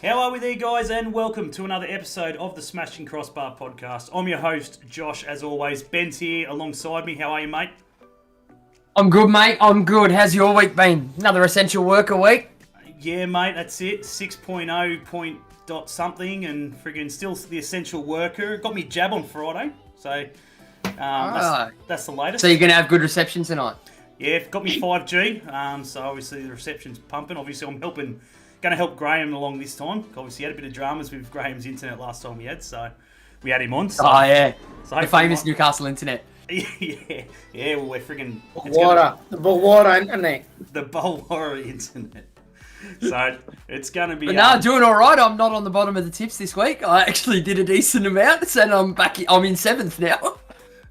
How are we there, guys, and welcome to another episode of the Smashing Crossbar Podcast. I'm your host, Josh, as always. Ben's here alongside me. How are you, mate? I'm good, mate. I'm good. How's your week been? Another essential worker week? Yeah, mate, that's it. 6.0 point dot something and friggin' still the essential worker. Got me jab on Friday, so that's the latest. So you're going to have good reception tonight? Yeah, got me 5G, so obviously the reception's pumping. Obviously I'm going to help Graham along this time. Obviously he had a bit of dramas with Graham's internet last time we had him on. So, yeah. So the famous Newcastle internet. yeah, well, we're friggin' The Bulwara internet. The Bulwara internet. So it's going to be. But doing all right. I'm not on the bottom of the tips this week. I actually did a decent amount, and I'm back. I'm in 7th now.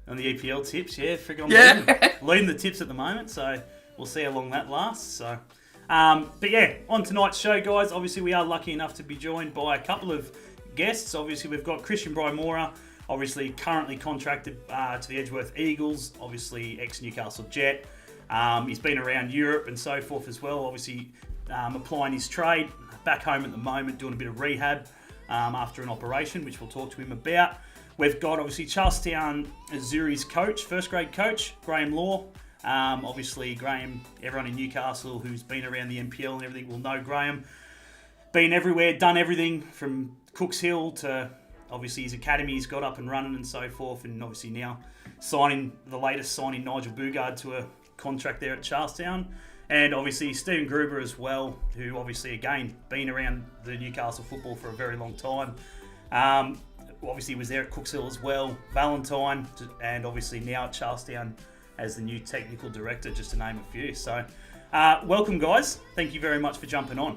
On the EPL tips, yeah, friggin' leading the tips at the moment. So we'll see how long that lasts. So, but yeah, on tonight's show, guys. Obviously, we are lucky enough to be joined by a couple of guests. Obviously, we've got Christian Brymora, obviously currently contracted to the Edgeworth Eagles. Obviously, ex-Newcastle Jet. He's been around Europe and so forth as well. Obviously. Applying his trade, back home at the moment, doing a bit of rehab after an operation, which we'll talk to him about. We've got, obviously, Charlestown Zuri's coach, first grade coach, Graham Law. Obviously, Graham, everyone in Newcastle who's been around the NPL and everything will know Graham. Been everywhere, done everything from Cooks Hill to, obviously, his academy he's got up and running and so forth. And obviously now the latest signing, Nigel Bugard, to a contract there at Charlestown. And obviously Stephen Gruber as well, who obviously, again, been around the Newcastle football for a very long time. Obviously was there at Cooks Hill as well, Valentine, and obviously now at Charlestown as the new technical director, just to name a few. So welcome, guys. Thank you very much for jumping on.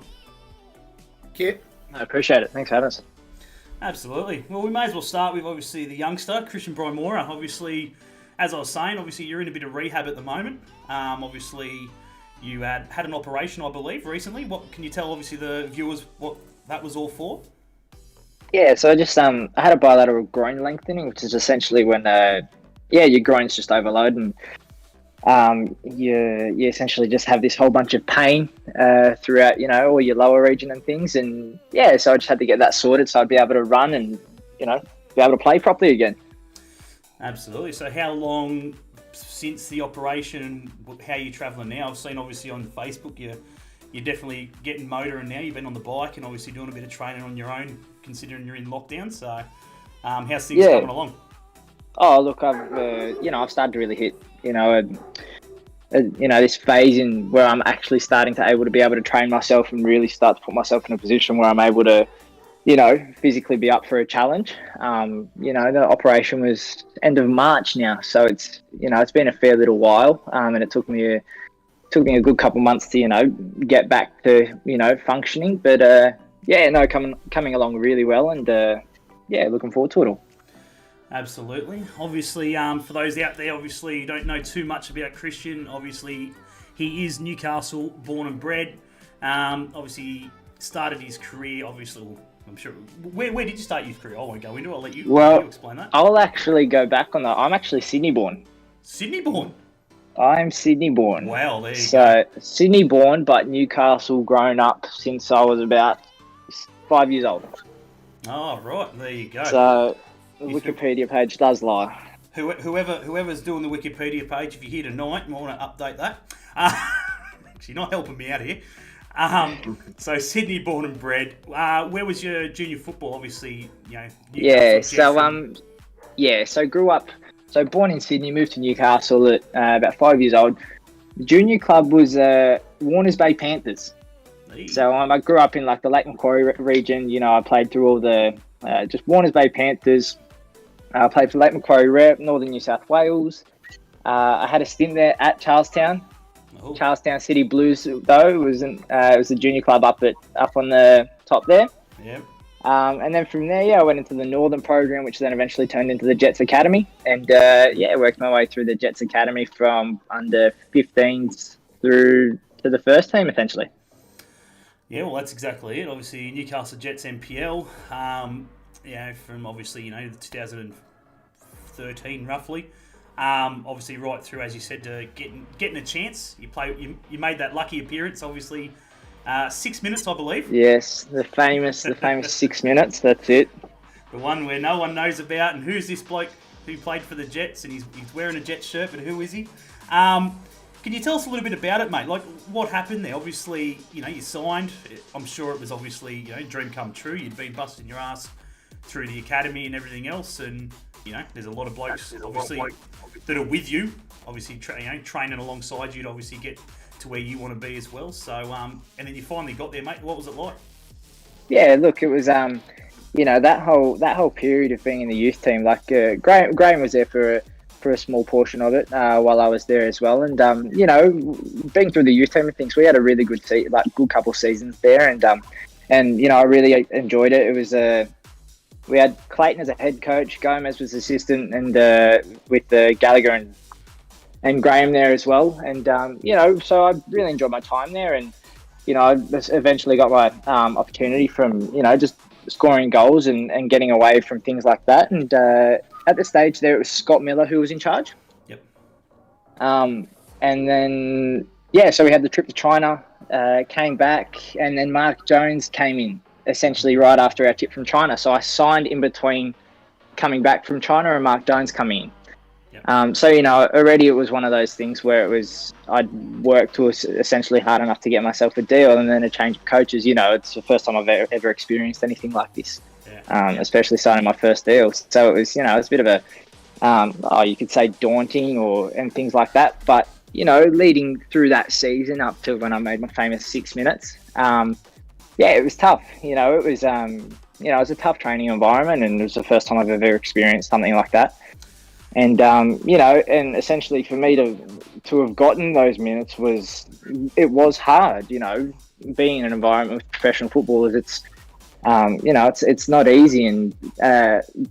Thank you. I appreciate it. Thanks for having us. Absolutely. Well, we may as well start with, obviously, the youngster, Christian Brymora. Obviously, as I was saying, obviously you're in a bit of rehab at the moment. Obviously... You had an operation, I believe, recently. What can you tell, obviously, the viewers what that was all for? Yeah, so I had a bilateral groin lengthening, which is essentially when your groin's just overloaded and you essentially just have this whole bunch of pain throughout, all your lower region and things. And yeah, so I just had to get that sorted so I'd be able to run and, be able to play properly again. Absolutely. So how long since the operation, how are you travelling now? I've seen obviously on Facebook you're definitely getting motoring now. You've been on the bike and obviously doing a bit of training on your own, considering you're in lockdown. So how's things coming along? Oh, look, I've started to really hit this phase in where I'm actually starting to be able to train myself and really start to put myself in a position where I'm able to physically be up for a challenge. The operation was end of March now, so it's been a fair little while, and it took me a good couple months to get back to functioning. But coming along really well, and looking forward to it all. Absolutely. Obviously, for those out there, obviously don't know too much about Christian. Obviously, he is Newcastle born and bred. Obviously, started his career. Obviously. I'm sure. Where did you start your career? I won't go into it. I'll let you explain that. I'll actually go back on that. I'm actually Sydney born. Sydney born? I'm Sydney born. Wow, there you go. So, Sydney born, but Newcastle grown up since I was about 5 years old. Oh, right. There you go. So, the Wikipedia page does lie. Whoever's doing the Wikipedia page, if you're here tonight, I want to update that. You're not helping me out here. So Sydney born and bred. Where was your junior football? Obviously, So grew up. So born in Sydney, moved to Newcastle at about 5 years old. The junior club was Warners Bay Panthers. So I grew up in like the Lake Macquarie region. I played through all the just Warners Bay Panthers. I played for Lake Macquarie Rep, Northern New South Wales. I had a stint there at Charlestown. Oh. Charlestown City Blues, though, it was a junior club up on the top there. Yeah. And then from there, I went into the Northern program, which then eventually turned into the Jets Academy, and worked my way through the Jets Academy from under 15s through to the first team, essentially. Yeah, well, that's exactly it. Obviously, Newcastle Jets NPL. From obviously 2013 roughly. Obviously, right through, as you said, to getting a chance. You made that lucky appearance, obviously, 6 minutes, I believe. Yes, the famous 6 minutes. That's it. The one where no one knows about, and who's this bloke who played for the Jets, and he's wearing a Jets shirt, but who is he? Can you tell us a little bit about it, mate? Like, what happened there? Obviously, you signed. I'm sure it was obviously, dream come true. You'd been busting your ass through the academy and everything else, and, there's a lot of blokes, obviously, that are with you, obviously, training alongside you to obviously get to where you want to be as well. So, and then you finally got there, mate. What was it like? Yeah, look, it was that whole period of being in the youth team. Like Graham was there for a small portion of it while I was there as well. And being through the youth team and things, we had a really good good couple seasons there. And I really enjoyed it. It was we had Clayton as a head coach, Gomez was assistant, and with Gallagher and Graham there as well. And so I really enjoyed my time there. And I eventually got my opportunity from just scoring goals and getting away from things like that. And at the stage there, it was Scott Miller who was in charge. Yep. And then so we had the trip to China, came back, and then Mark Jones came in essentially right after our trip from China. So I signed in between coming back from China and Mark Jones coming in. Yep. So already it was one of those things where it was I'd worked to essentially hard enough to get myself a deal, and then a change of coaches. It's the first time I've ever experienced anything like this, especially signing my first deal. So it was it's a bit of a you could say daunting and things like that. But leading through that season up to when I made my famous 6 minutes, it was tough. It was it was a tough training environment, and it was the first time I've ever experienced something like that. And and essentially for me to have gotten those minutes was hard. Being in an environment with professional footballers, it's not easy, and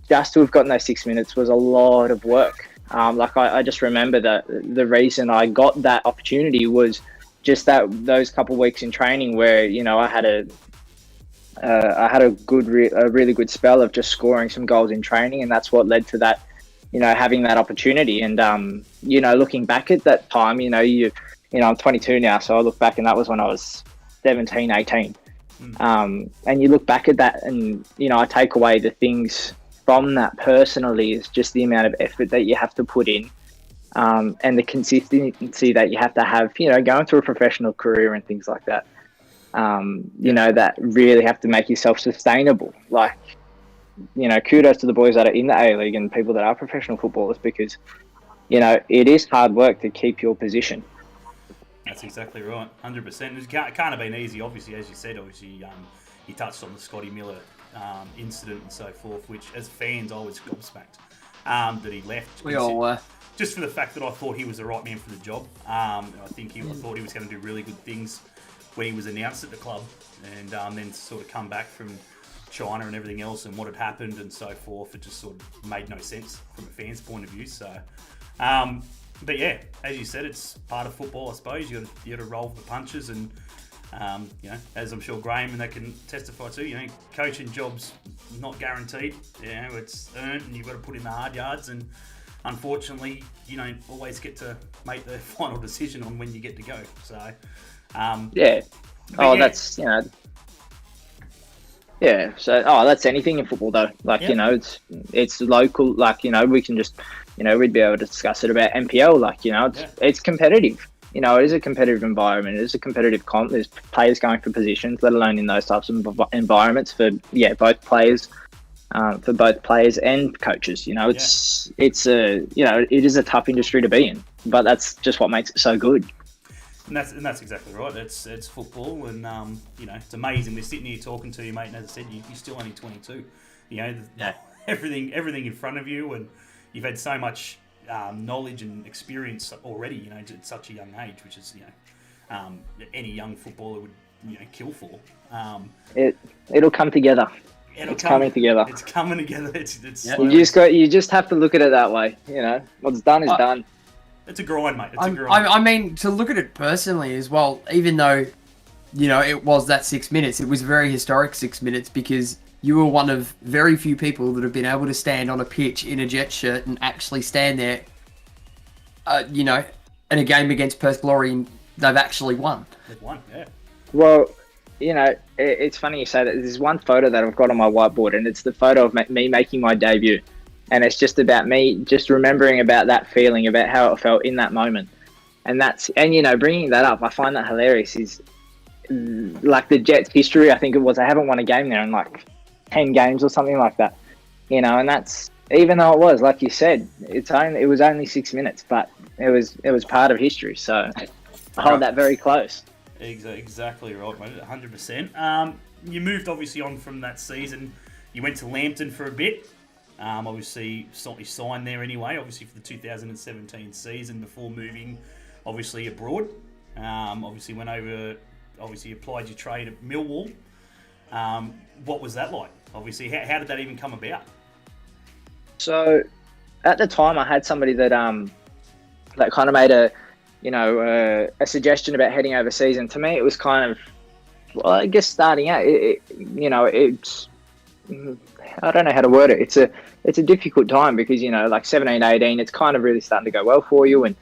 just to have gotten those 6 minutes was a lot of work. I just remember that the reason I got that opportunity was just those couple of weeks in training where I had a really good spell of just scoring some goals in training, and that's what led to that. Having that opportunity. And, looking back at that time, I'm 22 now, so I look back and that was when I was 17, 18. And you look back at that and, I take away the things from that personally is just the amount of effort that you have to put in and the consistency that you have to have, going through a professional career and things like that. That really have to make yourself sustainable. Like, kudos to the boys that are in the A-League and people that are professional footballers, because, it is hard work to keep your position. That's exactly right, 100%. It can't have been easy, obviously, as you said. Obviously, you touched on the Scotty Miller incident and so forth, which, as fans, I was gobsmacked that he left. We all were. Just for the fact that I thought he was the right man for the job. I thought he was going to do really good things when he was announced at the club, and then sort of come back from China and everything else and what had happened and so forth, it just sort of made no sense from a fan's point of view. So, but yeah, as you said, it's part of football, I suppose. You got to roll the punches, and as I'm sure Graham and they can testify to, coaching jobs not guaranteed. It's earned, and you've got to put in the hard yards. And unfortunately, you don't always get to make the final decision on when you get to go. So, that's Yeah, so that's anything in football though. Like it's local. Like we can just we'd be able to discuss it about NPL. It's competitive. It is a competitive environment. It is a competitive comp. There's players going for positions, let alone in those types of environments for both players, and coaches. It is a tough industry to be in, but that's just what makes it so good. And that's exactly right. It's football, and it's amazing. We're sitting here talking to you, mate, and as I said, you're still only 22. Everything in front of you, and you've had so much knowledge and experience already. At such a young age, which is any young footballer would kill for. It'll come together. It's coming together. It's coming together. It's you just have to look at it that way. What's done is done. It's a grind, mate. It's a grind. I mean, to look at it personally as well, even though, it was that 6 minutes, it was a very historic 6 minutes because you were one of very few people that have been able to stand on a pitch in a Jet shirt and actually stand there, in a game against Perth Glory, and they've actually won. They've won, yeah. Well, it's funny you say that. There's one photo that I've got on my whiteboard, and it's the photo of me making my debut. And it's just about me just remembering about that feeling, about how it felt in that moment. And bringing that up, I find that hilarious. Is like the Jets' history, I think it was, I haven't won a game there in like 10 games or something like that. And that's, even though it was, like you said, it was only 6 minutes, but it was part of history. So I hold that very close. Exactly right, mate. 100%. You moved obviously on from that season. You went to Lambton for a bit. Obviously, you signed there anyway, obviously for the 2017 season before moving, obviously, abroad. Obviously went over, obviously applied your trade at Millwall. What was that like? Obviously, how did that even come about? So, at the time, I had somebody that kind of made a suggestion about heading overseas, and to me, it was kind of, well, I guess starting out, it's, I don't know how to word it. It's a difficult time because, like 17, 18, it's kind of really starting to go well for you, and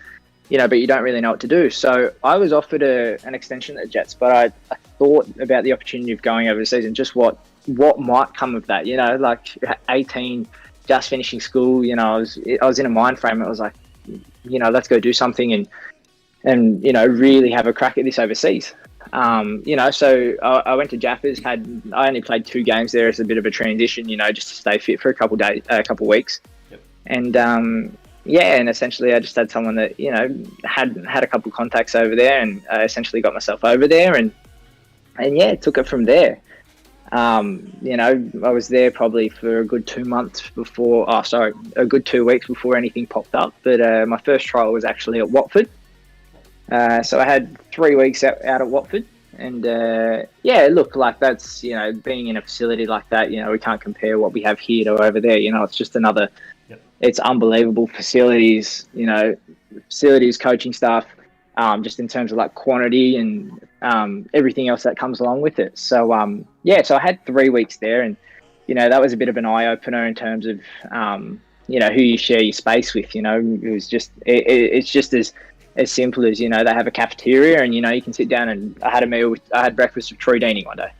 but you don't really know what to do. So I was offered an extension at the Jets, but I thought about the opportunity of going overseas and just what might come of that. Like 18, just finishing school. I was in a mind frame. It was like, let's go do something and really have a crack at this overseas. So I went to Jaffers. I only played 2 games there as a bit of a transition. Just to stay fit for a couple weeks. Yep. And and essentially I just had someone that had a couple contacts over there, and I essentially got myself over there, and took it from there. I was there probably for a good 2 months before. A good 2 weeks before anything popped up. But my first trial was actually at Watford. So I had 3 weeks out at Watford, and look, like that's, being in a facility like that, we can't compare what we have here to over there. It's just another. Yep. It's unbelievable facilities, coaching staff, just in terms of like quantity and everything else that comes along with it. So so I had 3 weeks there, and that was a bit of an eye opener in terms of who you share your space with. It was just it's just as simple as, they have a cafeteria and, you can sit down, and I had breakfast with Troy Deeney one day.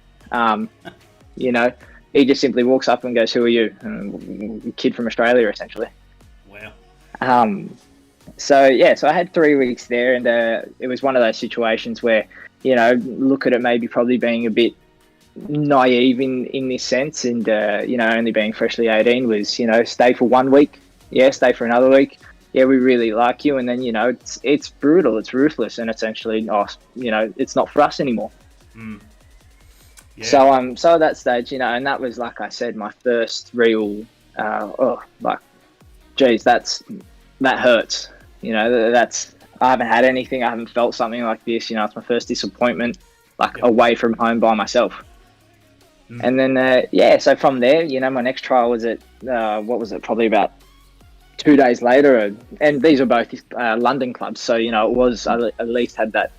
He just simply walks up and goes, "Who are you?" Kid from Australia, essentially. Wow. So I had 3 weeks there, and it was one of those situations where, look at it maybe probably being a bit naive in this sense, and, only being freshly 18 was, stay for 1 week, stay for another week. Yeah, we really like you, and then it's brutal, it's ruthless, and essentially, it's not for us anymore. Mm. Yeah. So at that stage, and that was, like I said, my first real, that hurts. I haven't had anything, I haven't felt something like this. It's my first disappointment, away from home by myself. Mm. And then, so from there, my next trial was at, probably about 2 days later, and these are both London clubs, so it was, I at least had that,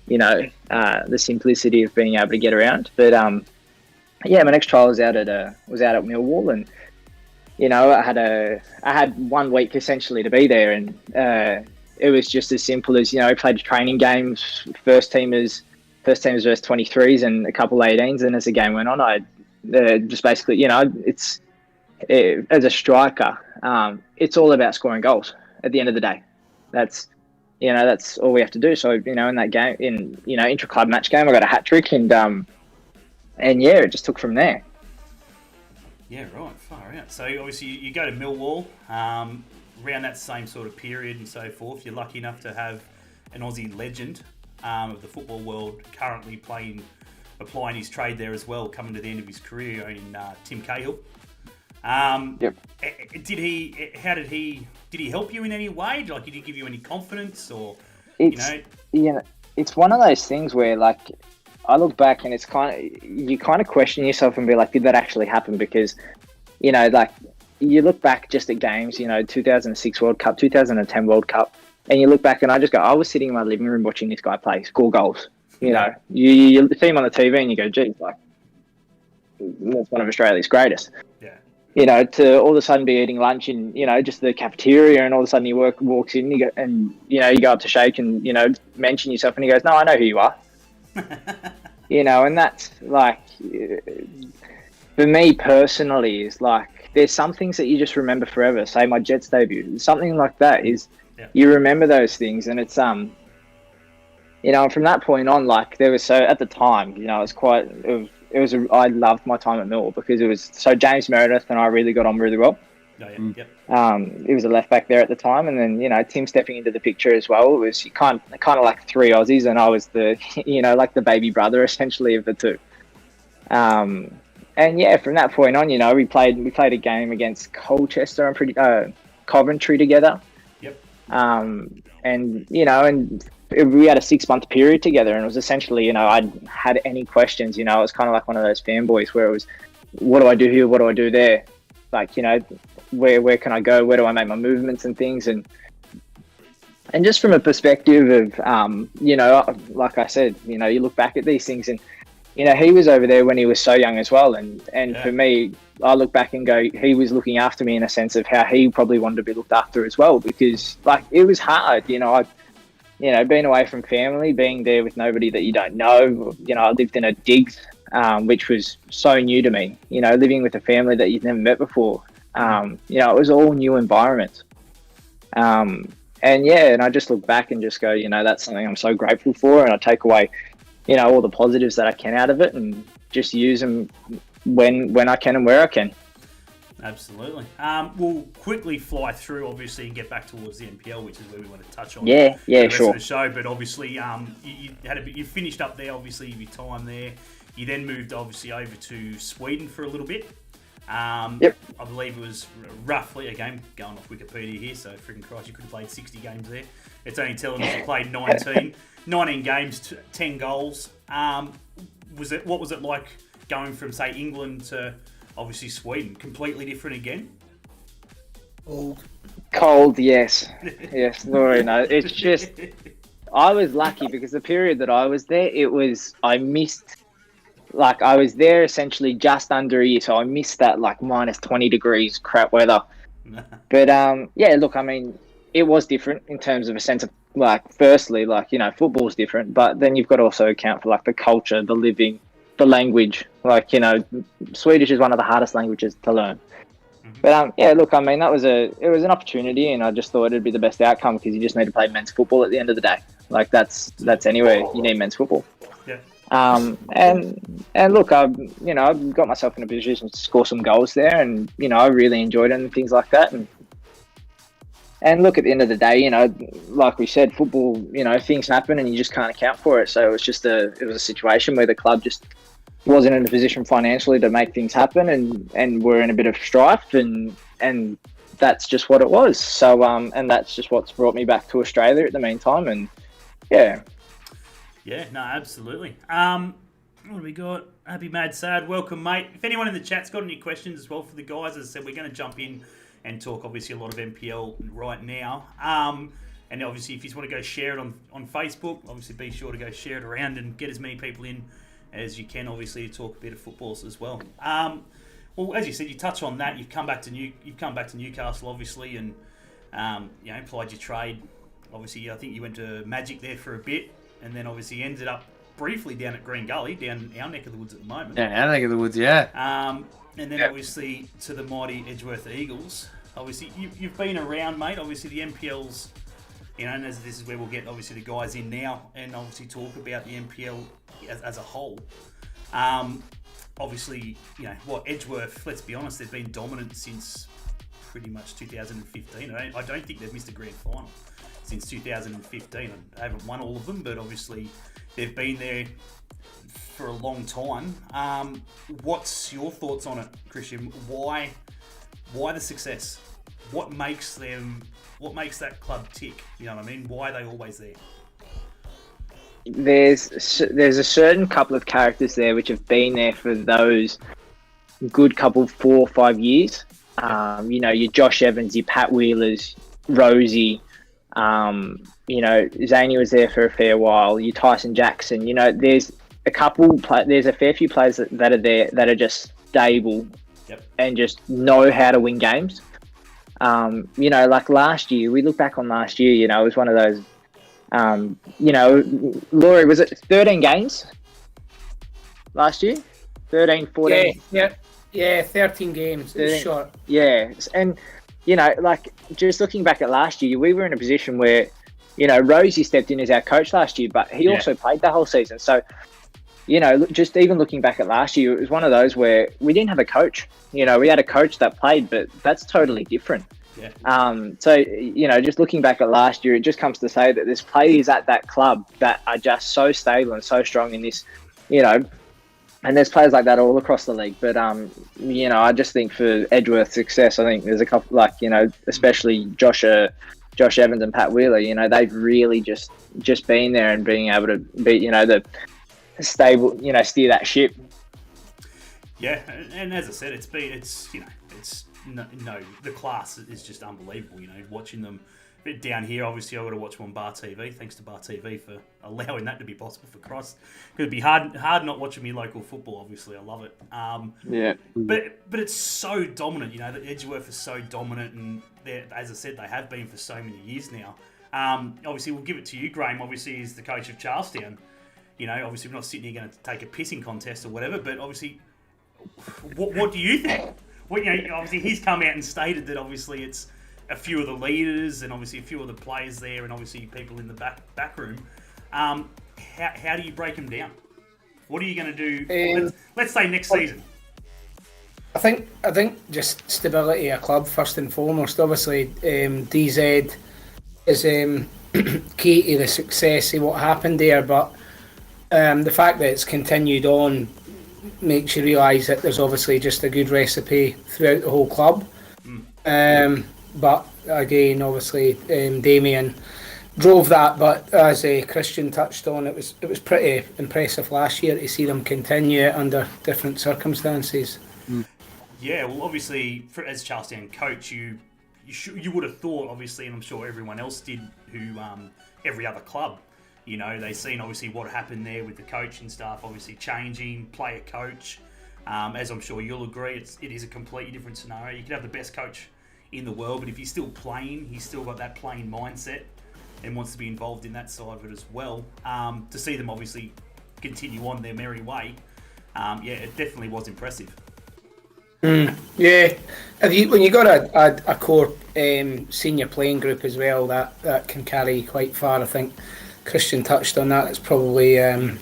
the simplicity of being able to get around. But my next trial was out at Millwall, and I had 1 week essentially to be there, and it was just as simple as played training games, first teamers versus 23s, and a couple 18s, and as the game went on, I just basically as a striker, it's all about scoring goals at the end of the day. That's all we have to do. So, in that game, intra-club match game, I got a hat-trick, and it just took from there. Yeah, right, far out. So, obviously, you go to Millwall, around that same sort of period and so forth. You're lucky enough to have an Aussie legend of the football world currently applying his trade there as well, coming to the end of his career in Tim Cahill. Yep. Did he help you in any way? Like, did he give you any confidence, or it's one of those things where, like, I look back and you kind of question yourself and be like, did that actually happen? Because, like, you look back just at games, 2006 World Cup, 2010 World Cup, and you look back and I just go, I was sitting in my living room watching this guy play, score goals. You see him on the TV and you go, geez, like, that's one of Australia's greatest. Yeah. To all of a sudden be eating lunch in, just the cafeteria, and all of a sudden he walks in, you go up to shake and, mention yourself, and he goes, "No, I know who you are." you know, and that's like, for me personally, is like, there's some things that you just remember forever. Say my Jets debut, something like that is, you remember those things, and it's you know, from that point on, like there was, so at the time, you know, I loved my time at Millwall because it was so James Meredith and I really got on really well. Oh, yeah. Yep. He was a left back there at the time, and then, you know, Tim stepping into the picture as well. It was kind of like three Aussies, and I was the, you know, like the baby brother essentially of the two. And yeah, from that point on, you know, we played a game against Colchester and Coventry together. Yep. And you know, and we had a 6-month period together, and it was essentially, you know, I'd had any questions, you know, it was kind of like one of those fanboys where it was, what do I do here? What do I do there? Like, you know, where can I go? Where do I make my movements and things? And just from a perspective of, you know, like I said, you know, you look back at these things and, you know, he was over there when he was so young as well. And for me, I look back and go, he was looking after me in a sense of how he probably wanted to be looked after as well, because like it was hard, you know, being away from family, being there with nobody that you don't know. You know, I lived in a digs, which was so new to me, you know, living with a family that you've never met before. You know, it was all new environments. And I just look back and just go, you know, that's something I'm so grateful for. And I take away, you know, all the positives that I can out of it and just use them when I can and where I can. Absolutely. We'll quickly fly through, obviously, and get back towards the NPL, which is where we want to touch on. Yeah, the rest sure. of the show, but obviously, you finished up there. Obviously, your time there. You then moved, obviously, over to Sweden for a little bit. Yep. I believe it was roughly, again, going off Wikipedia here, so freaking Christ, you could have played 60 games there. It's only telling us you played 19 games, 10 goals. What was it like going from, say, England to obviously Sweden? Completely different again? Cold, yes. Yes, Laurie, no. It's just, I was lucky because the period that I was there, I missed, like I was there essentially just under a year, so I missed that like minus 20 degrees crap weather. But yeah, look, I mean, it was different in terms of a sense of, like, firstly, like, you know, football's different, but then you've got to also account for like the culture, the living, the language. Like, you know, Swedish is one of the hardest languages to learn. But yeah, look, I mean, it was an opportunity, and I just thought it'd be the best outcome because you just need to play men's football at the end of the day. Like that's anywhere you need men's football. Yeah. And look, I've got myself in a position to score some goals there, and you know, I really enjoyed it and things like that. And look, at the end of the day, you know, like we said, football, you know, things happen and you just can't account for it. So it was a situation where the club just wasn't in a position financially to make things happen, and we're in a bit of strife, and that's just what it was. So and that's just what's brought me back to Australia at the meantime. And yeah. Yeah, no, absolutely. What do we got? Happy Mad Sad, welcome, mate. If anyone in the chat's got any questions as well for the guys, as I said, we're going to jump in and talk obviously a lot of NPL right now. And obviously, if you just want to go share it on Facebook, obviously be sure to go share it around and get as many people in as you can, obviously, to talk a bit of footballs as well. Well, as you said, you touch on that. You've come back to Newcastle, obviously, and you know, applied your trade. Obviously, I think you went to Magic there for a bit, and then obviously ended up briefly down at Green Gully, down our neck of the woods at the moment. Yeah, our neck of the woods, yeah. And then obviously to the mighty Edgeworth Eagles. Obviously, you've been around, mate. Obviously, the NPL's, you know, and this is where we'll get obviously the guys in now, and obviously talk about the NPL as a whole. Obviously, you know, Edgeworth, let's be honest, they've been dominant since pretty much 2015. I don't think they've missed a grand final since 2015. They haven't won all of them, but obviously they've been there for a long time. What's your thoughts on it, Christian? Why the success? What makes that club tick? You know what I mean? Why are they always there? There's a certain couple of characters there which have been there for those good couple 4 or 5 years. You know, your Josh Evans, your Pat Wheelers, Rosie. You know, Zany was there for a fair while. Your Tyson Jackson. You know, there's a fair few players that are there that are just stable. Yep. And just know how to win games. You know, like last year, we look back on last year, you know, it was one of those, you know, Laurie, was it 13 games? last year? 13, 14? Yeah, 13 games. It was short. Yeah, and, like, just looking back at last year, we were in a position where, Rosie stepped in as our coach last year, but he also played the whole season. So, just even looking back at last year, it was one of those where we didn't have a coach. We had a coach that played, but that's totally different. Yeah. So, just looking back at last year, it just comes to say that there's players at that club that are just so stable and so strong in this, and there's players like that all across the league. But, I just think for Edgeworth's success, I think there's a couple, like, especially Josh Evans and Pat Wheeler, they've really just been there and being able to be, the stable, steer that ship. Yeah, and as I said, the class is just unbelievable. Watching them down here. Obviously, I've got to watch them on Bar TV. Thanks to Bar TV for allowing that to be possible for Cross. It'd be hard not watching me local football. Obviously, I love it. Yeah. But it's so dominant. That Edgeworth is so dominant, and as I said, they have been for so many years now. Obviously, we'll give it to you, Graham. Obviously, he's the coach of Charlestown. Obviously, we're not sitting here going to take a pissing contest or whatever. But obviously, what do you think? Obviously, he's come out and stated that obviously it's a few of the leaders and obviously a few of the players there and obviously people in the back room. How do you break them down? What are you going to do? Let's say next season. I think just stability of club first and foremost. Obviously, DZ is key to the success of what happened there, but the fact that it's continued on makes you realise that there's obviously just a good recipe throughout the whole club. But again, obviously, Damien drove that. But as Christian touched on, it was pretty impressive last year to see them continue it under different circumstances. Yeah, well, obviously, as Charlestown coach, you would have thought, obviously, and I'm sure everyone else did, who every other club. They've seen obviously what happened there with the coaching staff, obviously changing, player coach. As I'm sure you'll agree, it is a completely different scenario. You could have the best coach in the world, but if he's still playing, he's still got that playing mindset and wants to be involved in that side of it as well. To see them obviously continue on their merry way, it definitely was impressive. Yeah, when you got a core senior playing group as well, that can carry quite far. I think Christian touched on that. It's probably a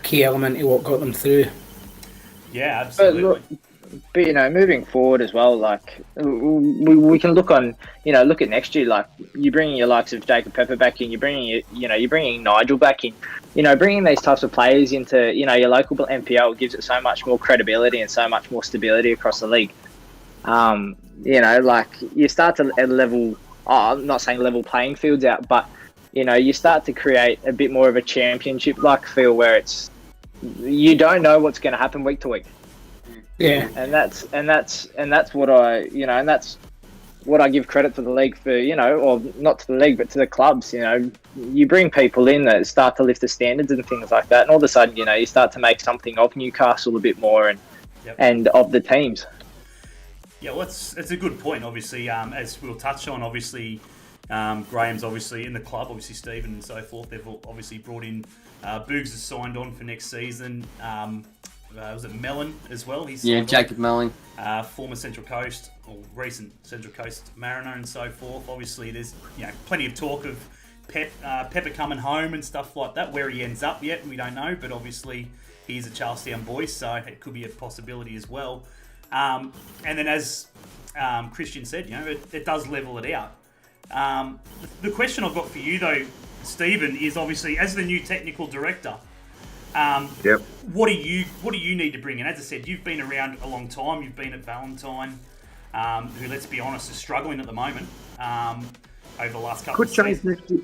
key element to what got them through. Yeah, absolutely. But moving forward as well, like we can look at next year. Like you're bringing your likes of Jacob Pepper back in. You're bringing Nigel back in. Bringing these types of players into your local NPL gives it so much more credibility and so much more stability across the league. Like you start to level. I'm not saying level playing fields out, but you start to create a bit more of a championship-like feel where it's you don't know what's going to happen week to week. Yeah, and that's what that's what I give credit to the league for. Or not to the league, but to the clubs. You bring people in that start to lift the standards and things like that, and all of a sudden, you start to make something of Newcastle a bit more and of the teams. Yeah, well, it's a good point. Obviously, as we'll touch on, obviously. Graham's obviously in the club, obviously Stephen and so forth. They've obviously brought in Boogs has signed on for next season. Was it Mellon as well? Jacob Mellon. Former Central Coast or recent Central Coast Mariner and so forth. Obviously, there's plenty of talk of Pepper coming home and stuff like that. Where he ends up yet, we don't know. But obviously, he's a Charlestown boy, so it could be a possibility as well. And then as Christian said, it does level it out. The question I've got for you though, Stephen, is obviously as the new technical director, what do you need to bring in? As I said, you've been around a long time. You've been at Valentine, who, let's be honest, is struggling at the moment. Over the last couple of seasons. Next year.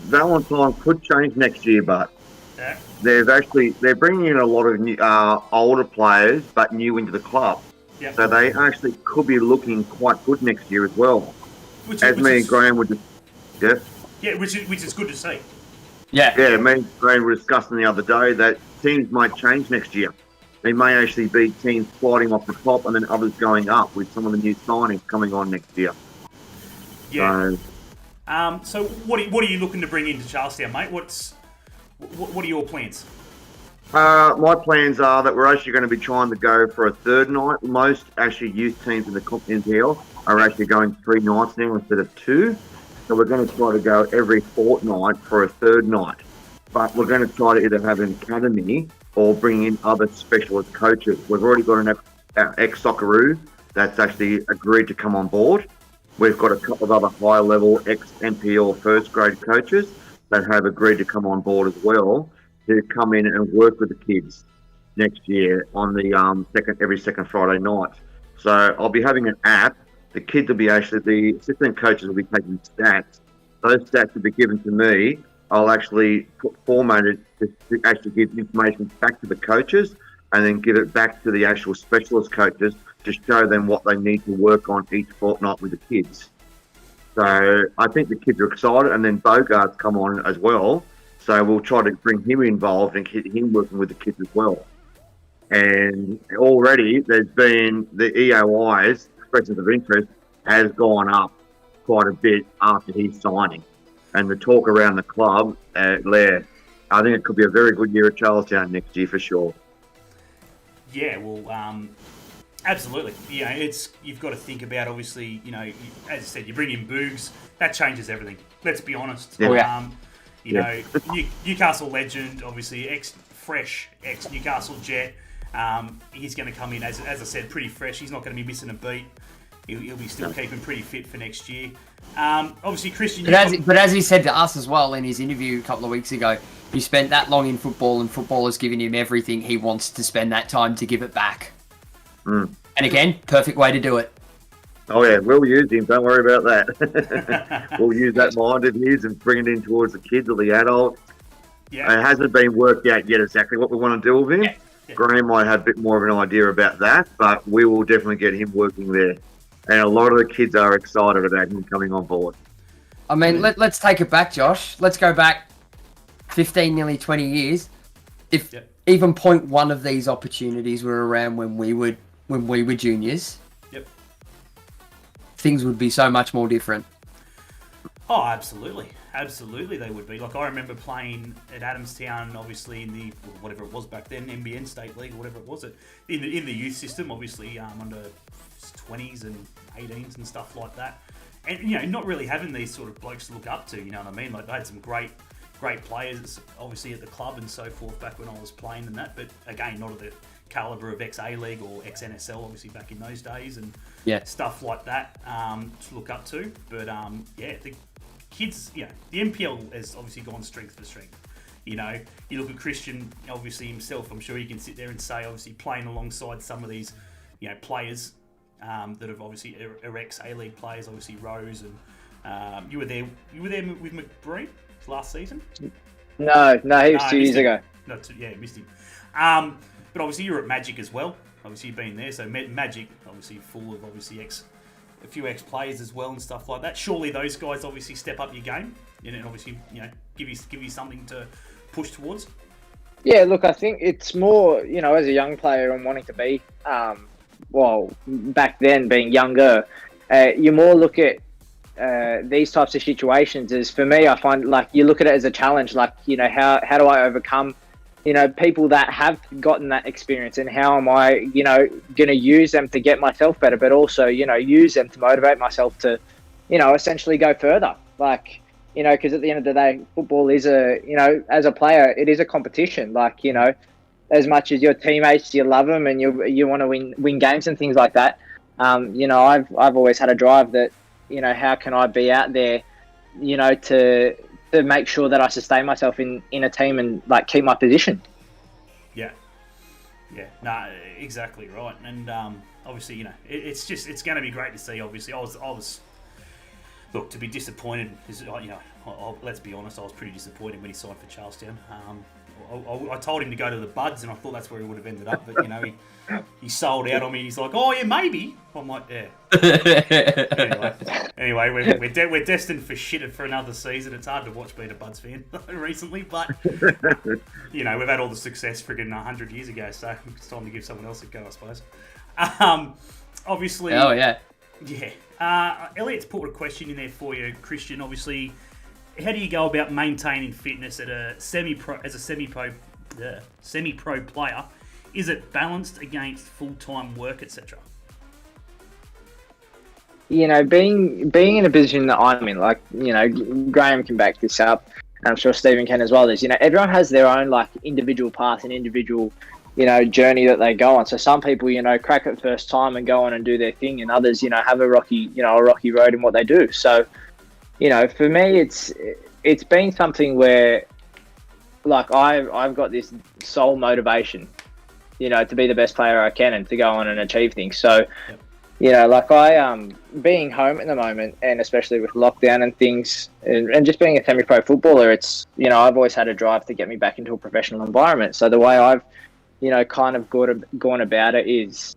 Valentine could change next year, but they're bringing in a lot of new, older players, but new into the club. Yep. So they actually could be looking quite good next year as well. Which and Graham would just, which is good to see. Yeah, me and Graham were discussing the other day that teams might change next year. They may actually be teams sliding off the top and then others going up with some of the new signings coming on next year. Yeah. So what are you looking to bring into Charlestown, mate? What are your plans? My plans are that we're actually going to be trying to go for a third night. Most actually youth teams in the NPL are actually going 3 nights now instead of 2. So we're going to try to go every fortnight for a third night. But we're going to try to either have an academy or bring in other specialist coaches. We've already got an ex-Socceroo that's actually agreed to come on board. We've got a couple of other high-level ex-NPL first-grade coaches that have agreed to come on board as well to come in and work with the kids next year on the every second Friday night. So I'll be having an app. The kids will be the assistant coaches will be taking stats. Those stats will be given to me. I'll actually format it to actually give information back to the coaches and then give it back to the actual specialist coaches to show them what they need to work on each fortnight with the kids. So I think the kids are excited, and then Bogart's come on as well. So we'll try to bring him involved and get him working with the kids as well. And already there's been the EOI's expressions of interest has gone up quite a bit after his signing. And the talk around the club, Lair, I think it could be a very good year at Charlestown next year for sure. Yeah, well, absolutely. You've got to think about, obviously, as I said, you bring in Boogs, that changes everything. Let's be honest. Yeah. Newcastle legend, obviously, ex-Newcastle Jet. He's going to come in, as I said, pretty fresh. He's not going to be missing a beat. He'll be still keeping pretty fit for next year. Obviously, Christian... But as he said to us as well in his interview a couple of weeks ago, he spent that long in football and football has given him everything. He wants to spend that time to give it back. Mm. And again, perfect way to do it. Oh, yeah, we'll use him. Don't worry about that. We'll use that mind of his and bring it in towards the kids or the adults. Yeah. It hasn't been worked out yet exactly what we want to do with him. Yeah. Graham might have a bit more of an idea about that, but we will definitely get him working there. And a lot of the kids are excited about him coming on board. I mean, let's take it back, Josh. Let's go back 15, nearly 20 years. If even 0.1 of these opportunities were around when we were juniors, things would be so much more different. Oh, absolutely. Absolutely they would be. Like, I remember playing at Adamstown, obviously, in the, whatever it was back then, NBN State League, or whatever it was, in the youth system, obviously, under 20s and 18s and stuff like that. And, not really having these sort of blokes to look up to, you know what I mean? Like, they had some great players, obviously, at the club and so forth back when I was playing and that, but again, not of the calibre of ex-A-League or ex-NSL, obviously, back in those days and stuff like that to look up to. But, the kids, the NPL has obviously gone strength for strength. You look at Christian, obviously himself, I'm sure you can sit there and say, obviously, playing alongside some of these, players that have obviously are ex-A-League players, obviously Rose, and you were there with McBreen last season? No, he was 2 years ago. Missed him. But obviously you're at Magic as well. Obviously you've been there, so Magic, obviously full of obviously a few ex-players as well and stuff like that. Surely those guys obviously step up your game and obviously give you something to push towards. Yeah, look, I think it's more as a young player and wanting to be back then being younger, you more look at these types of situations as, for me, I find like you look at it as a challenge, like how do I overcome people that have gotten that experience, and how am I going to use them to get myself better, but also use them to motivate myself to essentially go further, like because at the end of the day, football is as a player, it is a competition, like as much as your teammates, you love them and you want to win games and things like that. I've always had a drive that how can I be out there to make sure that I sustain myself in a team and like keep my position. Exactly right. And obviously it's going to be great to see. Obviously I was look, to be disappointed is let's be honest, I was pretty disappointed when he signed for Charlestown. I told him to go to the Buds, and I thought that's where he would have ended up. But he sold out on me. He's like, "Oh yeah, maybe." I'm like, "Yeah." Anyway, we're destined for shit for another season. It's hard to watch being a Buds fan recently, but we've had all the success friggin' 100 years ago, so it's time to give someone else a go, I suppose. Obviously. Oh yeah. Yeah. Elliot's put a question in there for you, Christian. Obviously, how do you go about maintaining fitness at a semi-pro semi-pro player, is it balanced against full-time work, etc.? You know, being in a position that I'm in, like, you know, Graham can back this up, and I'm sure Stephen can as well, is, you know, everyone has their own, like, individual path and individual, you know, journey that they go on. So some people, you know, crack it first time and go on and do their thing, and others, you know, have a rocky road in what they do. So, you know, for me, it's been something where, like, I've got this sole motivation, you know, to be the best player I can and to go on and achieve things. So, you know, like, being home at the moment, and especially with lockdown and things, and just being a semi-pro footballer, it's, you know, I've always had a drive to get me back into a professional environment. So the way I've, you know, kind of gone about it is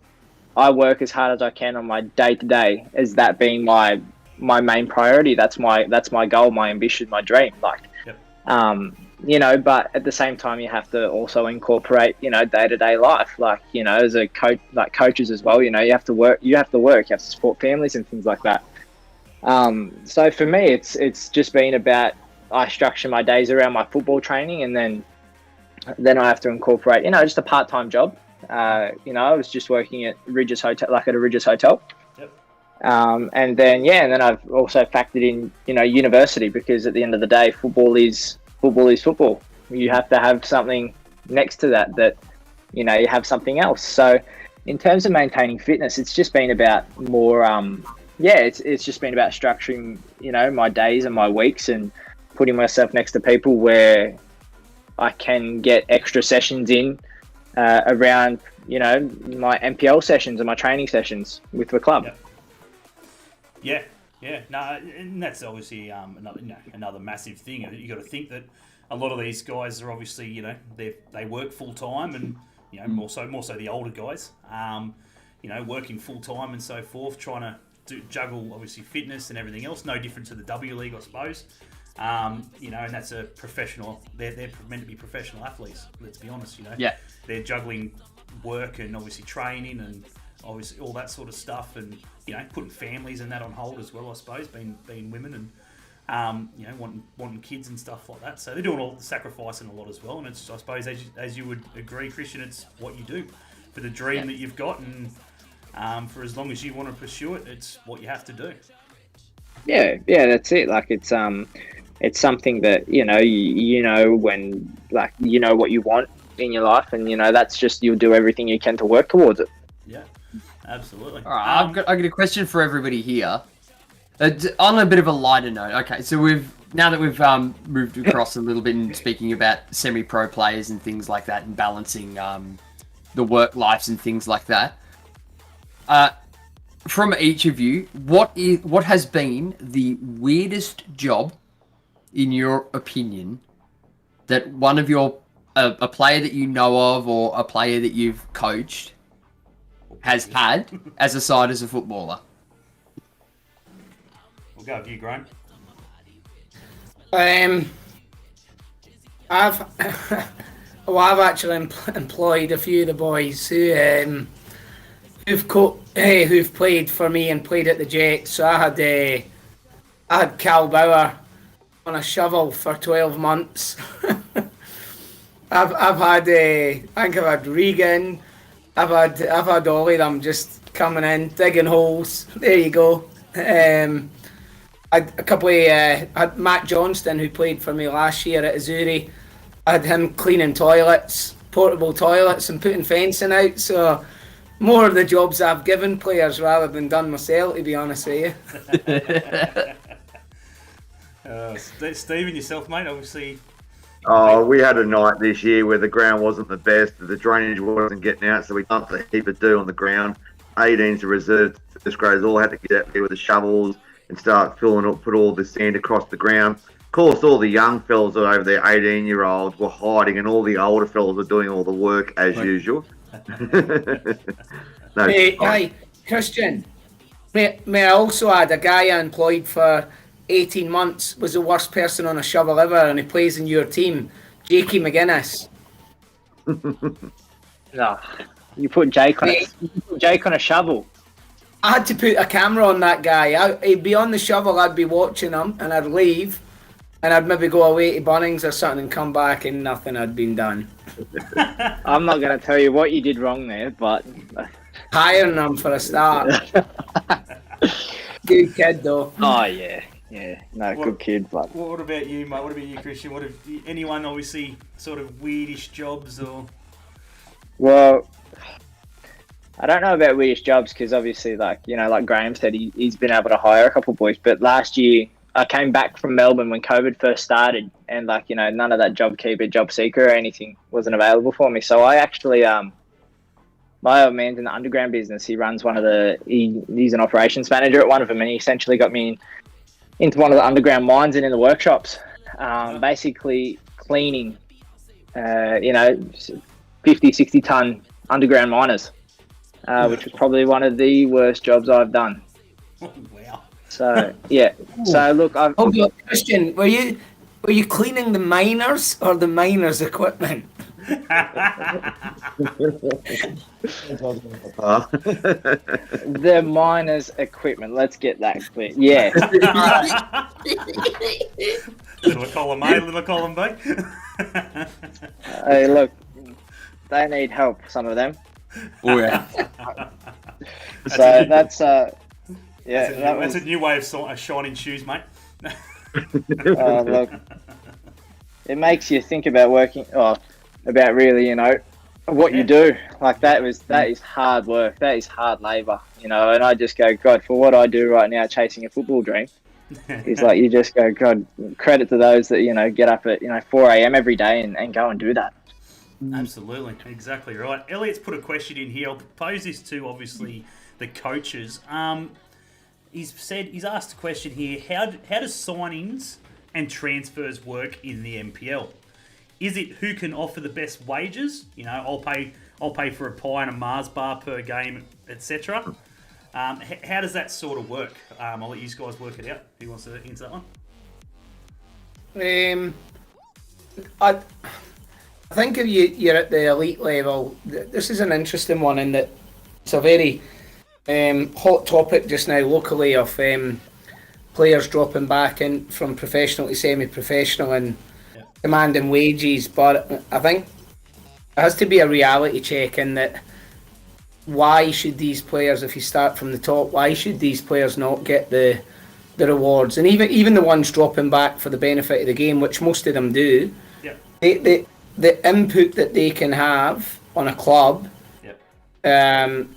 I work as hard as I can on my day-to-day, as that being my main priority. That's my goal, my ambition, my dream. Like, you know, but at the same time, you have to also incorporate, you know, day-to-day life. Like, you know, as a coach, like coaches as well, you know, you have to work, you have to support families and things like that. So for me, it's just been about, I structure my days around my football training, and then I have to incorporate, you know, just a part-time job. You know, I was just working at Ridges Hotel, like at a Ridges Hotel. And then I've also factored in, you know, university, because at the end of the day, football is football. You have to have something next to that, you know, you have something else. So in terms of maintaining fitness, it's just been about more, it's just been about structuring, you know, my days and my weeks, and putting myself next to people where I can get extra sessions in around, you know, my NPL sessions and my training sessions with the club. Yeah, no, and that's obviously another massive thing. You got to think that a lot of these guys are obviously, you know, they work full time, and, you know, more so the older guys, you know, working full time and so forth, trying to juggle obviously fitness and everything else. No different to the W League, I suppose. You know, and that's a professional. They're meant to be professional athletes. Let's be honest. You know, they're juggling work and obviously training and obviously all that sort of stuff, and, you know, putting families and that on hold as well, I suppose, being women, and you know, wanting kids and stuff like that. So they're doing all the sacrificing a lot as well, and it's, I suppose, as you would agree, Christian, it's what you do for the dream that you've got, and for as long as you want to pursue it, it's what you have to do. Yeah, that's it. Like, it's something that, you know, you know, when, like, you know what you want in your life, and, you know, that's just, you'll do everything you can to work towards it. Yeah, absolutely. All right, I've got a question for everybody here. On a bit of a lighter note, okay, so now that we've moved across a little bit and speaking about semi-pro players and things like that, and balancing the work lives and things like that, from each of you, what has been the weirdest job, in your opinion, that one of your a player that you know of, or a player that you've coached, has had as a side as a footballer? We'll go with you, Graham. I've actually employed a few of the boys who've played for me and played at the Jets. So I had Cal Bauer on a shovel for 12 months. I've had I think I've had Regan. I've had all of them just coming in, digging holes. There you go. I had Matt Johnston, who played for me last year at Azuri. I had him cleaning toilets, portable toilets, and putting fencing out. So more of the jobs I've given players rather than done myself, to be honest with you. Stephen, yourself, mate, obviously. Oh, we had a night this year where the ground wasn't the best, the drainage wasn't getting out, so we dumped a heap of dirt on the ground. 18s to reserve first graders all had to get out there with the shovels and start filling up, put all the sand across the ground. Of course, all the young fellas over there, 18-year-olds, were hiding, and all the older fellas were doing all the work as usual. Hey, Christian, may I also add, a guy I employed for 18 months was the worst person on a shovel ever, and he plays in your team, Jakey McGuinness. No, you put Jake on a shovel. I had to put a camera on that guy. He'd be on the shovel, I'd be watching him, and I'd leave, and I'd maybe go away to Bunnings or something and come back, and nothing had been done. I'm not going to tell you what you did wrong there, but Hiring them for a start. Good kid though. oh yeah, no, What- good kid, but What about you, mate? What about you, Christian? What have anyone obviously sort of weirdish jobs or? well, I don't know about weirdish jobs because obviously, like Graham said, he's been able to hire a couple of boys. But last year, I came back from Melbourne when COVID first started, and none of that job keeper, job seeker, or anything wasn't available for me. So I actually, my old man's in the underground business. He runs he's an operations manager at one of them, and he essentially got me into one of the underground mines and in the workshops, basically cleaning, 50, 60 ton underground miners. Which was probably one of the worst jobs I've done. Wow. So yeah. So look, Hold on, Christian, were you cleaning the miners or the miners' equipment? the miners' equipment. Let's get that clear. Yeah. Little column A, little column B. Hey, look, they need help. Some of them. Oh yeah. So that's yeah. That's a new way of shining shoes, mate. Look, it makes you think about about really, what you do. Like that is hard work. That is hard labour, And I just go, God, for what I do right now, chasing a football dream, is like you just go, God, credit to those that get up at 4 a.m. every day and go and do that. Absolutely, exactly right. Elliot's put a question in here. I'll pose this to obviously the coaches. He's asked a question here. How does signings and transfers work in the NPL? Is it who can offer the best wages? I'll pay for a pie and a Mars bar per game, etc. How does that sort of work? I'll let you guys work it out. Who wants to answer that one? I think if you're at the elite level, this is an interesting one in that it's a very hot topic just now locally of players dropping back in from professional to semi-professional and demanding wages. But I think it has to be a reality check in that why should these players, if you start from the top, why should these players not get the rewards? And even the ones dropping back for the benefit of the game, which most of them do, the input that they can have on a club,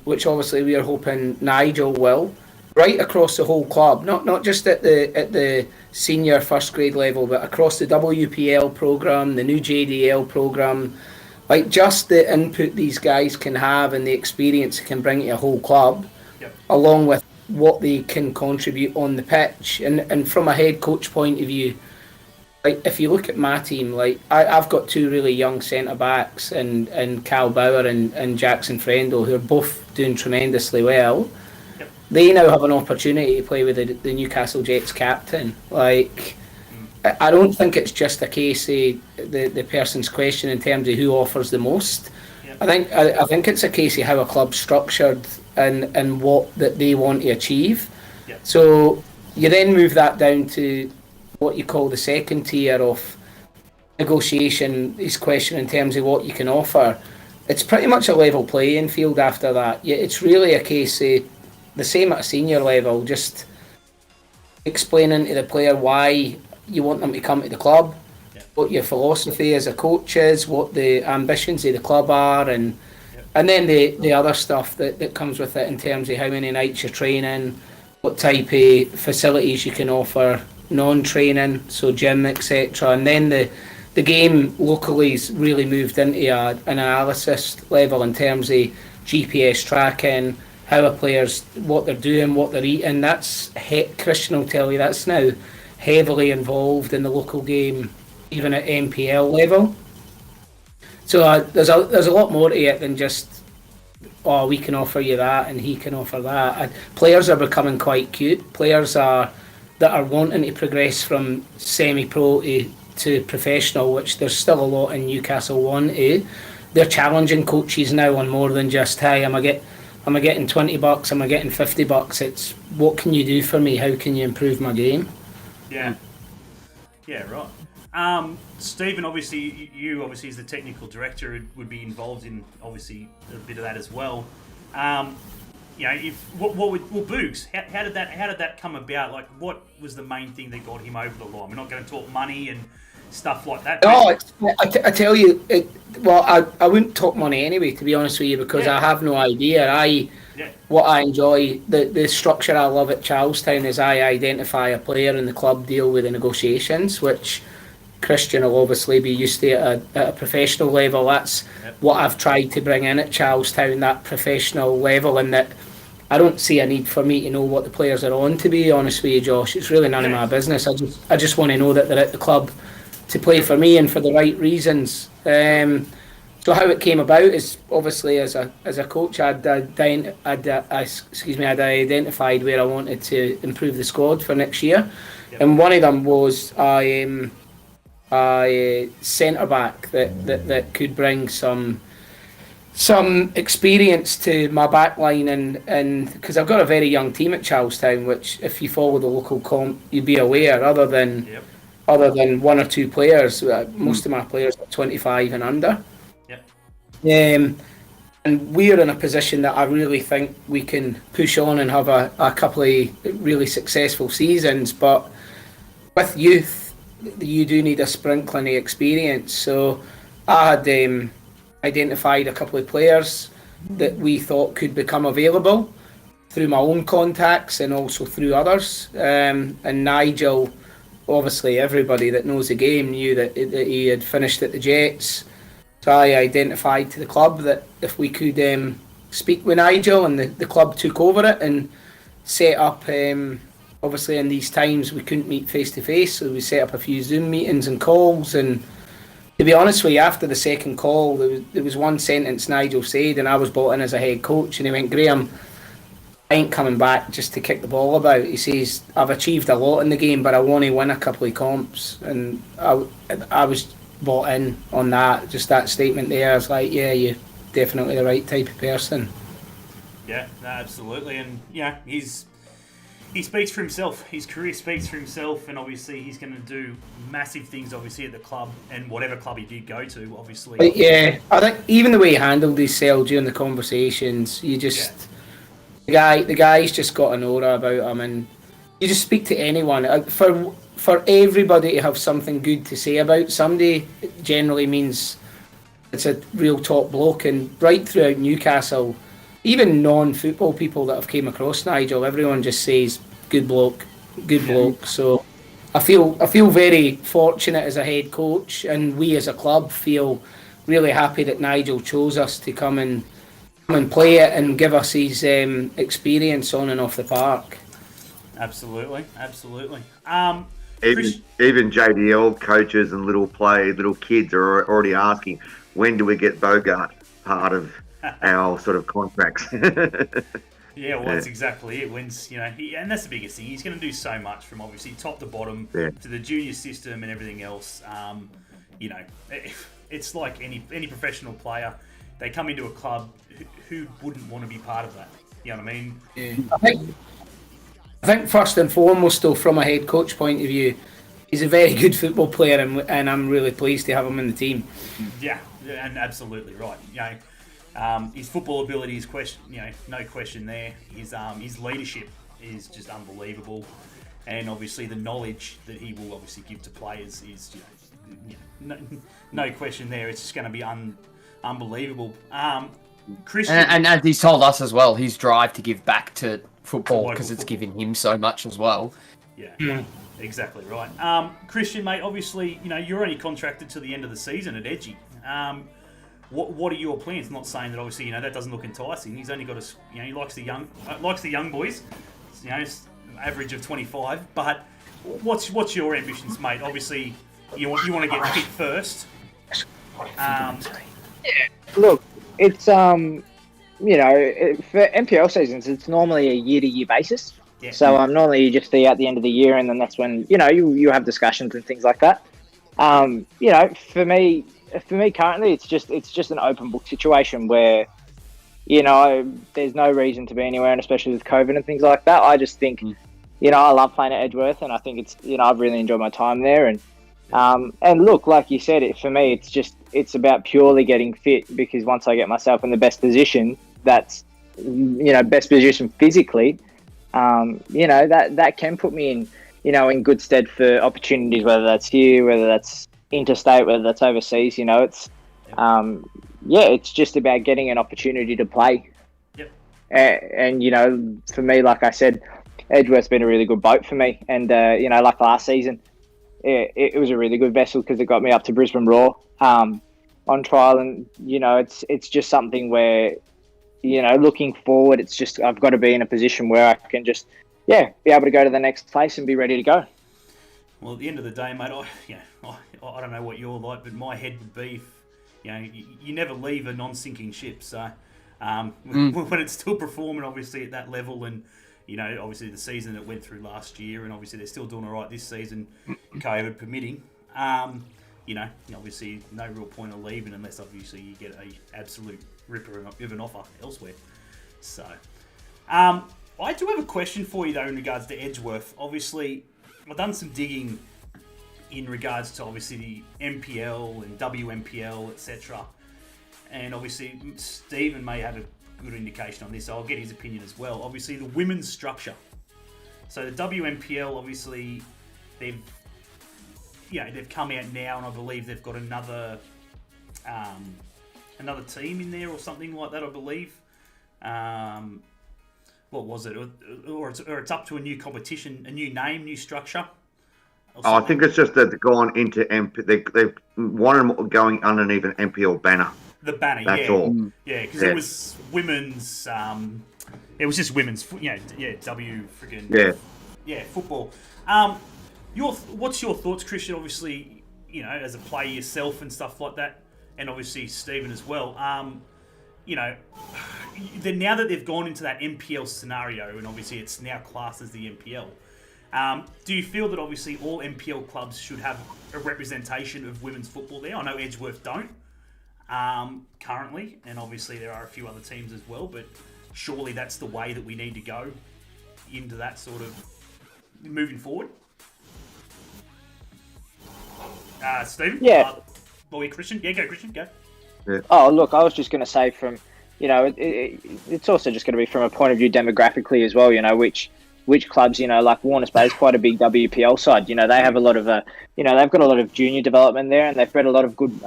which obviously we are hoping Nigel will, right across the whole club, not just at the senior first grade level, but across the WPL program, the new JDL program, like just the input these guys can have and the experience they can bring to a whole club, along with what they can contribute on the pitch, and from a head coach point of view. Like if you look at my team, like I've got two really young centre backs and Cal Bauer and Jackson Frendel, who are both doing tremendously well. They now have an opportunity to play with the Newcastle Jets captain. Like I don't think it's just a case of the person's question in terms of who offers the most. I think it's a case of how a club's structured and what that they want to achieve. So you then move that down to what you call the second tier of negotiation, his question in terms of what you can offer. It's pretty much a level playing field after that. It's really a case of the same at a senior level, just explaining to the player why you want them to come to the club, what your philosophy as a coach is, what the ambitions of the club are, and then the other stuff that comes with it in terms of how many nights you're training, what type of facilities you can offer, non-training, so gym, etc. And then the game locally is really moved into an analysis level in terms of GPS tracking, how a player's, what they're doing, what they're eating. That's Christian will tell you that's now heavily involved in the local game, even at NPL level. So there's a lot more to it than just we can offer you that and he can offer that. And players are becoming quite cute. Players that are wanting to progress from semi-pro to professional, which there's still a lot in Newcastle want to. They're challenging coaches now on more than just, hey, am I getting $20? Am I getting $50? It's what can you do for me? How can you improve my game? Yeah, right. Stephen, obviously, you obviously as the technical director would be involved in obviously a bit of that as well. Boogs, how did that come about? Like, what was the main thing that got him over the line? We're not going to talk money and stuff like that. No, I tell you, I wouldn't talk money anyway, to be honest with you, because I have no idea. What I enjoy, the structure I love at Charlestown is I identify a player and the club deal with the negotiations, which Christian will obviously be used to at a professional level. That's what I've tried to bring in at Charlestown, that professional level, and that I don't see a need for me to know what the players are on, to be honest with you, Josh. It's really none of my business. I just want to know that they're at the club to play for me and for the right reasons. So how it came about is obviously as a coach, I'd identified where I wanted to improve the squad for next year, and one of them was a centre back that could bring some experience to my back line, and because I've got a very young team at Charlestown, which if you follow the local comp you'd be aware, other than one or two players, most of my players are 25 and under. And we're in a position that I really think we can push on and have a couple of really successful seasons, but with youth you do need a sprinkling of experience. So I had identified a couple of players that we thought could become available through my own contacts and also through others, and Nigel, obviously everybody that knows the game knew that he had finished at the Jets. So I identified to the club that if we could speak with Nigel, and the club took over it and set up, obviously in these times we couldn't meet face to face, so we set up a few Zoom meetings and calls. And to be honest with you, after the second call there was one sentence Nigel said, and I was brought in as a head coach, and he went, "Graham, I ain't coming back just to kick the ball about." He says, "I've achieved a lot in the game, but I want to win a couple of comps." And I was bought in on that, just that statement there. I was like, yeah, you're definitely the right type of person. Yeah, no, absolutely. And yeah, he speaks for himself. His career speaks for himself, and obviously he's going to do massive things obviously at the club and whatever club he did go to, obviously. But yeah, I think even the way he handled his cell during the conversations, you just the guy's just got an aura about him, and you just speak to anyone. For everybody to have something good to say about somebody, it generally means it's a real top bloke. And right throughout Newcastle, even non-football people that have came across Nigel, everyone just says good bloke. So I feel very fortunate as a head coach, and we as a club feel really happy that Nigel chose us to come and play it and give us his experience on and off the park. Absolutely. Even JDL coaches and little kids are already asking, when do we get Bogart part of our sort of contracts? Yeah, well, that's exactly it. When's and that's the biggest thing. He's going to do so much from obviously top to bottom to the junior system and everything else. It's like any professional player. They come into a club. Who wouldn't want to be part of that? You know what I mean? Yeah. I think first and foremost, though, from a head coach point of view, he's a very good football player, and I'm really pleased to have him in the team. Yeah, and absolutely right. His football ability is no question there. His leadership is just unbelievable, and obviously the knowledge that he will obviously give to players is no question there. It's just going to be unbelievable. Christian, and as he's told us as well, his drive to give back to football because it's given him so much as well. Yeah, exactly right. Christian, mate, obviously, you're only contracted to the end of the season at Edgy. What are your plans? Not saying that obviously that doesn't look enticing. He's only got he likes the young boys. Average of 25. But what's your ambitions, mate? Obviously, you want to get fit first. Look, it's for NPL seasons, it's normally a year-to-year basis. Yeah. So normally you just see at the end of the year, and then that's when you have discussions and things like that. For me currently, it's just an open book situation where there's no reason to be anywhere, and especially with COVID and things like that. I just think I love playing at Edgeworth, and I think it's I've really enjoyed my time there, and And look, like you said, for me, it's about purely getting fit, because once I get myself in the best position, that's, best position physically, that can put me in good stead for opportunities, whether that's here, whether that's interstate, whether that's overseas. It's just about getting an opportunity to play. Yep. And for me, like I said, Edgeworth's been a really good boat for me. And, like last season, it was a really good vessel because it got me up to Brisbane Raw on trial. And, it's just something where, looking forward, it's just I've got to be in a position where I can just, be able to go to the next place and be ready to go. Well, at the end of the day, mate, I don't know what you're like, but my head would be, you never leave a non-sinking ship. So when it's still performing, obviously, at that level, and, obviously the season that went through last year, and obviously they're still doing all right this season, COVID permitting, obviously no real point of leaving unless, obviously, you get a absolute ripper of an offer elsewhere. So, I do have a question for you, though, in regards to Edgeworth. Obviously, I've done some digging in regards to, obviously, the NPL and WNPL, etc. And, obviously, Stephen may have a good indication on this, so I'll get his opinion as well. Obviously, the women's structure. So, the WNPL, obviously, they've come out now, and I believe they've got another team in there or something like that, I believe. What was it? Or it's up to a new competition, a new name, new structure? I think it's just that they've gone into they've wanted going underneath an NPL banner. The banner, That's all. Yeah, because it was women's. It was just women's. W friggin' football. What's your thoughts, Christian? Obviously, as a player yourself and stuff like that, and obviously Stephen as well. Now that they've gone into that NPL scenario, and obviously it's now classed as the NPL, do you feel that obviously all NPL clubs should have a representation of women's football there? I know Edgeworth don't currently, and obviously there are a few other teams as well, but surely that's the way that we need to go into that sort of moving forward. Stephen? Yeah. Boy, Christian? Yeah, go, Christian, go. Yeah. Oh, look, I was just going to say it's also just going to be from a point of view demographically as well, which clubs, like Warners Bay is quite a big WPL side. They have a lot of, they've got a lot of junior development there, and they've bred a lot of good,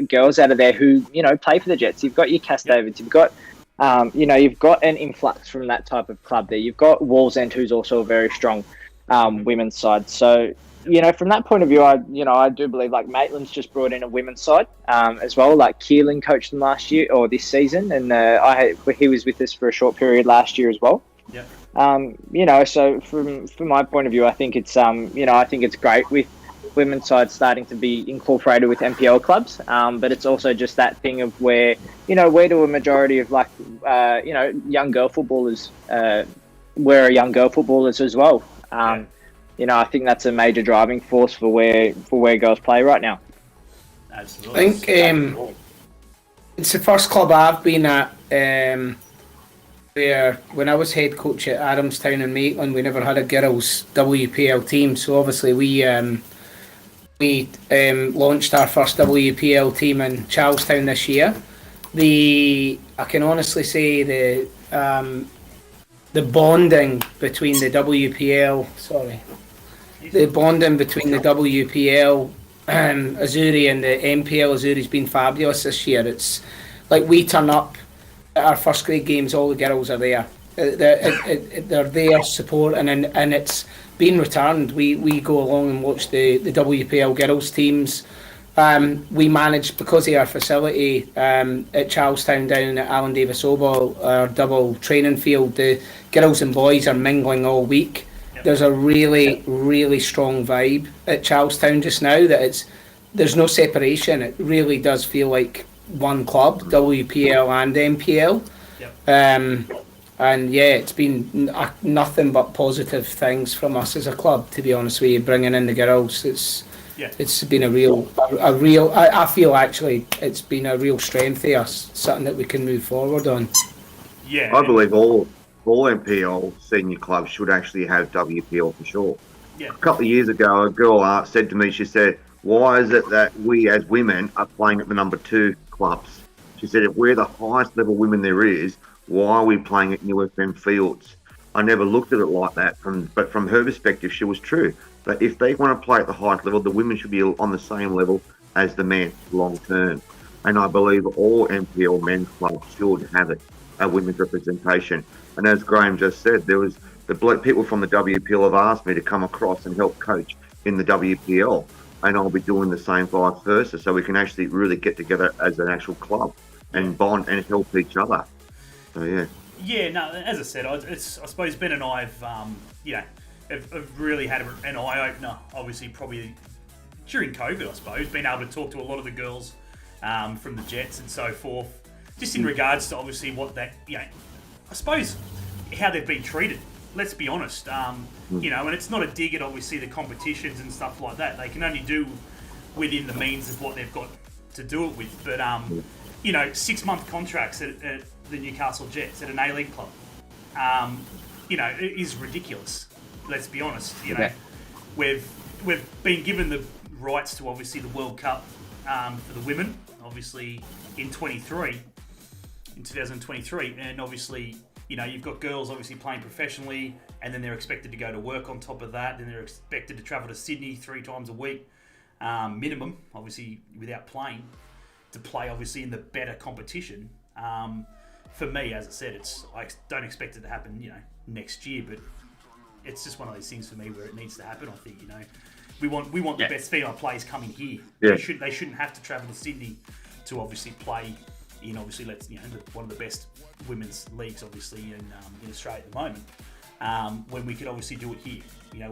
girls out of there who, play for the Jets. You've got your Cass Davids, you've got, you've got an influx from that type of club there. You've got Wallsend, who's also a very strong women's side. So, from that point of view, I do believe like Maitland's just brought in a women's side as well. Like Keelan coached them last year or this season, and he was with us for a short period last year as well. Yeah. So from my point of view, I think it's I think it's great with women's side starting to be incorporated with NPL clubs. But it's also just that thing of where do a majority of young girl footballers where are young girl footballers as well. I think that's a major driving force for where girls play right now. Absolutely. I think it's the first club I've been at where when I was head coach at Adamstown and Maitland, we never had a girls WPL team. So obviously we launched our first WPL team in Charlestown this year. I can honestly say the bonding between the WPL, Azuri and the NPL Azuri has been fabulous this year. It's like we turn up at our first grade games, all the girls are there. They're there supporting, and it's been returned. We go along and watch the WPL girls teams. We manage, because of our facility at Charlestown down at Alan Davis Oval, our double training field, the girls and boys are mingling all week. There's a really, really strong vibe at Charlestown just now that there's no separation. It really does feel like one club, WPL and NPL. And it's been nothing but positive things from us as a club, to be honest with you, bringing in the girls. It's been a real. I feel actually it's been a real strength to us, something that we can move forward on. I believe all NPL senior clubs should actually have WPL for sure. Yeah. A couple of years ago, a girl said to me, she said, why is it that we as women are playing at the number 2 clubs? She said, if we're the highest level women there is, why are we playing at New FM Fields? I never looked at it like that, but from her perspective, she was true. But if they want to play at the highest level, the women should be on the same level as the men long term. And I believe all NPL men's clubs should have it, a women's representation. And as Graham just said, there was people from the WPL have asked me to come across and help coach in the WPL. And I'll be doing the same vice versa, so we can actually really get together as an actual club and bond and help each other. So, yeah. Yeah, no, as I said, I suppose Ben and I have really had an eye-opener, obviously, probably during COVID, I suppose, being able to talk to a lot of the girls from the Jets and so forth, just in regards to, obviously, what that, I suppose, how they've been treated. Let's be honest, and it's not a dig at, obviously, the competitions and stuff like that. They can only do within the means of what they've got to do it with. But, 6-month contracts at the Newcastle Jets at an A-League club, it is ridiculous. Let's be honest. We've been given the rights to, obviously, the World Cup for the women, obviously, in 2023, and obviously, you've got girls obviously playing professionally, and then they're expected to go to work on top of that. Then they're expected to travel to Sydney 3 times a week, minimum, obviously, without playing, to play, obviously, in the better competition. For me, as I said, I don't expect it to happen, next year, but it's just one of those things for me where it needs to happen. I think, we want the best female players coming here. Yeah. They shouldn't have to travel to Sydney to obviously play in, obviously, one of the best women's leagues, obviously, in Australia at the moment. When we could obviously do it here.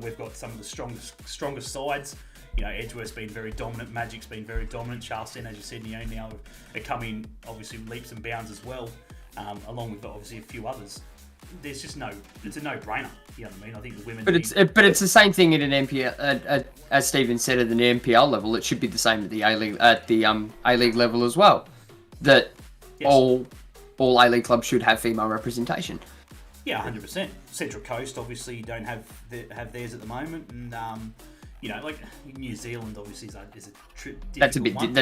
We've got some of the strongest sides. Edgeworth's been very dominant, Magic's been very dominant, Charleston, as you said, now are coming obviously leaps and bounds as well, along with obviously a few others. It's a no-brainer. You know what I mean? I think the women. But it's the same thing at an NPL, as Stephen said, at an NPL level. It should be the same at the A-League A-League level as well. That all A-League clubs should have female representation. Yeah, 100%. Central Coast obviously don't have theirs at the moment, and like New Zealand obviously is a that's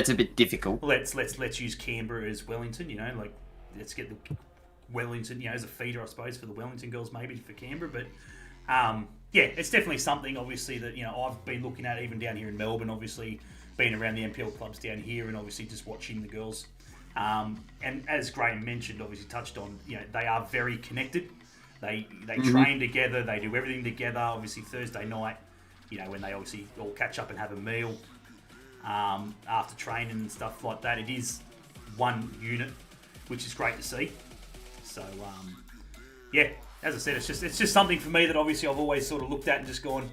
a bit difficult. Let's use Canberra as Wellington. Let's get the Wellington, as a feeder, I suppose, for the Wellington girls, maybe for Canberra. But it's definitely something, obviously, that I've been looking at even down here in Melbourne. Obviously, being around the NPL clubs down here, and obviously just watching the girls. And as Graham mentioned, obviously touched on, they are very connected. They train together. They do everything together. Obviously Thursday night, when they obviously all catch up and have a meal after training and stuff like that. It is one unit, which is great to see. So, as I said, it's just something for me that obviously I've always sort of looked at and just gone,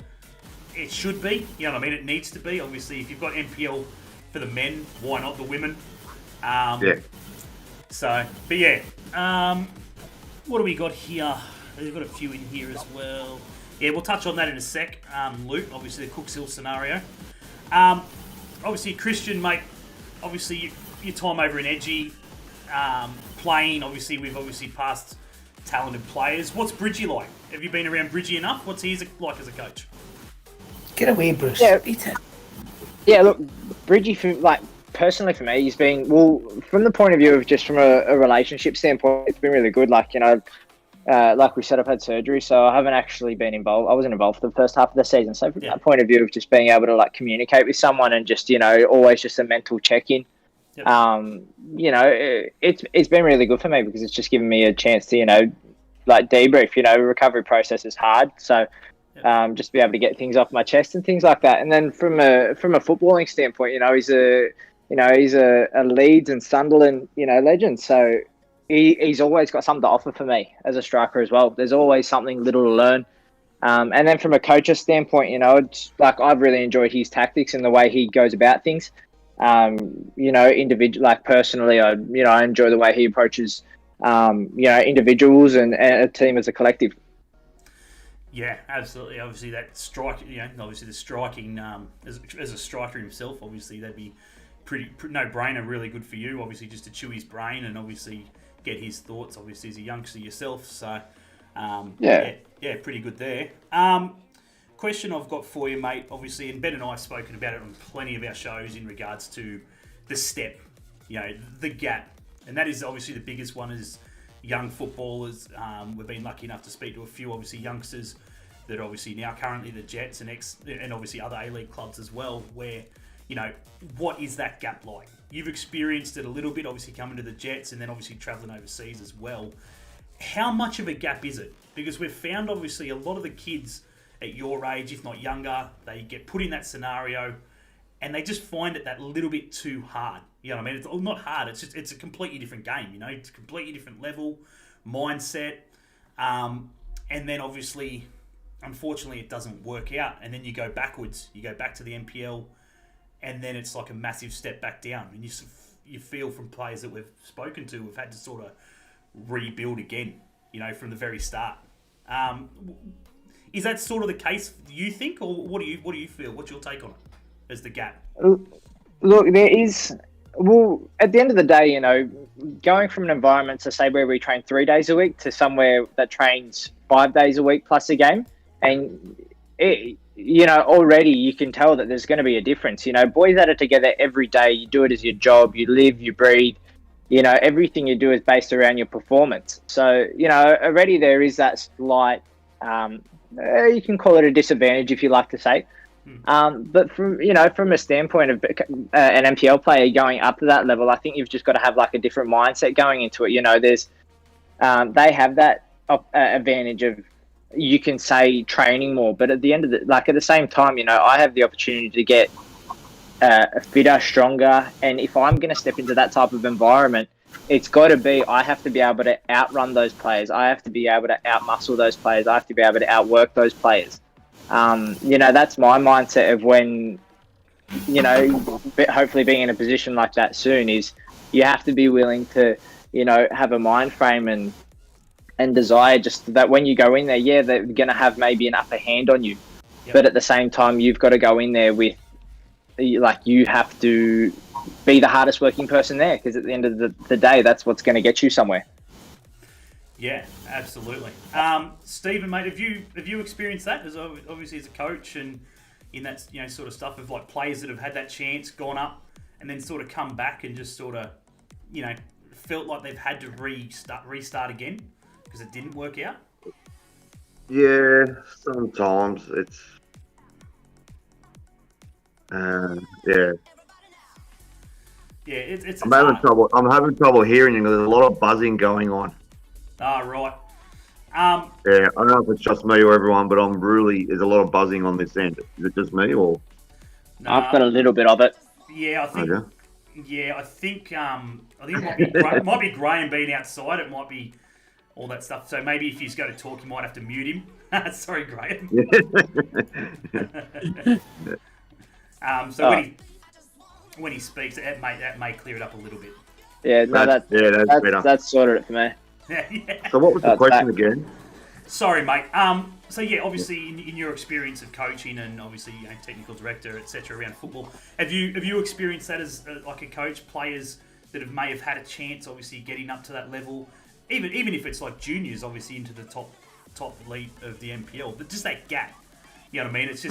it should be, you know what I mean? It needs to be. Obviously, if you've got NPL for the men, why not the women? So, but what do we got here? We've got a few in here as well. Yeah, we'll touch on that in a sec. Luke, obviously the Cooks Hill scenario. Obviously, Christian, mate, obviously your time over in Edgy, playing, obviously we've obviously passed talented players. What's Bridgie like? Have you been around Bridgie enough? What's he like as a coach? Get away, Bruce. Yeah. Eat it. Yeah, look, Bridgie, personally for me, he's been, from the point of view of just from a relationship standpoint, it's been really good. Like we said, I've had surgery, so I haven't actually been involved. I wasn't involved for the first half of the season. So from that point of view of just being able to communicate with someone and just, always just a mental check-in, it's been really good for me because it's just given me a chance to, debrief. Recovery process is hard. So just be able to get things off my chest and things like that. And then from a footballing standpoint, he's a Leeds and Sunderland, legend. So he's always got something to offer for me as a striker as well. There's always something little to learn. And then from a coach's standpoint, it's I've really enjoyed his tactics and the way he goes about things. Individual, personally, I enjoy the way he approaches, individuals and a team as a collective. Yeah, absolutely. Obviously, that strike, obviously the striking, as a striker himself, obviously that'd be pretty no-brainer, really good for you, obviously, just to chew his brain and obviously get his thoughts, obviously, as a youngster yourself. So, pretty good there. question I've got for you, mate, obviously, and Ben and I have spoken about it on plenty of our shows in regards to the step, the gap. And that is obviously the biggest one is young footballers. We've been lucky enough to speak to a few, obviously, youngsters that are obviously now currently the Jets and obviously other A-League clubs as well, where, what is that gap like? You've experienced it a little bit, obviously coming to the Jets and then obviously travelling overseas as well. How much of a gap is it? Because we've found, obviously, a lot of the kids at your age, if not younger, they get put in that scenario and they just find it that little bit too hard. You know what I mean? It's not hard. It's a completely different game, It's a completely different level, mindset. And then, obviously, unfortunately, it doesn't work out. And then you go backwards. You go back to the NPL and then it's like a massive step back down. And you feel from players that we've spoken to, we've had to sort of rebuild again, from the very start. Is that sort of the case, do you think, or what do you feel? What's your take on it as the gap? Look, there is. Well, at the end of the day, going from an environment to say where we train 3 days a week to somewhere that trains 5 days a week plus a game, and already you can tell that there's going to be a difference. Boys that are together every day, you do it as your job, you live, you breathe. Everything you do is based around your performance. So, already there is that slight, you can call it a disadvantage if you like to say. But from a standpoint of an NPL player going up to that level, I think you've just got to have like a different mindset going into it. There's, they have that advantage of, you can say training more, but at the end of at the same time, I have the opportunity to get fitter, stronger, and if I'm going to step into that type of environment, it's got to be, I have to be able to outrun those players. I have to be able to outmuscle those players. I have to be able to outwork those players. That's my mindset of when, hopefully being in a position like that soon, is you have to be willing to, have a mind frame and desire just that when you go in there, they're going to have maybe an upper hand on you. Yep. But at the same time, you've got to go in there with, you have to be the hardest working person there, because at the end of the day, that's what's going to get you somewhere. Yeah, absolutely. Stephen, mate, have you experienced that? As obviously as a coach and in that sort of stuff of like players that have had that chance, gone up, and then sort of come back and just sort of felt like they've had to restart again because it didn't work out. Yeah, sometimes it's yeah. Yeah, it's. I'm having trouble hearing you. There's a lot of buzzing going on. Ah, right. Yeah, I don't know if it's just me or everyone, but there's a lot of buzzing on this end. Is it just me or? No, I've got a little bit of it. Yeah, I think. Okay. Yeah, I think it might be Graham being outside. It might be all that stuff. So maybe if he's going to talk, you might have to mute him. Sorry, Graham. When he speaks, that may clear it up a little bit. Yeah, no, that's sorted it for me. Yeah. So what was the question again? Sorry, mate. So yeah, obviously in your experience of coaching and obviously technical director, etc. around football, have you experienced that as like a coach? Players that may have had a chance, obviously getting up to that level, even if it's like juniors, obviously into the top league of the NPL, but just that gap. You know what I mean? It's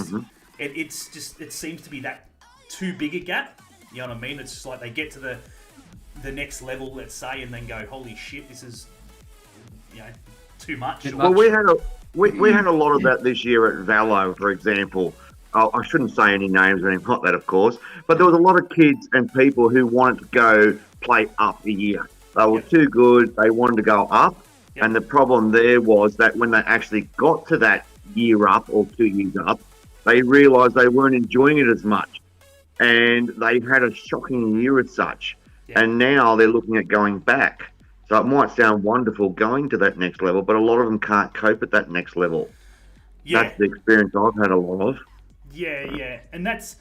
just it seems to be that too big a gap. You know what I mean? It's just like they get to the next level, let's say, and then go, holy shit, this is too much. Well, we had a lot of that this year at Vallo, for example. I shouldn't say any names or anything like that, of course, but there was a lot of kids and people who wanted to go play up a year. They were too good. They wanted to go up, and the problem there was that when they actually got to that year up or 2 years up, they realised they weren't enjoying it as much, and they had a shocking year as such. Yeah. And now they're looking at going back. So it might sound wonderful going to that next level, but a lot of them can't cope at that next level. Yeah. That's the experience I've had a lot of. Yeah. And that's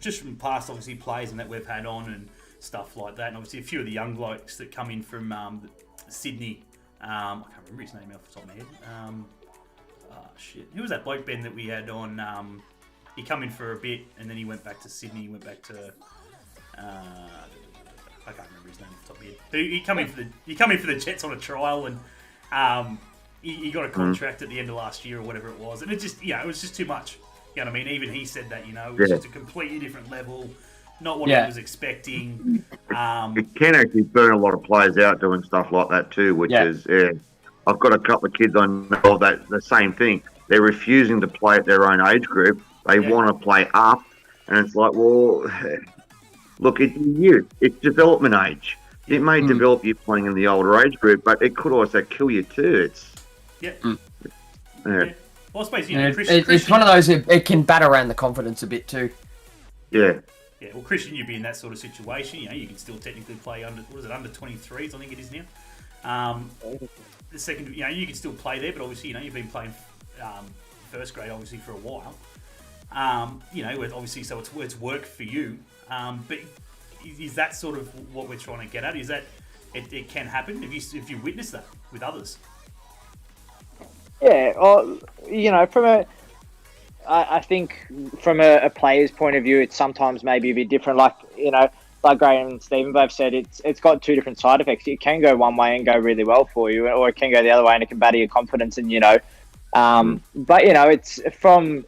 just from past, obviously, players and that we've had on and stuff like that. And obviously a few of the young blokes that come in from Sydney. I can't remember his name off the top of my head. Who was that bloke, Ben, that we had on? He come in for a bit and then he went back to Sydney. He went back to... I can't remember his name off the top of my head. But he come in for the Jets on a trial, and he got a contract at the end of last year or whatever it was, and it just it was just too much. You know what I mean? Even he said that, it was just a completely different level, not what he was expecting. It can actually burn a lot of players out doing stuff like that too, which is, I've got a couple of kids I know that the same thing. They're refusing to play at their own age group. They want to play up, and it's like, well, look, it's youth. It's development age. It may develop you playing in the older age group, but it could also kill you too. Well, I suppose it's one of those. It can bat around the confidence a bit too. Yeah. Yeah. Well, Christian, you'd be in that sort of situation. You can still technically play under 23s? I think it is now. The second, you can still play there, but obviously, you've been playing first grade obviously for a while. Obviously, so it's work for you. But is that sort of what we're trying to get at? Is that it can happen if you witness that with others? Yeah, I think from a player's point of view, it's sometimes maybe a bit different. Like Graham and Stephen both said, it's got two different side effects. It can go one way and go really well for you, or it can go the other way and it can batter your confidence. And but it's from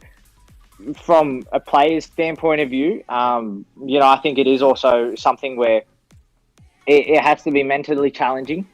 a player's standpoint of view. I think it is also something where it has to be mentally challenging.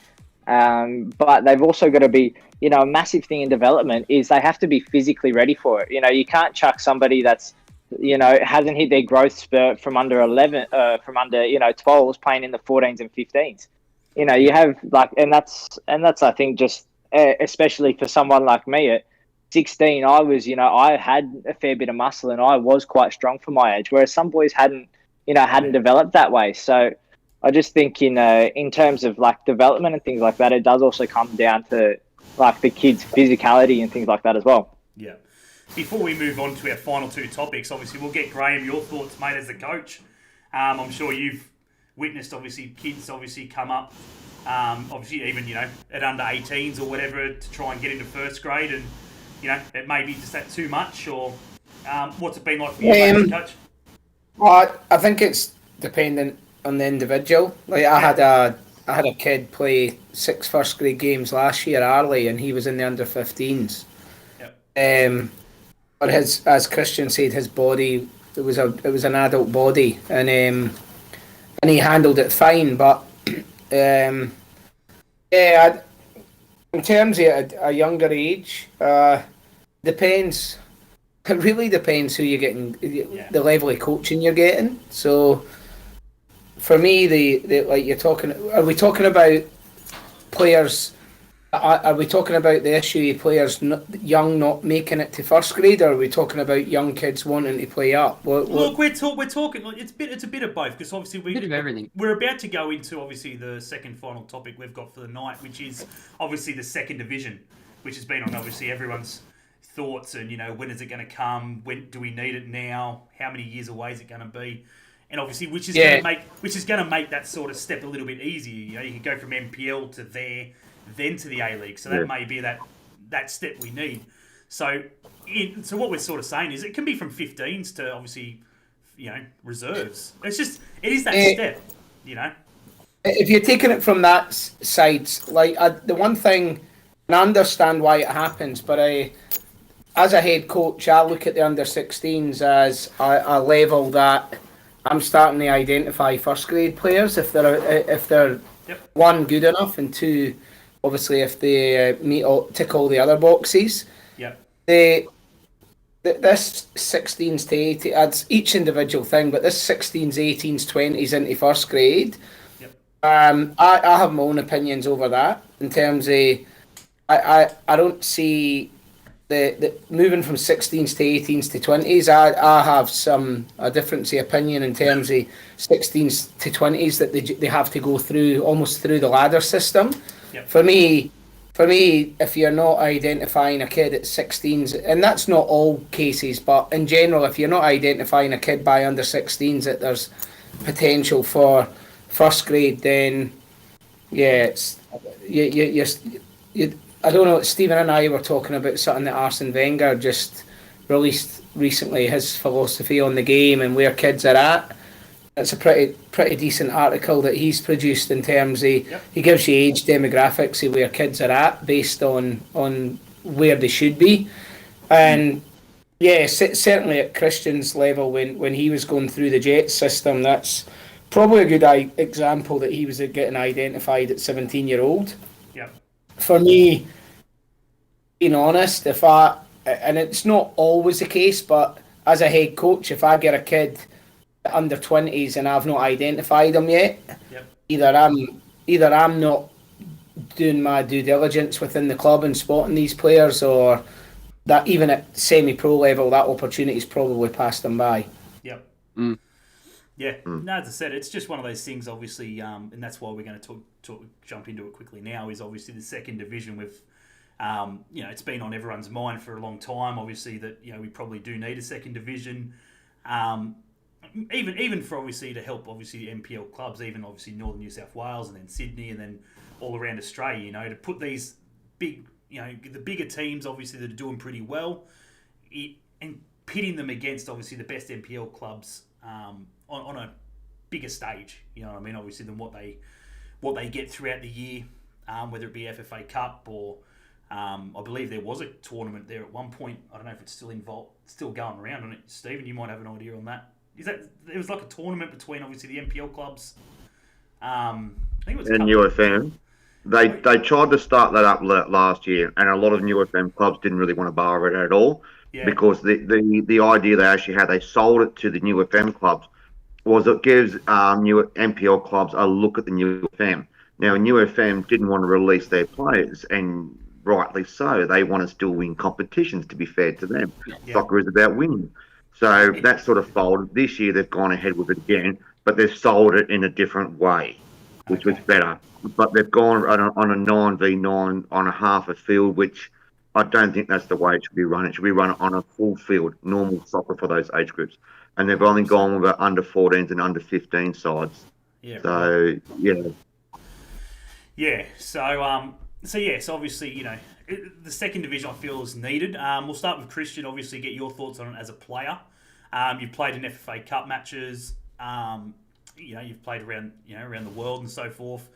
But they've also got to be, a massive thing in development is they have to be physically ready for it. You can't chuck somebody that's, hasn't hit their growth spurt from under 11, from under, 12s playing in the 14s and 15s. You have and that's, I think, just especially for someone like me at 16, I was, I had a fair bit of muscle and I was quite strong for my age, whereas some boys hadn't developed that way. So I just think in terms of development and things like that, it does also come down to the kids' physicality and things like that as well. Yeah. Before we move on to our final two topics, obviously we'll get Graham your thoughts, mate, as the coach. I'm sure you've witnessed obviously kids come up, obviously even at under 18s or whatever to try and get into first grade, and it may be just that too much, or what's it been like for you, as a coach? Well, I think it's dependent on the individual. I had a kid play 6 first grade games last year, Arlie, and he was in the under 15s. Yep. But as Christian said, his body it was an adult body, and he handled it fine. But in terms of a younger age, depends. It really depends who you're getting, the level of coaching you're getting. So for me, are we talking about players? Are we talking about the issue of players young not making it to first grade, or are we talking about young kids wanting to play up? Look, we're talking. It's a bit of both, because obviously bit of everything. We're about to go into obviously the second final topic we've got for the night, which is obviously the second division, which has been on obviously everyone's thoughts, and when is it going to come? When do we need it now? How many years away is it going to be? And obviously, which is going to make that sort of step a little bit easier. You can go from NPL to there, then to the A League. So that may be that step we need. So what we're sort of saying is it can be from 15s to obviously, reserves. It is that step, If you're taking it from that side, the one thing, and I understand why it happens, but as a head coach, I look at the under 16s as a level that I'm starting to identify first grade players if they're one, good enough, and two, obviously if they tick all the other boxes. This 16s to 18, adds each individual thing, but this 16s, 18s, 20s into first grade. I have my own opinions over that in terms of I don't see the moving from 16s to 18s to 20s. I have a difference of opinion in terms of 16s to 20s that they have to go through almost through the ladder system. For me, if you're not identifying a kid at 16s, and that's not all cases, but in general, if you're not identifying a kid by under 16s that there's potential for first grade, then I don't know, Stephen and I were talking about something that Arsene Wenger just released recently, his philosophy on the game and where kids are at. it's a pretty decent article that he's produced in terms of he gives you age demographics of where kids are at based on where they should be, and certainly at Christian's level when he was going through the Jets system, that's probably a good example that he was getting identified at 17-year-old. Yep. For me, being honest, and it's not always the case, but as a head coach, if I get a kid under 20s and I've not identified them yet, either I'm not doing my due diligence within the club and spotting these players, or that even at semi-pro level, that opportunity's probably passed them by. Yep. Yeah. No, as I said, it's just one of those things, obviously, and that's why we're going to jump into it quickly now, is obviously the second division with, it's been on everyone's mind for a long time, obviously, that, we probably do need a second division. Even for, obviously, to help, obviously, the NPL clubs, even, obviously, Northern New South Wales and then Sydney and then all around Australia, to put these big, the bigger teams, obviously, that are doing pretty well, and pitting them against, obviously, the best NPL clubs on a bigger stage, you know what I mean, obviously, than what they get throughout the year, whether it be FFA Cup or I believe there was a tournament there at one point. I don't know if it's still going around on it. Stephen, you might have an idea on that. It was like a tournament between, obviously, the NPL clubs. I think it was and UFM. They tried to start that up last year, and a lot of UFM clubs didn't really want to borrow it at all, because the idea they actually had, they sold it to the UFM clubs, was it gives new NPL clubs a look at the UFM. Now, UFM didn't want to release their players, and rightly so. They want to still win competitions, to be fair to them. Yeah. Soccer is about winning. So that sort of folded. This year they've gone ahead with it again, but they've sold it in a different way, which was better. But they've gone on a 9v9 on a half a field, which I don't think that's the way it should be run. It should be run on a full field, normal soccer for those age groups. And they've only gone with under 14s and under 15 sides. Yeah. So, yeah. Yeah. So obviously, the second division I feel is needed. We'll start with Christian. Obviously, get your thoughts on it as a player. You've played in FFA Cup matches. You've played around the world and so forth,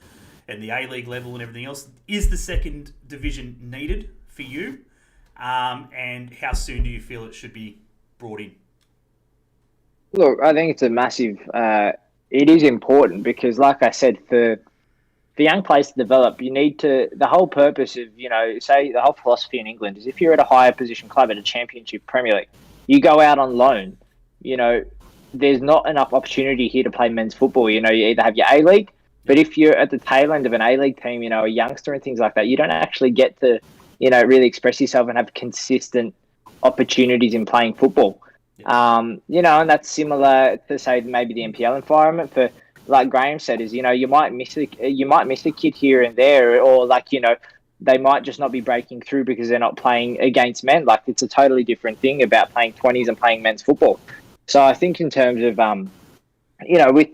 and the A-League level and everything else. Is the second division needed for you? And how soon do you feel it should be brought in? Look, I think it's a massive. It is important because, like I said, for young players to develop, you need to. The whole purpose of say the whole philosophy in England is if you're at a higher position club at a Championship Premier League, you go out on loan. There's not enough opportunity here to play men's football. You either have your A-League, but if you're at the tail end of an A-League team, a youngster and things like that, you don't actually get to, really express yourself and have consistent opportunities in playing football. And that's similar to, say, maybe the NPL environment. For, like Graham said, is you might miss a kid here and there, or they might just not be breaking through because they're not playing against men. Like, it's a totally different thing about playing 20s and playing men's football. So I think in terms of with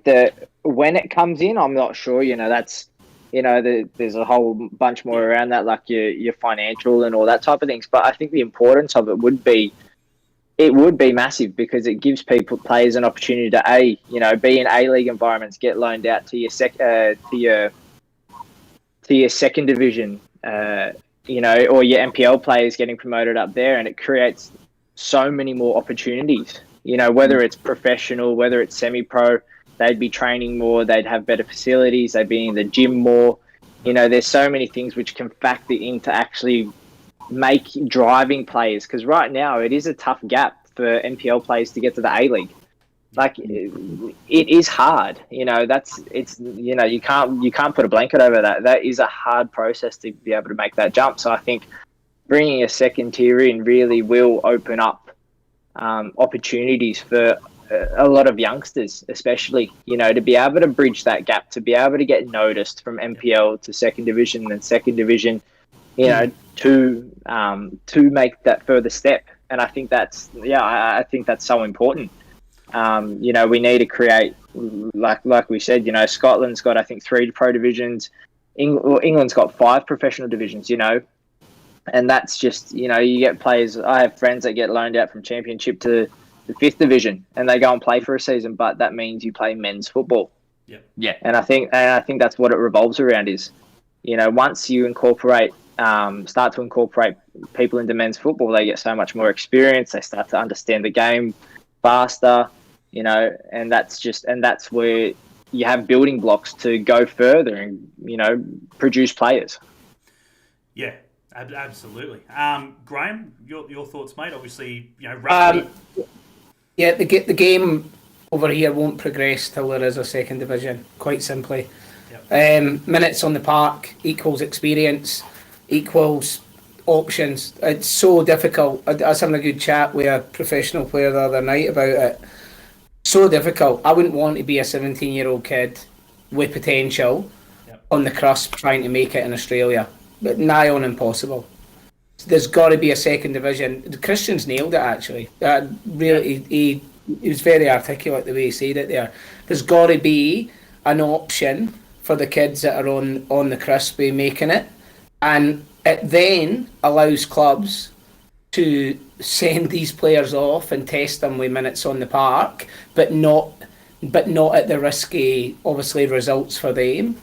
when it comes in, I'm not sure. That's there's a whole bunch more around that, like your financial and all that type of things. But I think the importance of it would be massive because it gives players an opportunity to be in A-League environments, get loaned out to your second division, or your NPL players getting promoted up there, and it creates so many more opportunities. Whether it's professional, whether it's semi-pro, they'd be training more, they'd have better facilities, they'd be in the gym more. There's so many things which can factor into actually make driving players, because right now it is a tough gap for NPL players to get to the A-League. Like, it is hard. You can't put a blanket over that. That is a hard process to be able to make that jump. So I think bringing a second tier in really will open up opportunities for a lot of youngsters, especially, to be able to bridge that gap, to be able to get noticed from NPL to second division and second division, to make that further step. And I think that's so important. We need to create, like we said, Scotland's got, I think, 3 pro divisions. England's got 5 professional divisions, and that's just, you get players. I have friends that get loaned out from Championship to the 5th division and they go and play for a season, but that means you play men's football. Yeah. And I think that's what it revolves around is, once you start to incorporate people into men's football, they get so much more experience. They start to understand the game faster, and that's where you have building blocks to go further and, produce players. Yeah, absolutely. Graham, your thoughts, mate? Obviously, rugby. Yeah, the game over here won't progress till there is a second division, quite simply. Yep. Minutes on the park equals experience, equals options. It's so difficult. I was having a good chat with a professional player the other night about it. So difficult. I wouldn't want to be a 17-year-old kid with potential on the cusp trying to make it in Australia. But nigh on impossible. There's got to be a second division. Christian's nailed it, actually. Really, he was very articulate the way he said it there. There's got to be an option for the kids that are on the cusp of making it. And it then allows clubs to send these players off and test them with minutes on the park, but not at the risky, obviously, results for them.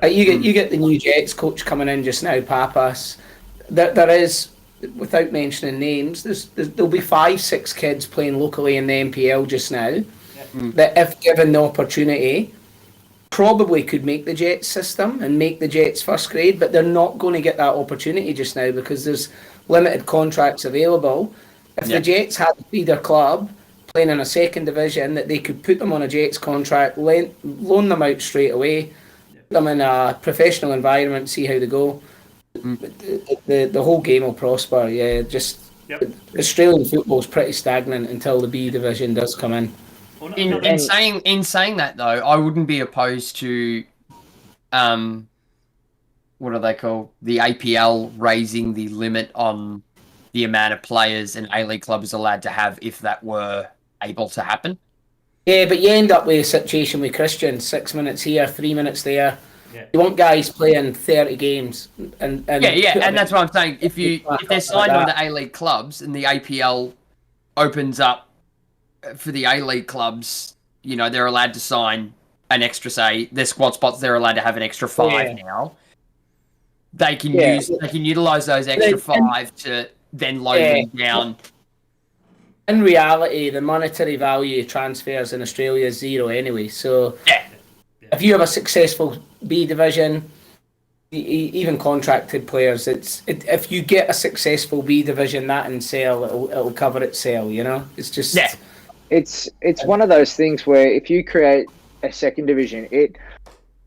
You get the new Jets coach coming in just now, Papas. There is, without mentioning names, there'll be 5-6 kids playing locally in the NPL just now that, if given the opportunity, probably could make the Jets system and make the Jets first grade, but they're not going to get that opportunity just now because there's limited contracts available. If the Jets had a feeder club playing in a second division, that they could put them on a Jets contract, loan them out straight away, put them in a professional environment, see how they go. The whole game will prosper. Australian football's pretty stagnant until the B division does come in. In saying that though, I wouldn't be opposed to what are they called? The APL raising the limit on the amount of players an A-League club is allowed to have if that were able to happen. Yeah, but you end up with a situation with Christian, 6 minutes here, 3 minutes there. Yeah. You want guys playing 30 games and that's what I'm saying. If they're signed on to A-League clubs and the APL opens up for the A-League clubs, they're allowed to sign an extra, say, their squad spots, they're allowed to have an extra 5 now. They can utilize those extra 5 to then load them down. In reality, the monetary value of transfers in Australia is zero anyway. So if you have a successful B division, even contracted players, if you get a successful B division, that and sell, it'll cover itself. It's just it's one of those things where if you create a second division,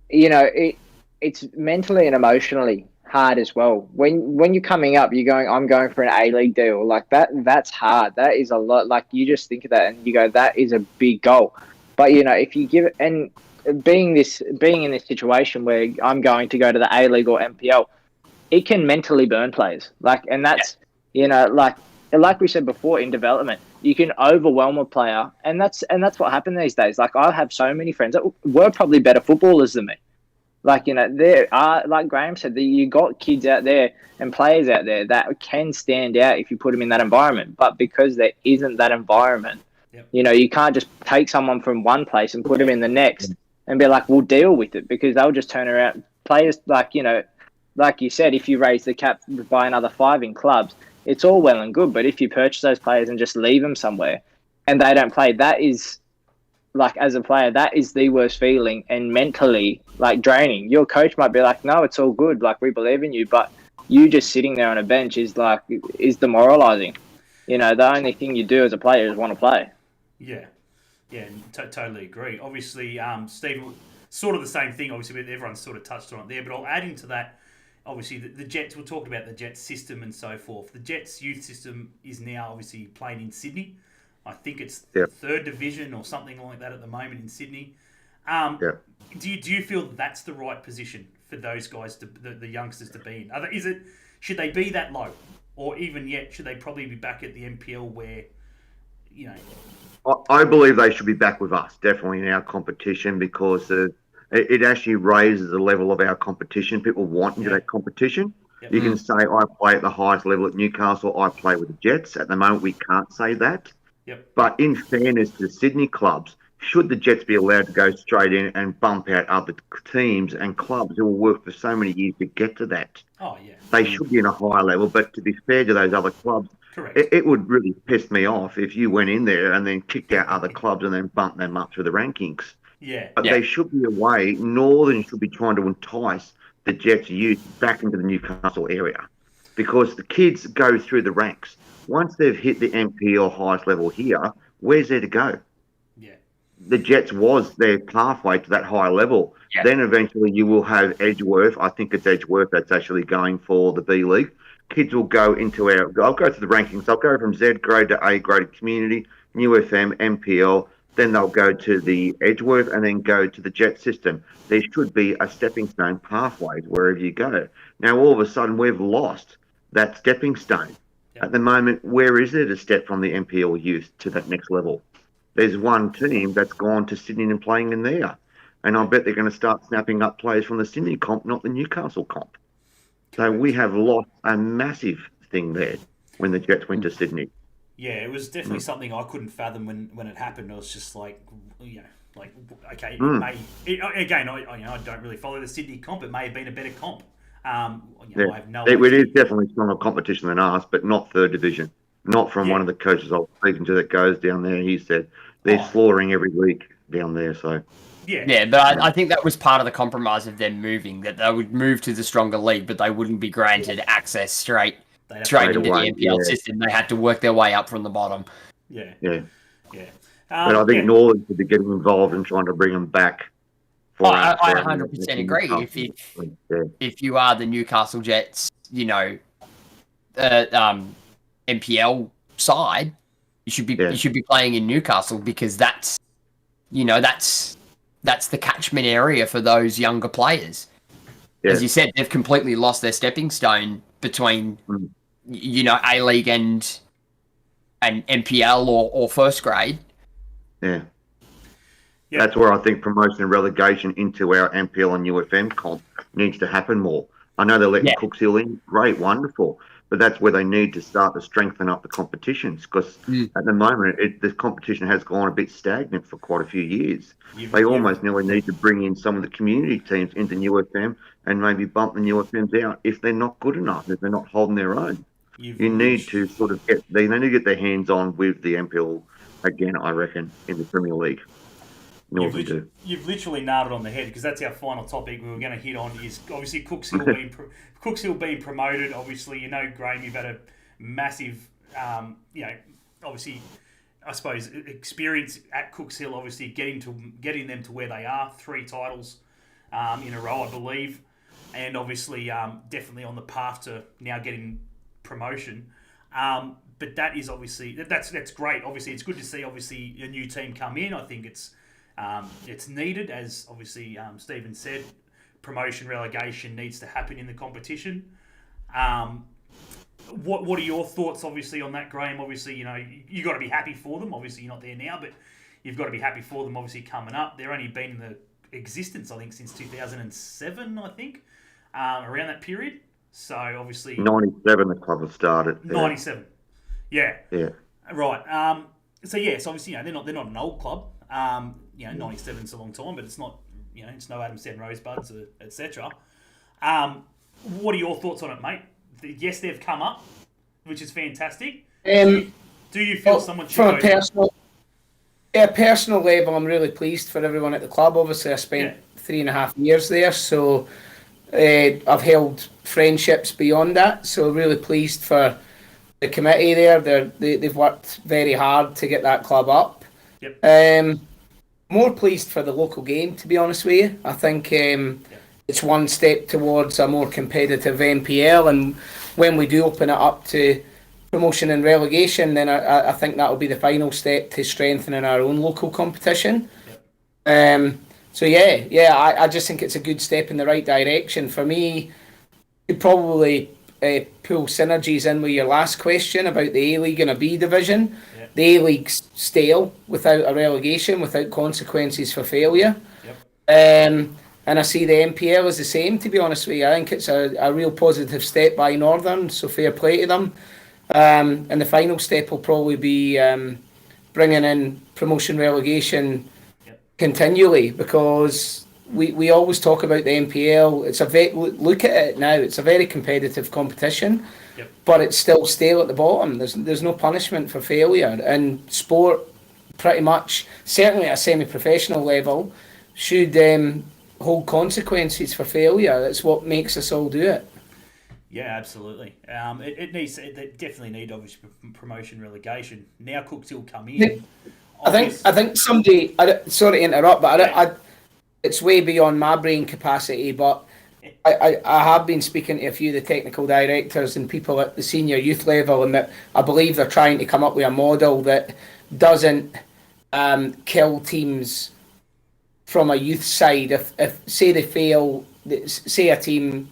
it's mentally and emotionally hard as well. When you're coming up, you're going, I'm going for an A-League deal. Like that's hard. That is a lot. Like you just think of that and you go, that is a big goal. But if you give it, and being in this situation where I'm going to go to the A-League or NPL, it can mentally burn players. And that's like we said before, in development, you can overwhelm a player, and that's what happened these days. Like I have so many friends that were probably better footballers than me. There are, like Graham said, you got kids out there and players out there that can stand out if you put them in that environment. But because there isn't that environment, you can't just take someone from one place and put them in the next and be like, we'll deal with it, because they'll just turn around. Players, like you said, if you raise the cap by another 5 in clubs, it's all well and good. But if you purchase those players and just leave them somewhere and they don't play, that is, as a player, that is the worst feeling and mentally, draining. Your coach might be like, no, it's all good. We believe in you. But you just sitting there on a bench is demoralizing. The only thing you do as a player is want to play. Yeah. Yeah, totally agree. Obviously, Steve, sort of the same thing, obviously, but everyone's sort of touched on it there. But I'll add into that, obviously, the Jets, we'll talk about the Jets system and so forth. The Jets youth system is now obviously playing in Sydney. I think it's the 3rd division or something like that at the moment in Sydney. Do you feel that's the right position for those guys, the youngsters, to be in? Should they be that low? Or even yet, should they probably be back at the NPL where, I believe they should be back with us, definitely in our competition, because it actually raises the level of our competition. People want into that competition. Yep. You can say, I play at the highest level at Newcastle, I play with the Jets. At the moment, we can't say that. Yep. But in fairness to the Sydney clubs, should the Jets be allowed to go straight in and bump out other teams and clubs who will work for so many years to get to that? Oh, yeah. They should be in a higher level, but to be fair to those other clubs, Correct. it would really piss me off if you went in there and then kicked out other clubs and then bumped them up through the rankings. Yeah. But they should be a way. Northern should be trying to entice the Jets youth back into the Newcastle area, because the kids go through the ranks. Once they've hit the NPL highest level here, where's there to go? Yeah. The Jets was their pathway to that higher level. Yeah. Then eventually you will have Edgeworth. I think it's Edgeworth that's actually going for the B League. Kids will go into I'll go through the rankings. They'll go from Z grade to A grade community, New FM, NPL. Then they'll go to the Edgeworth and then go to the Jet system. There should be a stepping stone pathway wherever you go. Now, all of a sudden, we've lost that stepping stone. At the moment, where is there to step from the NPL youth to that next level? There's one team that's gone to Sydney and playing in there. And I bet they're going to start snapping up players from the Sydney comp, not the Newcastle comp. So we have lost a massive thing there when the Jets went to Sydney. Yeah, it was definitely something I couldn't fathom when it happened. I was just like, okay, again, I don't really follow the Sydney comp. It may have been a better comp. I have no idea. It is definitely stronger competition than ours, but not third division. Not from one of the coaches I was speaking to that goes down there. He said they're slaughtering every week down there. So yeah, but I think that was part of the compromise of them moving, that they would move to the stronger league, but they wouldn't be granted access straight into the NPL system. They had to work their way up from the bottom. Yeah. But I think Northern should be getting involved and trying to bring them back. I 100% agree. If you are the Newcastle Jets, NPL side, you should be playing in Newcastle, because that's the catchment area for those younger players. As you said, they've completely lost their stepping stone between A League and NPL or first grade. Yeah. That's where I think promotion and relegation into our NPL and UFM comp needs to happen more. I know they're letting Cooks Hill in. Great, wonderful. But that's where they need to start to strengthen up the competitions, because at the moment, the competition has gone a bit stagnant for quite a few years. They almost nearly need to bring in some of the community teams into UFM and maybe bump the UFMs out if they're not good enough, if they're not holding their own. You need to sort of they need to get their hands on with the NPL again, I reckon, in the Premier League. You've literally nailed it on the head, because that's our final topic we were going to hit on, is obviously Cooks Hill being promoted. Obviously, Graham, you've had a massive, obviously, I suppose, experience at Cooks Hill, obviously getting them to where they are, 3 titles in a row, I believe, and obviously definitely on the path to now getting promotion. But that is obviously that's great. Obviously, it's good to see obviously a new team come in. I think it's needed, as obviously Stephen said. Promotion relegation needs to happen in the competition. What are your thoughts, obviously, on that, Graham? Obviously, you got to be happy for them. Obviously, you're not there now, but you've got to be happy for them. Obviously, coming up, they're only been in the existence, I think, since 2007. I think around that period. So obviously, 97 the club has started. 97. Yeah. Right. So obviously, they're not an old club. 97's a long time, but it's not, it's no Adam 7 Rosebuds, etc. What are your thoughts on it, mate? Yes, they've come up, which is fantastic. Do you feel someone should from a personal level, I'm really pleased for everyone at the club. Obviously, I spent 3.5 years there, so I've held friendships beyond that. So really pleased for the committee there. They've worked very hard to get that club up. Yep. More pleased for the local game, to be honest with you. I think it's one step towards a more competitive NPL, and when we do open it up to promotion and relegation, then I think that will be the final step to strengthening our own local competition. Yep. I just think it's a good step in the right direction. For me, you'd probably pull synergies in with your last question about the A-League and a B division. Yep. The A-League's stale without a relegation, without consequences for failure. Yep. And I see the NPL as the same, to be honest with you. I think it's a real positive step by Northern, so fair play to them. And the final step will probably be bringing in promotion relegation continually, because we always talk about the NPL. It's look at it now. It's a very competitive competition, but it's still stale at the bottom. There's no punishment for failure, and sport, pretty much, certainly at a semi-professional level, should hold consequences for failure. That's what makes us all do it. Yeah, absolutely. It definitely need obviously promotion relegation. Now Cooks will come in. I think somebody. Sorry to interrupt, but it's way beyond my brain capacity. But I have been speaking to a few of the technical directors and people at the senior youth level, and that I believe they're trying to come up with a model that doesn't kill teams from a youth side. If say they fail, say a team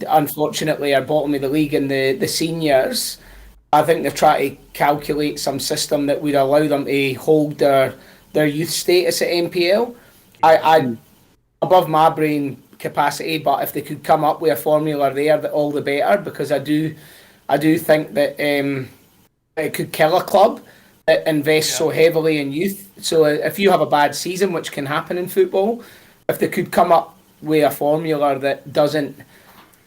unfortunately are bottom of the league in the seniors, I think they're trying to calculate some system that would allow them to hold their youth status at NPL. I above my brain capacity, but if they could come up with a formula there, that all the better, because I do think that it could kill a club that invests so heavily in youth. So if you have a bad season, which can happen in football, if they could come up with a formula that doesn't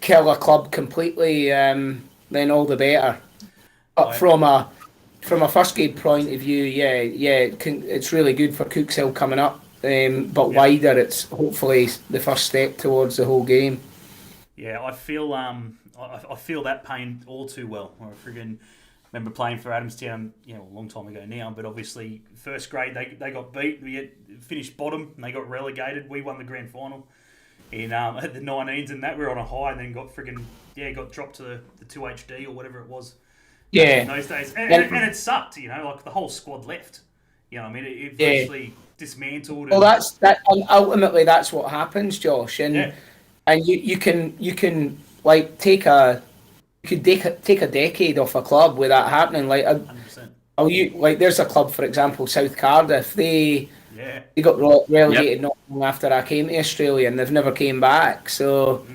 kill a club completely, then all the better. But from a first grade point of view, it's really good for Cooks Hill coming up. But wider, it's hopefully the first step towards the whole game. Yeah, I feel that pain all too well. I friggin' remember playing for Adamstown, a long time ago now, but obviously first grade they got beat. We finished bottom and they got relegated. We won the grand final in at the 19s, and that we were on a high, and then got got dropped to the 2HD or whatever it was. In those days, and it sucked. Like the whole squad left. I mean, it virtually dismantled. Well, ultimately that's what happens, Josh, and you can like take a decade off a club with that happening. Like, 100%. There's a club, for example, South Cardiff. They got relegated not long after I came to Australia, and they've never came back. So,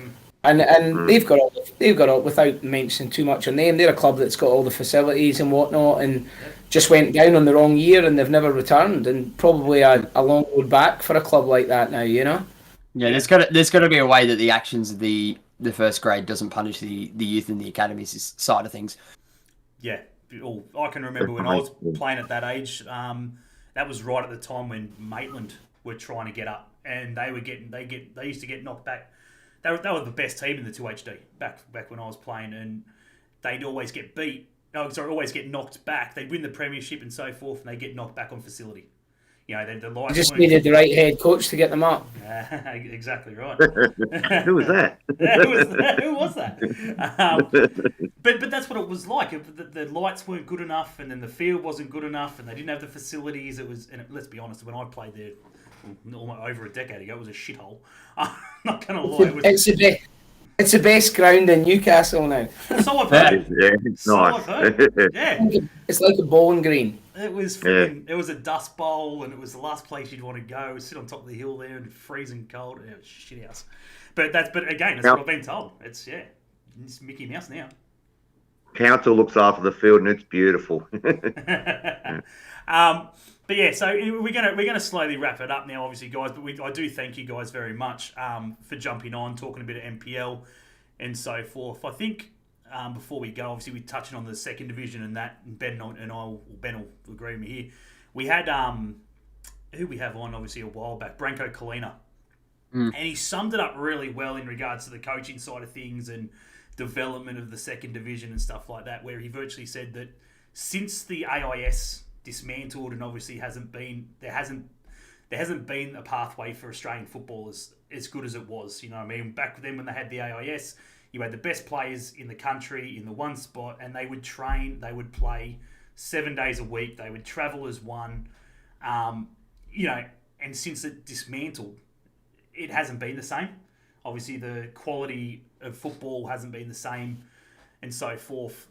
and they've got all, without mentioning too much of name, they're a club that's got all the facilities and whatnot, and just went down on the wrong year, and they've never returned, and probably a long road back for a club like that now. Yeah, there's got to be a way that the actions of the first grade doesn't punish the youth and the academies side of things. Yeah, I can remember when I was playing at that age. That was right at the time when Maitland were trying to get up, and they used to get knocked back. They were the best team in the 2HD back when I was playing, and they'd always get beat. Always get knocked back. They'd win the premiership and so forth, and they get knocked back on facility. The lights just needed the right head coach to get them up. Exactly right. Who was that? Who was that? But that's what it was like. The lights weren't good enough, and then the field wasn't good enough, and they didn't have the facilities. Let's be honest, when I played there almost over a decade ago, it was a shithole. I'm not going to lie. It's the best ground in Newcastle now. So I've heard. Yeah, it's nice. Yeah. It's like a bowling green. It was it was a dust bowl, and it was the last place you'd want to go. Sit on top of the hill there and freezing cold. It was shit house. But again, that's what I've been told. It's Mickey Mouse now. Council looks after the field, and it's beautiful. But yeah, so we're gonna slowly wrap it up now, obviously, guys. But I do thank you guys very much for jumping on, talking a bit of NPL and so forth. I think before we go, obviously we're touching on the second division and that. And Ben will agree with me here. We had who we have on obviously a while back, Branko Kalina, and he summed it up really well in regards to the coaching side of things and development of the second division and stuff like that. Where he virtually said that since the AIS dismantled, and obviously there hasn't been a pathway for Australian football as good as it was. You know what I mean? Back then when they had the AIS, you had the best players in the country in the one spot, and they would train, they would play 7 days a week, they would travel as one, and since it dismantled, it hasn't been the same. Obviously the quality of football hasn't been the same and so forth.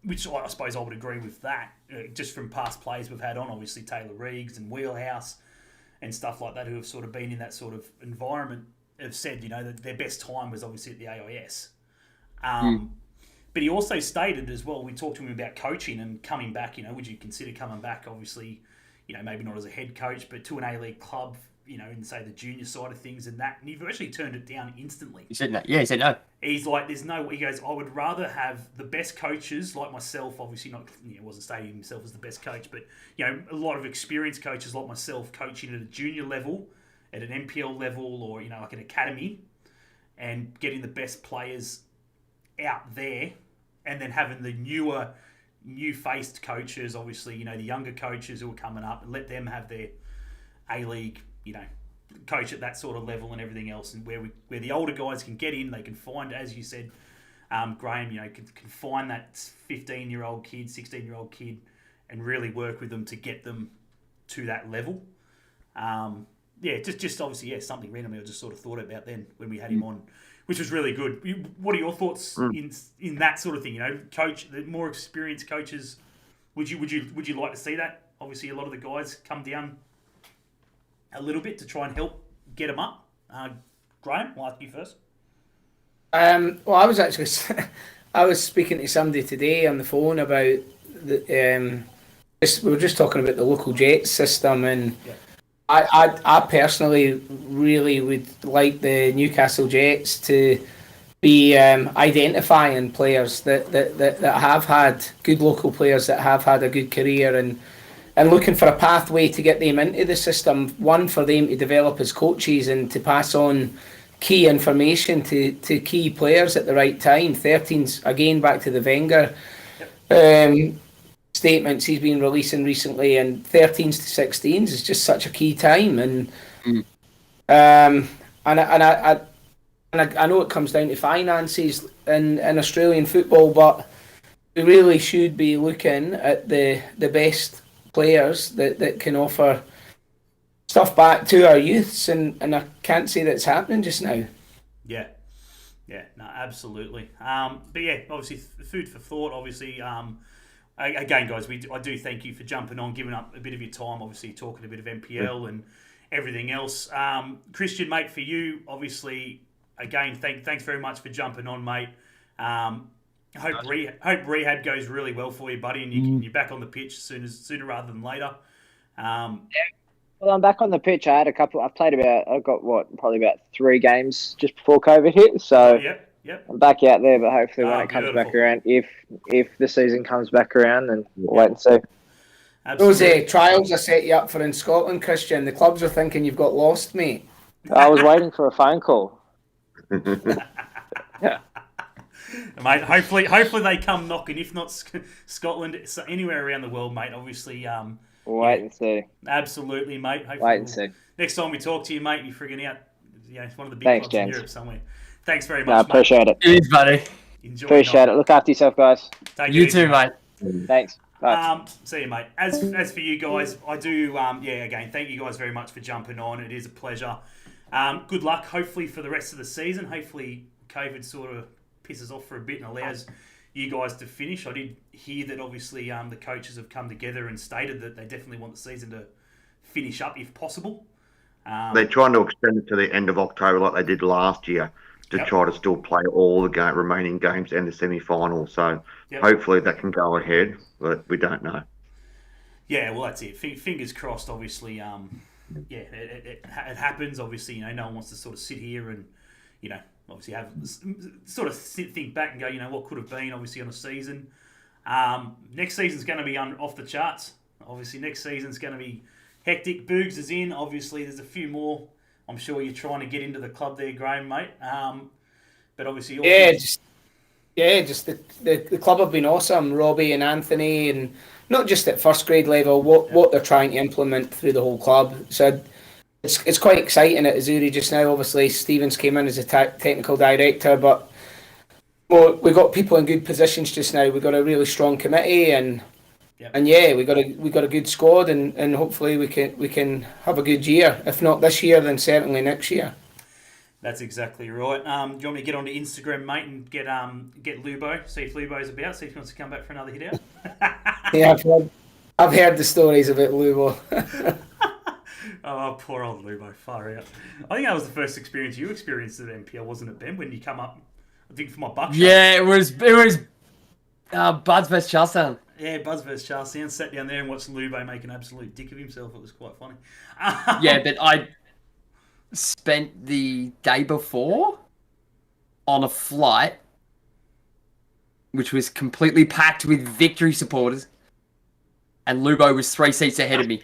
Which I suppose I would agree with that, just from past players we've had on, obviously Taylor Reegs and Wheelhouse and stuff like that, who have sort of been in that sort of environment, have said, that their best time was obviously at the AIS. But he also stated as well, we talked to him about coaching and coming back, would you consider coming back, obviously, maybe not as a head coach, but to an A-League club, in, say, the junior side of things and that. And he virtually turned it down instantly. He said no. Yeah, he said no. He's like, he goes, I would rather have the best coaches like myself, obviously not, wasn't stating himself as the best coach, but, a lot of experienced coaches like myself coaching at a junior level, at an NPL level or, like an academy, and getting the best players out there, and then having the new-faced coaches, obviously, the younger coaches who are coming up, and let them have their A-League, coach at that sort of level and everything else, and where the older guys can get in, they can find, as you said, Graham, can find that 15-year-old kid, 16-year-old kid, and really work with them to get them to that level. Just obviously, something randomly I just sort of thought about then when we had him on, which was really good. What are your thoughts in that sort of thing? Coach, the more experienced coaches, would you like to see that? Obviously, a lot of the guys come down a little bit to try and help get them up. Graham, I'll ask you first. Well, I was speaking to somebody today on the phone about we were just talking about the local Jets system, and I personally really would like the Newcastle Jets to be identifying players that have had good local players that have had a good career, and looking for a pathway to get them into the system. One, for them to develop as coaches and to pass on key information to key players at the right time. 13's, again, back to the Wenger statements he's been releasing recently, and 13s to 16s is just such a key time. And I know it comes down to finances in Australian football, but we really should be looking at the best players that can offer stuff back to our youths, and I can't say that's happening just now. Yeah, no, absolutely. But yeah, obviously food for thought. Obviously, again, guys, I do thank you for jumping on, giving up a bit of your time. Obviously, talking a bit of NPL and everything else. Christian, mate, for you, obviously, again, thanks very much for jumping on, mate. Hope rehab goes really well for you, buddy, and you're back on the pitch sooner rather than later. Well, I'm back on the pitch. I got probably about 3 games just before COVID hit. So yep. I'm back out there, but hopefully when it comes beautiful. back around, if the season comes back around, then we'll wait and see. Absolutely. Those trials I set you up for in Scotland, Christian, the clubs are thinking you've got lost, mate. I was waiting for a phone call. Yeah. Mate, hopefully they come knocking. If not Scotland, anywhere around the world, mate. Obviously, we'll wait and see. Absolutely, mate. Hopefully wait and see. Next time we talk to you, mate, you're frigging out. It's one of the big Thanks, clubs in James. Europe somewhere. Thanks very No, much, mate. appreciate it. Cheers, buddy. Enjoy. Appreciate it. Look after yourself, guys. You too, mate. Thanks. Bye. See you, mate. As for you guys, I do. Again, thank you guys very much for jumping on. It is a pleasure. Good luck, hopefully, for the rest of the season. Hopefully, COVID sort of pisses off for a bit and allows you guys to finish. I did hear that obviously the coaches have come together and stated that they definitely want the season to finish up if possible. They're trying to extend it to the end of October like they did last year to try to still play all the remaining games and the semi-final. So hopefully that can go ahead, but we don't know. Yeah, well, that's it. Fingers crossed, obviously. It happens. Obviously, no one wants to sort of sit here and, obviously think back and go, what could have been, obviously, on a season. Next season's going to be off the charts. Obviously, next season's going to be hectic. Boogs is in. Obviously, there's a few more. I'm sure you're trying to get into the club there, Graham, mate. But obviously... The club have been awesome. Robbie and Anthony, and not just at first grade level, what they're trying to implement through the whole club. So it's quite exciting at Azuri just now. Obviously, Stevens came in as a technical director, but we've got people in good positions just now. We've got a really strong committee, and we got a good squad, and hopefully we can have a good year. If not this year, then certainly next year. That's exactly right. Do you want me to get onto Instagram, mate, and get Lubo? See if Lubo's about. See if he wants to come back for another hit out. Yeah, I've heard the stories about Lubo. Oh, poor old Lubo, far out. I think that was the first experience you experienced at NPL, wasn't it, Ben? When you come up, I think for my buck. Yeah, it was Buds vs Charlestown. Yeah, Buzz vs Charlestown. Sat down there and watched Lube make an absolute dick of himself. It was quite funny. Yeah, but I spent the day before on a flight which was completely packed with Victory supporters, and Lubo was 3 seats ahead of me.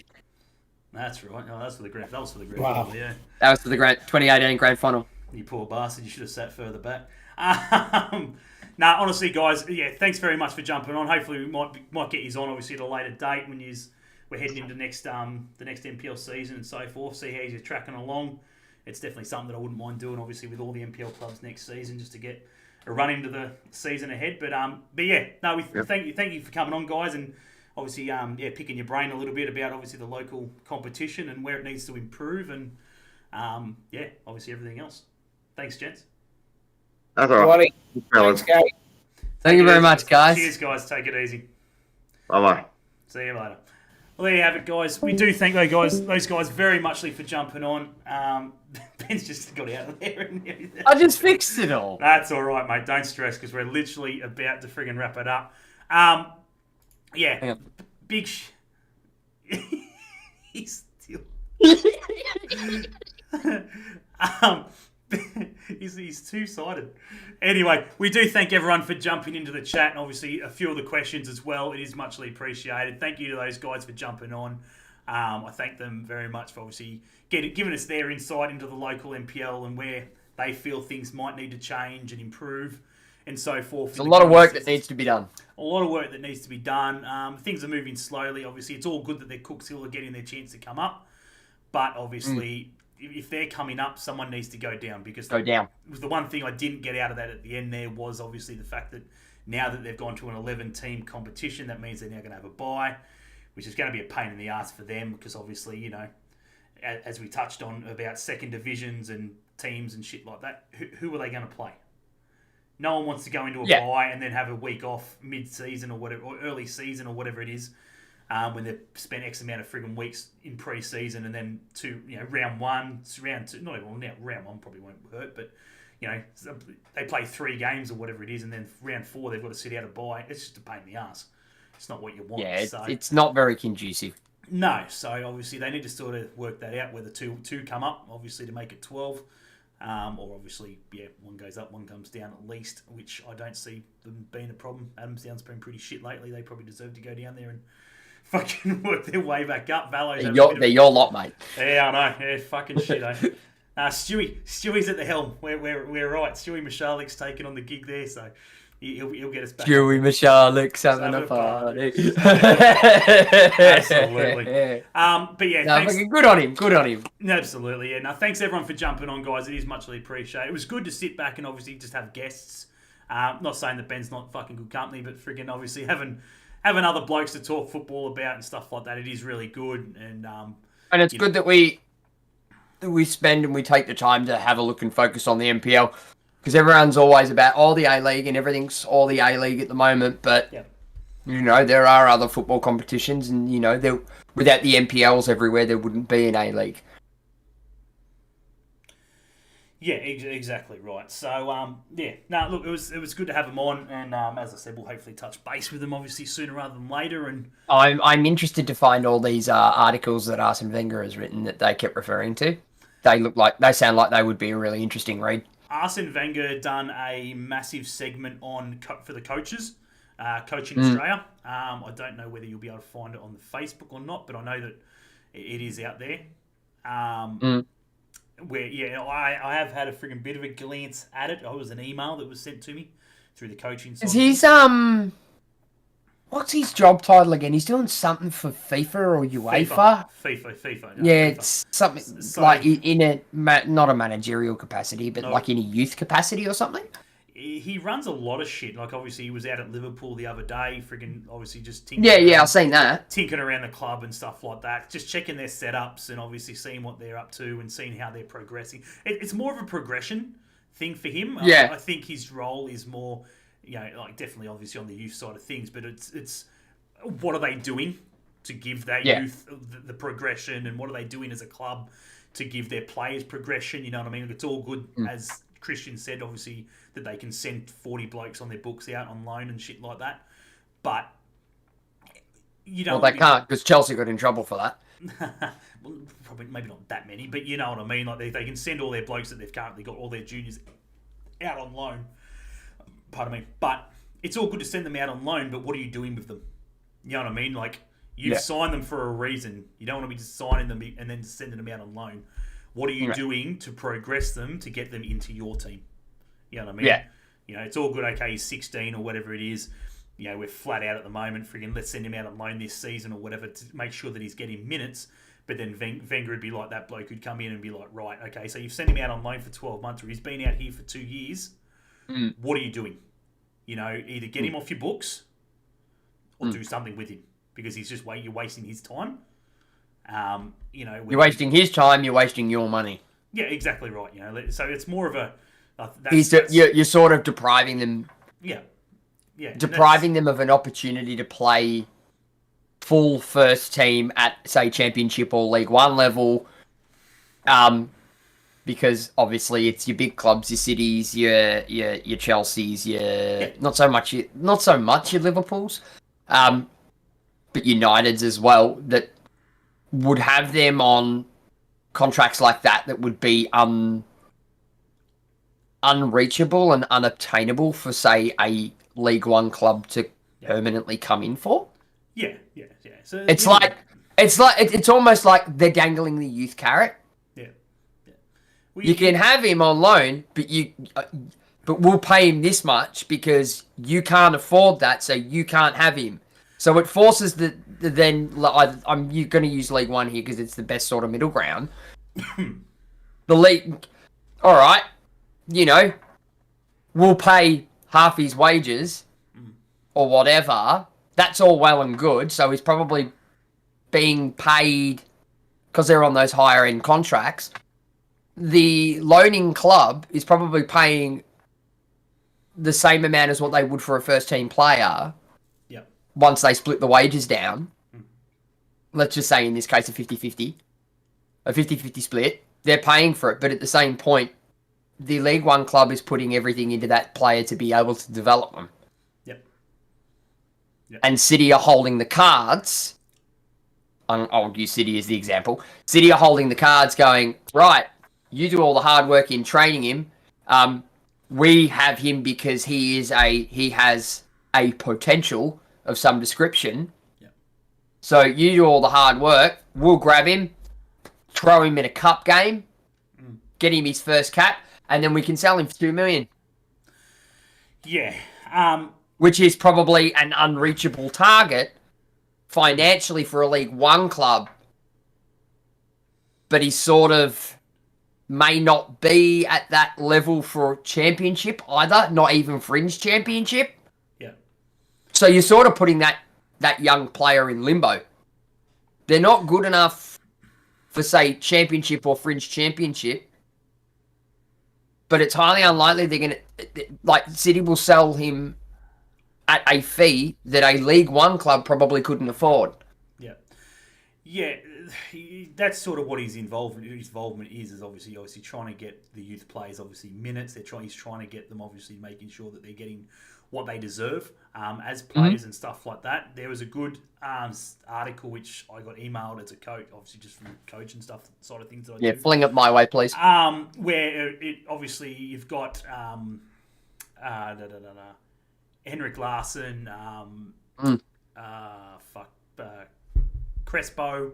That's right. Oh, that was for the grand Wow. final, yeah. That was for the 2018 grand final. You poor bastard, you should have sat further back. Honestly, guys, yeah, thanks very much for jumping on. Hopefully, we might get you on, obviously, at a later date when we're heading into the next NPL season and so forth, see how you're tracking along. It's definitely something that I wouldn't mind doing, obviously, with all the NPL clubs next season, just to get a run into the season ahead. But yeah, no, thank you for coming on, guys, and obviously, picking your brain a little bit about obviously the local competition and where it needs to improve, and obviously everything else. Thanks, gents. That's all right. Thanks, guys. Thank you very much, guys. Cheers, guys. Take it easy. Bye-bye. See you later. Well, there you have it, guys. We do thank those guys very muchly for jumping on. Ben's just got out of there. I just fixed it all. That's all right, mate. Don't stress, because we're literally about to friggin' wrap it up. Big he's still... he's two-sided. Anyway, we do thank everyone for jumping into the chat, and obviously a few of the questions as well. It is muchly appreciated. Thank you to those guys for jumping on. I thank them very much for obviously giving us their insight into the local NPL and where they feel things might need to change and improve and so forth. There's a lot of work that needs to be done. A lot of work that needs to be done. Things are moving slowly. Obviously, it's all good that their Cooks Hill are getting their chance to come up. But obviously, if they're coming up, someone needs to go down. Because the one thing I didn't get out of that at the end there was obviously the fact that now that they've gone to an 11-team competition, that means they're now going to have a bye, which is going to be a pain in the ass for them because obviously, you know, as we touched on about second divisions and teams and shit like that, who are they going to play? No one wants to go into a bye and then have a week off mid-season or whatever, or early season or whatever it is, when they've spent X amount of friggin' weeks in pre-season and then round one, round two, not even now round one probably won't hurt, but you know they play 3 games or whatever it is, and then round 4 they've got to sit out a bye. It's just a pain in the ass. It's not what you want. Yeah, it's not very conducive. No, so obviously they need to sort of work that out, whether two come up, obviously to make it 12. Or obviously, one goes up, one comes down at least, which I don't see them being a problem. Adamsdown's been pretty shit lately. They probably deserve to go down there and fucking work their way back up. They're your lot, mate. Yeah, I know. Yeah, fucking shit, eh? Stewie's at the helm. We're right. Stewie Mishalik's taking on the gig there, so he'll get us back. Stewie Mishalik's having a party. Absolutely. But yeah, thanks. Good on him. Absolutely, yeah. Now, thanks everyone for jumping on, guys. It is muchly appreciated. It was good to sit back and obviously just have guests. Not saying that Ben's not fucking good company, but friggin' obviously having other blokes to talk football about and stuff like that, it is really good. And it's good that we spend and we take the time to have a look and focus on the NPL. Because everyone's always about all the A-League and everything's all the A-League at the moment. But, you know, there are other football competitions and, you know, without the NPLs everywhere, there wouldn't be an A-League. Yeah, exactly right. So, look, it was good to have them on. And as I said, we'll hopefully touch base with them, obviously, sooner rather than later. And I'm interested to find all these articles that Arsene Wenger has written that they kept referring to. They sound like they would be a really interesting read. Arsene Wenger done a massive segment for the coaches, Coaching Australia. I don't know whether you'll be able to find it on the Facebook or not, but I know that it is out there. Where I have had a friggin' bit of a glance at it. It was an email that was sent to me through the coaching side. Is his what's his job title again? He's doing something for FIFA or UEFA. FIFA. No, FIFA. It's something like in a not a managerial capacity, but like in a youth capacity or something. He runs a lot of shit. Like obviously he was out at Liverpool the other day, friggin' obviously just tinkering. Yeah, I've seen that. Tinkering around the club and stuff like that. Just checking their setups and obviously seeing what they're up to and seeing how they're progressing. It's more of a progression thing for him. Yeah. I think his role is more, like definitely obviously on the youth side of things, but it's what are they doing to give that youth the progression, and what are they doing as a club to give their players progression? You know what I mean? It's all good, as Christian said, obviously, that they can send 40 blokes on their books out on loan and shit like that. but you Well, don't. they can't because Chelsea got in trouble for that. Well, probably maybe not that many, but you know what I mean. Like they can send all their blokes that they've currently got, all their juniors, out on loan. Pardon me, but it's all good to send them out on loan. But what are you doing with them? You know what I mean? Like you've signed them for a reason. You don't want to be just signing them and then sending them out on loan. What are you doing to progress them to get them into your team? You know what I mean? Yeah. You know, it's all good. Okay, he's 16 or whatever it is. You know, we're flat out at the moment. Friggin', let's send him out on loan this season or whatever to make sure that he's getting minutes. But then Wenger would be like that bloke who'd come in and be like, right, okay, so you've sent him out on loan for 12 months or he's been out here for 2 years. What are you doing? You know, either get him off your books or do something with him because he's just you're wasting his time. You know, You're wasting his time. You're wasting your money. Yeah, exactly right. You know, so it's more of a. You're sort of depriving them. Yeah. Yeah. Depriving them of an opportunity to play full first team at, say, Championship or League One level. Because obviously it's your big clubs, your Cities, your Chelseas, not so much your Liverpools, but Uniteds as well that would have them on contracts like that would be unreachable and unobtainable for, say, a League One club to permanently come in for. Yeah. So it's almost like they're dangling the youth carrot. Yeah. Well, you can have him on loan, but we'll pay him this much because you can't afford that, so you can't have him. So it forces you're going to use League One here because it's the best sort of middle ground. The league, all right, you know, we'll pay half his wages or whatever. That's all well and good. So he's probably being paid because they're on those higher end contracts. The loaning club is probably paying the same amount as what they would for a first team player. Yep. Once they split the wages down. Let's just say in this case a 50-50 split. They're paying for it, but at the same point, the League One club is putting everything into that player to be able to develop them. Yep. And City are holding the cards. I'll use City as the example. City are holding the cards going, right, you do all the hard work in training him. We have him because he has a potential of some description. Yep. So you do all the hard work. We'll grab him, throw him in a cup game, get him his first cap, and then we can sell him for $2 million. Yeah. Which is probably an unreachable target financially for a League One club. But he sort of may not be at that level for Championship either, not even fringe Championship. Yeah. So you're sort of putting that young player in limbo. They're not good enough for, say, Championship or fringe Championship. But it's highly unlikely they're going to... Like, City will sell him at a fee that a League One club probably couldn't afford. Yeah. Yeah, that's sort of what his involvement is obviously trying to get the youth players, obviously, minutes. He's trying to get them, obviously, making sure that they're getting what they deserve as players and stuff like that. There was a good article which I got emailed as a coach, obviously just from coach and stuff side of things that I do. Fling it my way, please. Where it obviously you've got Henrik Larsson, Crespo,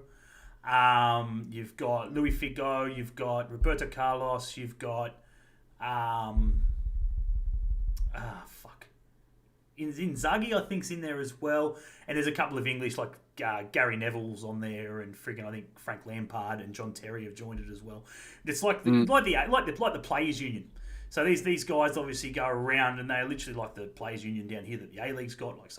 you've got Louis Figo, you've got Roberto Carlos, you've got Inzaghi, I think's in there as well, and there's a couple of English like Gary Neville's on there, and friggin' I think Frank Lampard and John Terry have joined it as well. It's like the players' union. So these guys obviously go around and they're literally like the players' union down here that the A-League's got, like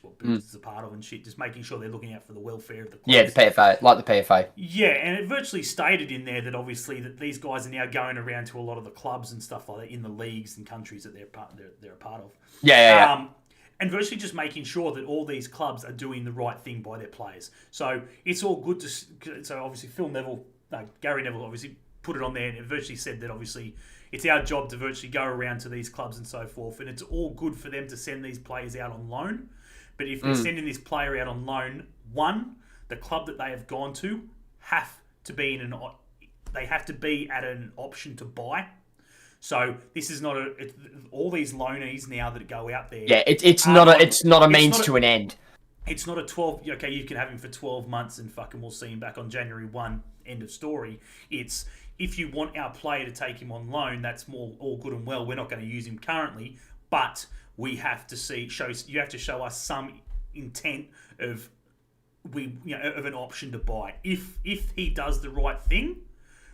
what Boots is a part of and shit, just making sure they're looking out for the welfare of the clubs. Yeah, the PFA, like the PFA. Yeah, and it virtually stated in there that obviously that these guys are now going around to a lot of the clubs and stuff like that in the leagues and countries that they're a part of. Yeah. And virtually just making sure that all these clubs are doing the right thing by their players. So it's all good to... So obviously Gary Neville obviously put it on there and it virtually said that obviously it's our job to virtually go around to these clubs and so forth, and it's all good for them to send these players out on loan. But if they're sending this player out on loan, one, the club that they have gone to have to be they have to be at an option to buy. So this is not all these loanees now that go out there. Yeah, it's not a means to an end. It's not a 12. Okay, you can have him for 12 months and fucking we'll see him back on January 1. End of story. It's if you want our player to take him on loan, that's all good and well. We're not going to use him currently, but we have to you have to show us some intent of of an option to buy. If he does the right thing,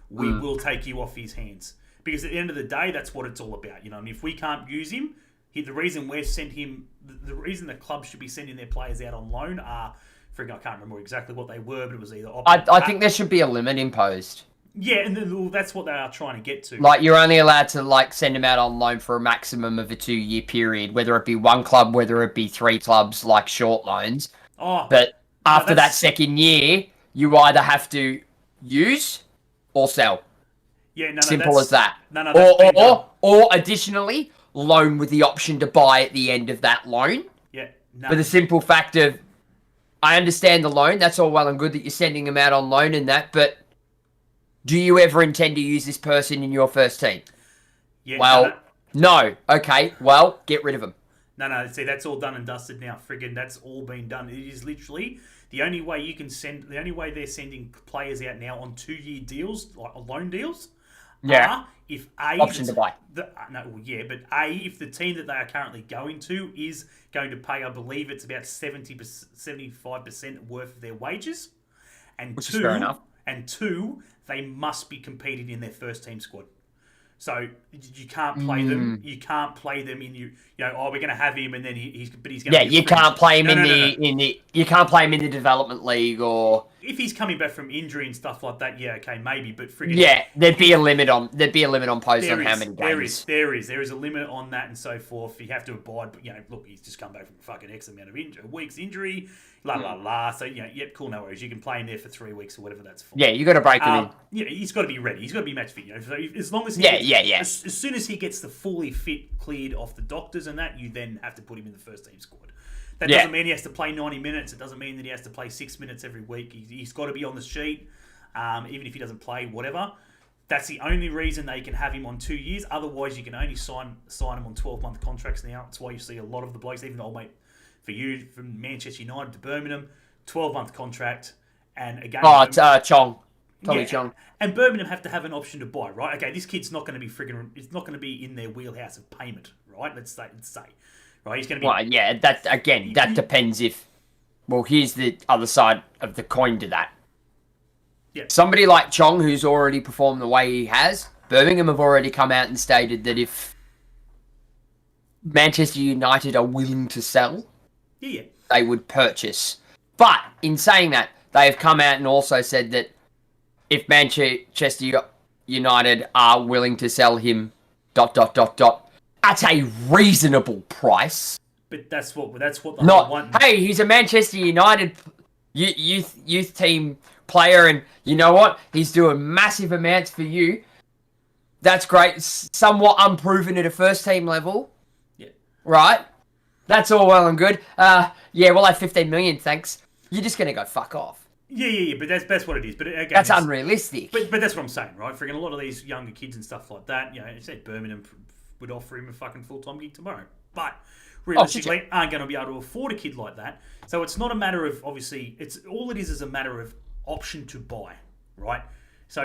we will take you off his hands. Because at the end of the day, that's what it's all about. And if we can't use him, the reason the reason the club should be sending their players out on loan are, I can't remember exactly what they were, but it was either. I think there should be a limit imposed. Yeah, and that's what they are trying to get to. Like, you're only allowed to send them out on loan for a maximum of a 2-year period, whether it be one club, whether it be 3 clubs, like short loans. But after that second year, you either have to use or sell. Yeah, simple as that. Or additionally, loan with the option to buy at the end of that loan. Yeah. For the simple fact of, I understand the loan. That's all well and good that you're sending them out on loan and that, but do you ever intend to use this person in your first team? Yeah. Well, no. Okay. Well, get rid of them. No. See, that's all done and dusted now. That's all been done. It is literally the only way the only way they're sending players out now on 2-year deals, like loan deals. Yeah. If option to buy. But if the team that they are currently going to is going to pay, I believe it's about 75% worth of their wages, Which is fair enough. And 2, they must be competing in their first team squad. So you can't play them. You can't play them in we're going to have him, and then he's going to. Yeah, you can't play him you can't play him in the development league, or if he's coming back from injury and stuff like that. Yeah, okay, maybe, but there'd be a limit on post on how many games. There is a limit on that and so forth. You have to abide. But look, he's just come back from a fucking X amount of weeks injury. So yep, cool, no worries. You can play him there for 3 weeks or whatever. That's fine. Yeah, you got to break him in. Yeah, he's got to be ready. He's got to be match fit. So as long as as soon as he gets the fully fit, cleared off the doctors and that, you then have to put him in the first team squad. That doesn't mean he has to play 90 minutes. It doesn't mean that he has to play 6 minutes every week. He's got to be on the sheet, even if he doesn't play, whatever. That's the only reason they can have him on 2 years. Otherwise, you can only sign him on 12-month contracts now. That's why you see a lot of the blokes, even the old mate for you, from Manchester United to Birmingham, 12-month contract. And again... Chong. Tommy Chong. And Birmingham have to have an option to buy, right? Okay, this kid's not going to be it's not going to be in their wheelhouse of payment, right? Let's say. Right, he's going to be... Well, yeah, that depends if... Well, here's the other side of the coin to that. Yeah. Somebody like Chong, who's already performed the way he has, Birmingham have already come out and stated that if Manchester United are willing to sell, they would purchase. But, in saying that, they have come out and also said that if Manchester United are willing to sell him ... at a reasonable price. But that's what the whole one. Hey, he's a Manchester United youth team player, and you know what? He's doing massive amounts for you. That's great. Somewhat unproven at a first team level. Yeah. Right? That's all well and good. We'll have 15 million, thanks. You're just gonna go fuck off. Yeah, but that's what it is. But again, that's unrealistic. But that's what I'm saying, right? Freaking a lot of these younger kids and stuff like that, I said Birmingham would offer him a fucking full-time gig tomorrow. But realistically, aren't going to be able to afford a kid like that. So it's not a matter of, obviously, all it is a matter of option to buy, right? So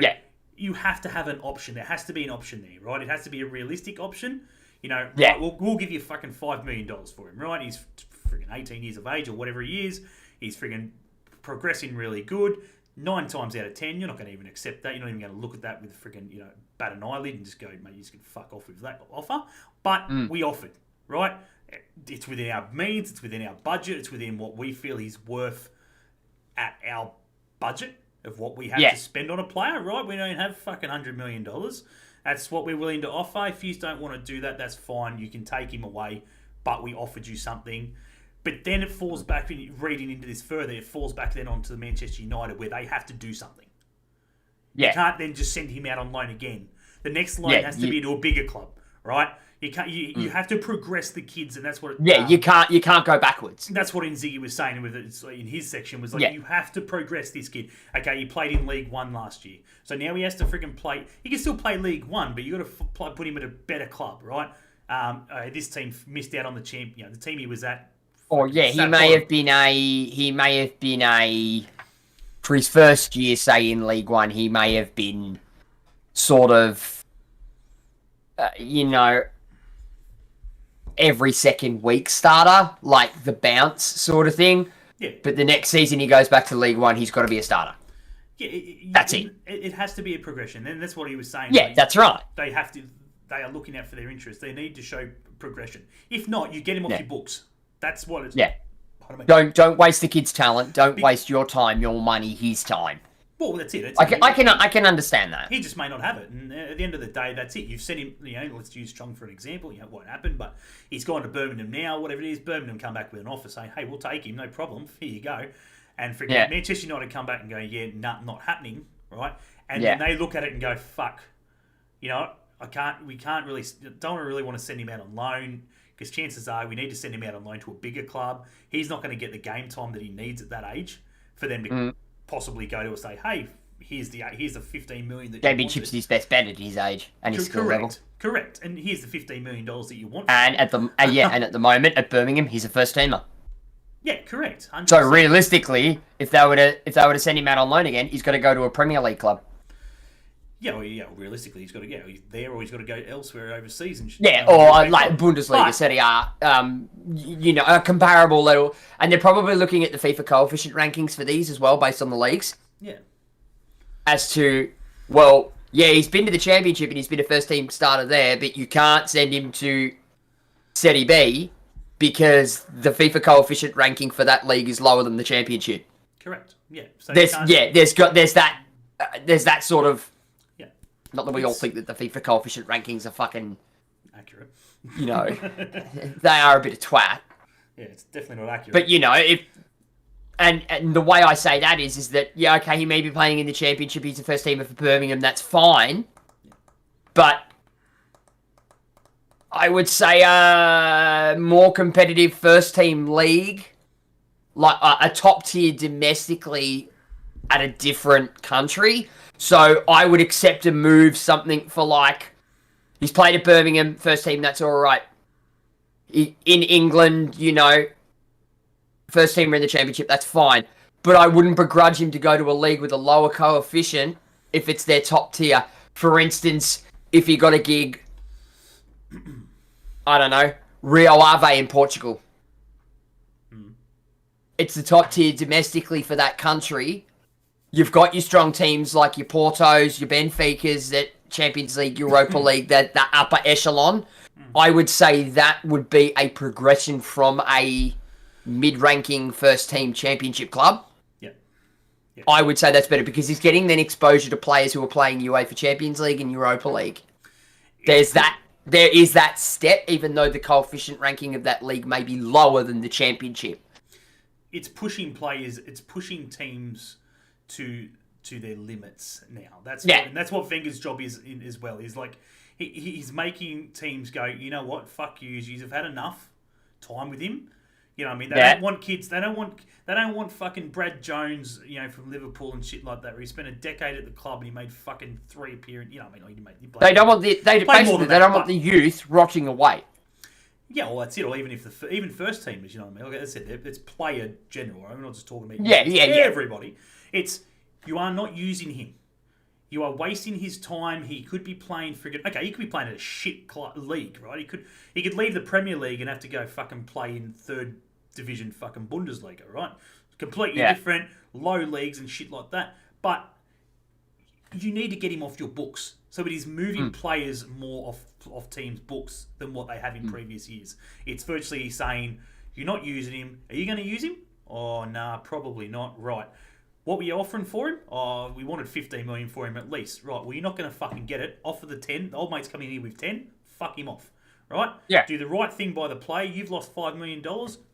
you have to have an option. There has to be an option there, right? It has to be a realistic option. Right, we'll give you fucking $5 million for him, right? He's freaking 18 years of age or whatever he is. He's freaking progressing really good. 9 times out of 10, you're not going to even accept that. You're not even going to look at that with a freaking, bat an eyelid and just go, mate, you just can fuck off with that offer. But we offered, right? It's within our means, it's within our budget, it's within what we feel he's worth at our budget of what we have to spend on a player, right? We don't have fucking $100 million. That's what we're willing to offer. If you don't want to do that, that's fine. You can take him away, but we offered you something. But then it falls back, reading into this further, it falls back then onto the Manchester United where they have to do something. Yeah. You can't then just send him out on loan again. The next loan has to be to a bigger club, right? You can't. You have to progress the kids, and that's what. You can't go backwards. That's what Inzighi was saying with it in his section. Was like, you have to progress this kid. Okay, he played in League One last year, so now he has to freaking play. He can still play League One, but you got to put him at a better club, right? This team missed out on the champion. The team he was at. Or he may have been a for his first year, say in League One, he may have been sort of, every second week starter, like the bounce sort of thing. Yeah. But the next season he goes back to League One, he's got to be a starter. Yeah, that's it. It has to be a progression, and that's what he was saying. Yeah, that's right. They have to. They are looking out for their interests. They need to show progression. If not, you get him off your books. That's what it's. Yeah. Don't waste the kid's talent. Don't waste your time, your money, his time. Well, that's it. I can understand that. He just may not have it, and at the end of the day, that's it. You've sent him. Let's use Chong for an example. What happened, but he's gone to Birmingham now. Whatever it is, Birmingham come back with an offer saying, "Hey, we'll take him, no problem. Here you go." And for Manchester United come back and go, "Yeah, not happening," right? And then they look at it and go, "Fuck, we can't really, don't really want to send him out on loan." Because chances are we need to send him out on loan to a bigger club. He's not going to get the game time that he needs at that age for them to possibly go to and say, "Hey, here's the 15 million that Championship's his best bet at his age and his skill level." Correct. And here's the $15 million that you want. And at the moment at Birmingham, he's a first teamer. Yeah, correct. 100%. So realistically, if they were to send him out on loan again, he's got to go to a Premier League club. Yeah, realistically, he's got to go there, or he's got to go elsewhere overseas. And or like Bundesliga, Serie A, a comparable level. And they're probably looking at the FIFA coefficient rankings for these as well, based on the leagues. Yeah. As to, he's been to the Championship and he's been a first-team starter there, but you can't send him to Serie B because the FIFA coefficient ranking for that league is lower than the Championship. Correct. Yeah. So there's that sort of. Not that we all think that the FIFA coefficient rankings are fucking accurate. They are a bit of twat. Yeah, it's definitely not accurate. But if and the way I say that is that he may be playing in the Championship. He's a first teamer for Birmingham. That's fine. But I would say a more competitive first team league, like a top tier domestically at a different country. So I would accept a move, something for like, he's played at Birmingham, first team, that's all right. In England, first teamer in the Championship, that's fine. But I wouldn't begrudge him to go to a league with a lower coefficient if it's their top tier. For instance, if he got a gig, I don't know, Rio Ave in Portugal. It's the top tier domestically for that country. You've got your strong teams like your Portos, your Benficas, that Champions League, Europa League, that upper echelon. I would say that would be a progression from a mid-ranking first-team Championship club. Yeah. I would say that's better because he's getting then exposure to players who are playing UEFA Champions League and Europa League. There is that step, even though the coefficient ranking of that league may be lower than the Championship. It's pushing players. It's pushing teams to their limits now. That's what Wenger's job is as well. Is like he's making teams go, you know what, fuck you. You've had enough time with him. You know what I mean? They don't want kids. They don't want fucking Brad Jones, from Liverpool and shit like that, where he spent a decade at the club and he made fucking 3 appearances. They don't want the youth rotting away. Yeah, well, that's it. Or even even first teamers, you know what I mean? Like I said, it's player general. I'm not just talking about everybody. It's you are not using him. You are wasting his time. He could be playing he could be playing at a shit league, right? He could leave the Premier League and have to go fucking play in third division fucking Bundesliga, right? Completely different, low leagues and shit like that. But you need to get him off your books. So it is moving players more off teams' books than what they have in previous years. It's virtually saying, you're not using him. Are you going to use him? Oh, nah, probably not. Right. What were you offering for him? Oh, we wanted 15 million for him at least. Right, well, you're not going to fucking get it. Offer the 10. The old mate's coming in here with 10. Fuck him off. Right? Yeah. Do the right thing by the player. You've lost $5 million.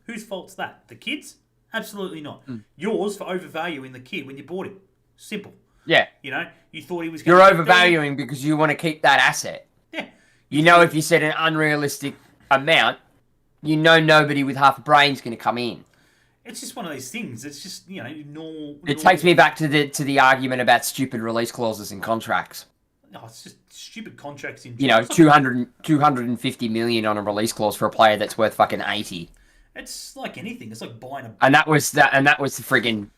Whose fault's that? The kid's? Absolutely not. Yours for overvaluing the kid when you bought him. Simple. Yeah. You thought he was going to... You're overvaluing because you want to keep that asset. Yeah. You know, if you set an unrealistic amount, you know nobody with half a brain's going to come in. It's just one of these things. It's just, normal. It takes me back to the argument about stupid release clauses in contracts. No, it's just stupid contracts in. 250 million on a release clause for a player that's worth fucking 80. It's like anything. It's like buying a. And that was the friggin'.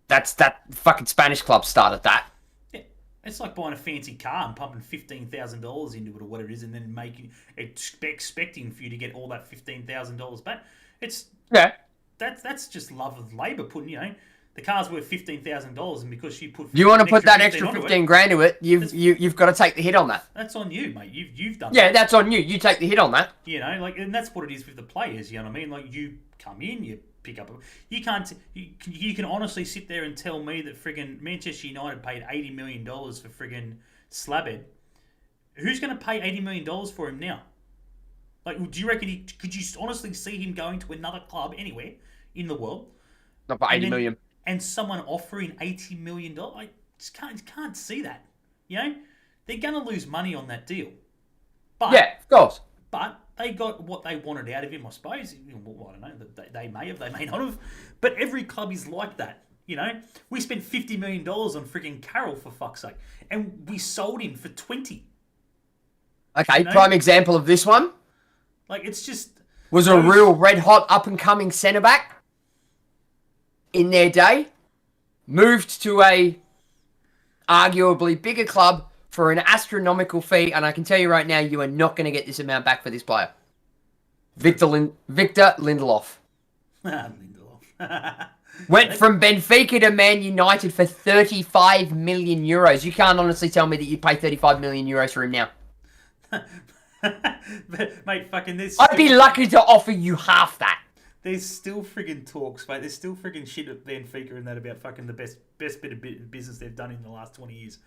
That fucking Spanish club started that. Yeah, it's like buying a fancy car and pumping $15,000 into it or whatever it is, and then expecting for you to get all that $15,000 back. It's That's just love of labour. Putting the car's worth $15,000, and because you put. You want to put that extra 15 grand to it? You've got to take the hit on that. That's on you, mate. You've done. Yeah, that's on you. You take the hit on that. And that's what it is with the players. You know what I mean? Like, you come in, you pick up. You can't. You can honestly sit there and tell me that friggin' Manchester United paid $80 million for friggin' Slabhead. Who's going to pay $80 million for him now? Like, do you reckon could you honestly see him going to another club anywhere in the world? Not for 80 million. And someone offering $80 million? I just can't see that. They're going to lose money on that deal. But, yeah, of course. But they got what they wanted out of him, I suppose. Well, I don't know. They may have, they may not have. But every club is like that. We spent $50 million on frigging Carroll, for fuck's sake. And we sold him for 20. Okay, prime example of this one. Like, it's just... Was a real red-hot, up-and-coming centre-back in their day. Moved to a arguably bigger club for an astronomical fee, and I can tell you right now, you are not going to get this amount back for this player. Victor Lindelof. Lindelof. Went from Benfica to Man United for 35 million euros. You can't honestly tell me that you'd pay 35 million euros for him now. Mate, fucking this. I'd be lucky to offer you half that. There's still friggin' talks, mate. There's still friggin' shit at Benfica and that about fucking the best bit of business they've done in the last 20 years.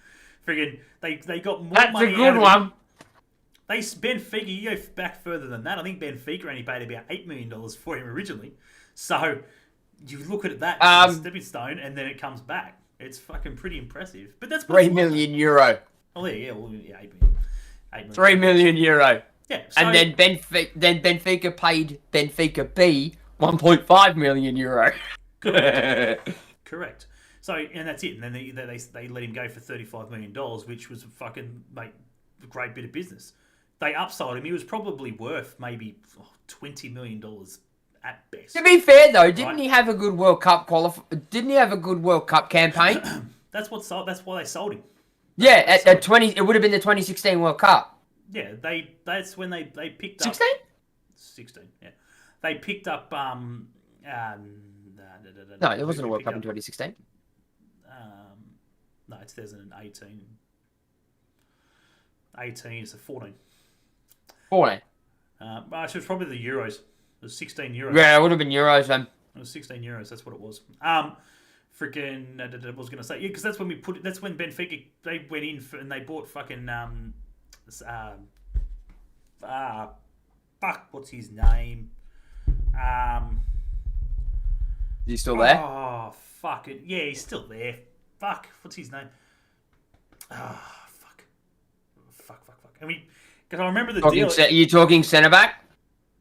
Friggin', they got more That's money. That's a good one. Benfica, you go back further than that. I think Benfica only paid about $8 million for him originally. So you look at that as a stepping stone, and then it comes back. It's fucking pretty impressive. But that's €3 million. Oh yeah, well, yeah, 8 million. 8 million. €3 million. Yeah, so, and then Benfica paid Benfica B €1.5 million. Correct. So, and that's it. And then they let him go for $35 million, which was a fucking a great bit of business. They upsold him. He was probably worth maybe $20 million at best. To be fair though, didn't he have a good World Cup Didn't he have a good World Cup campaign? That's why they sold him. Yeah, at 20, it would have been the 2016 World Cup. Yeah, that's when they picked 16? up 16. Yeah, they picked up no, there wasn't a World Cup in 2016. No, it's 2018. 18 is a 14. 14. Actually, it was probably the Euros. It was 16 Euros. Yeah, it would have been Euros then. It was 16 Euros. That's what it was. Freaking, I was going to say, yeah, because that's when that's when Benfica, they went in and they bought fucking, fuck, what's his name? Is he still there? Oh, fuck it. Yeah, he's still there. Fuck, what's his name? Fuck. I mean, because I remember the deal. Are you talking centre back?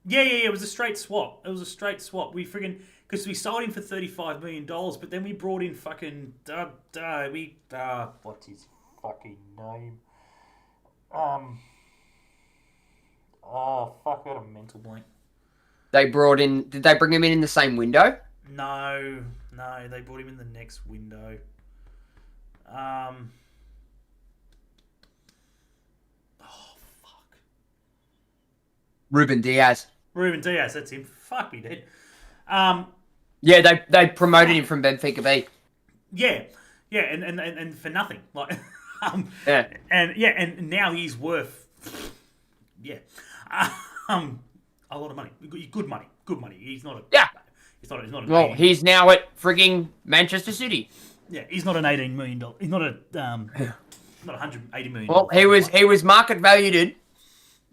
Yeah. It was a straight swap. We friggin', because we sold him for $35 million, but then we brought in fucking what's his fucking name? Fuck, I got a mental blank. Did they bring him in the same window? No, they brought him in the next window. Ruben Diaz, that's him. Fuck me, dead. Yeah, they promoted him from Benfica B. Yeah, and for nothing, like, yeah, and now he's worth, a lot of money, good money. He's not a, he's not a. Well, he's now at frigging Manchester City. Yeah, he's not an $18 million. He's not a not $180 million. Well, he was market valued.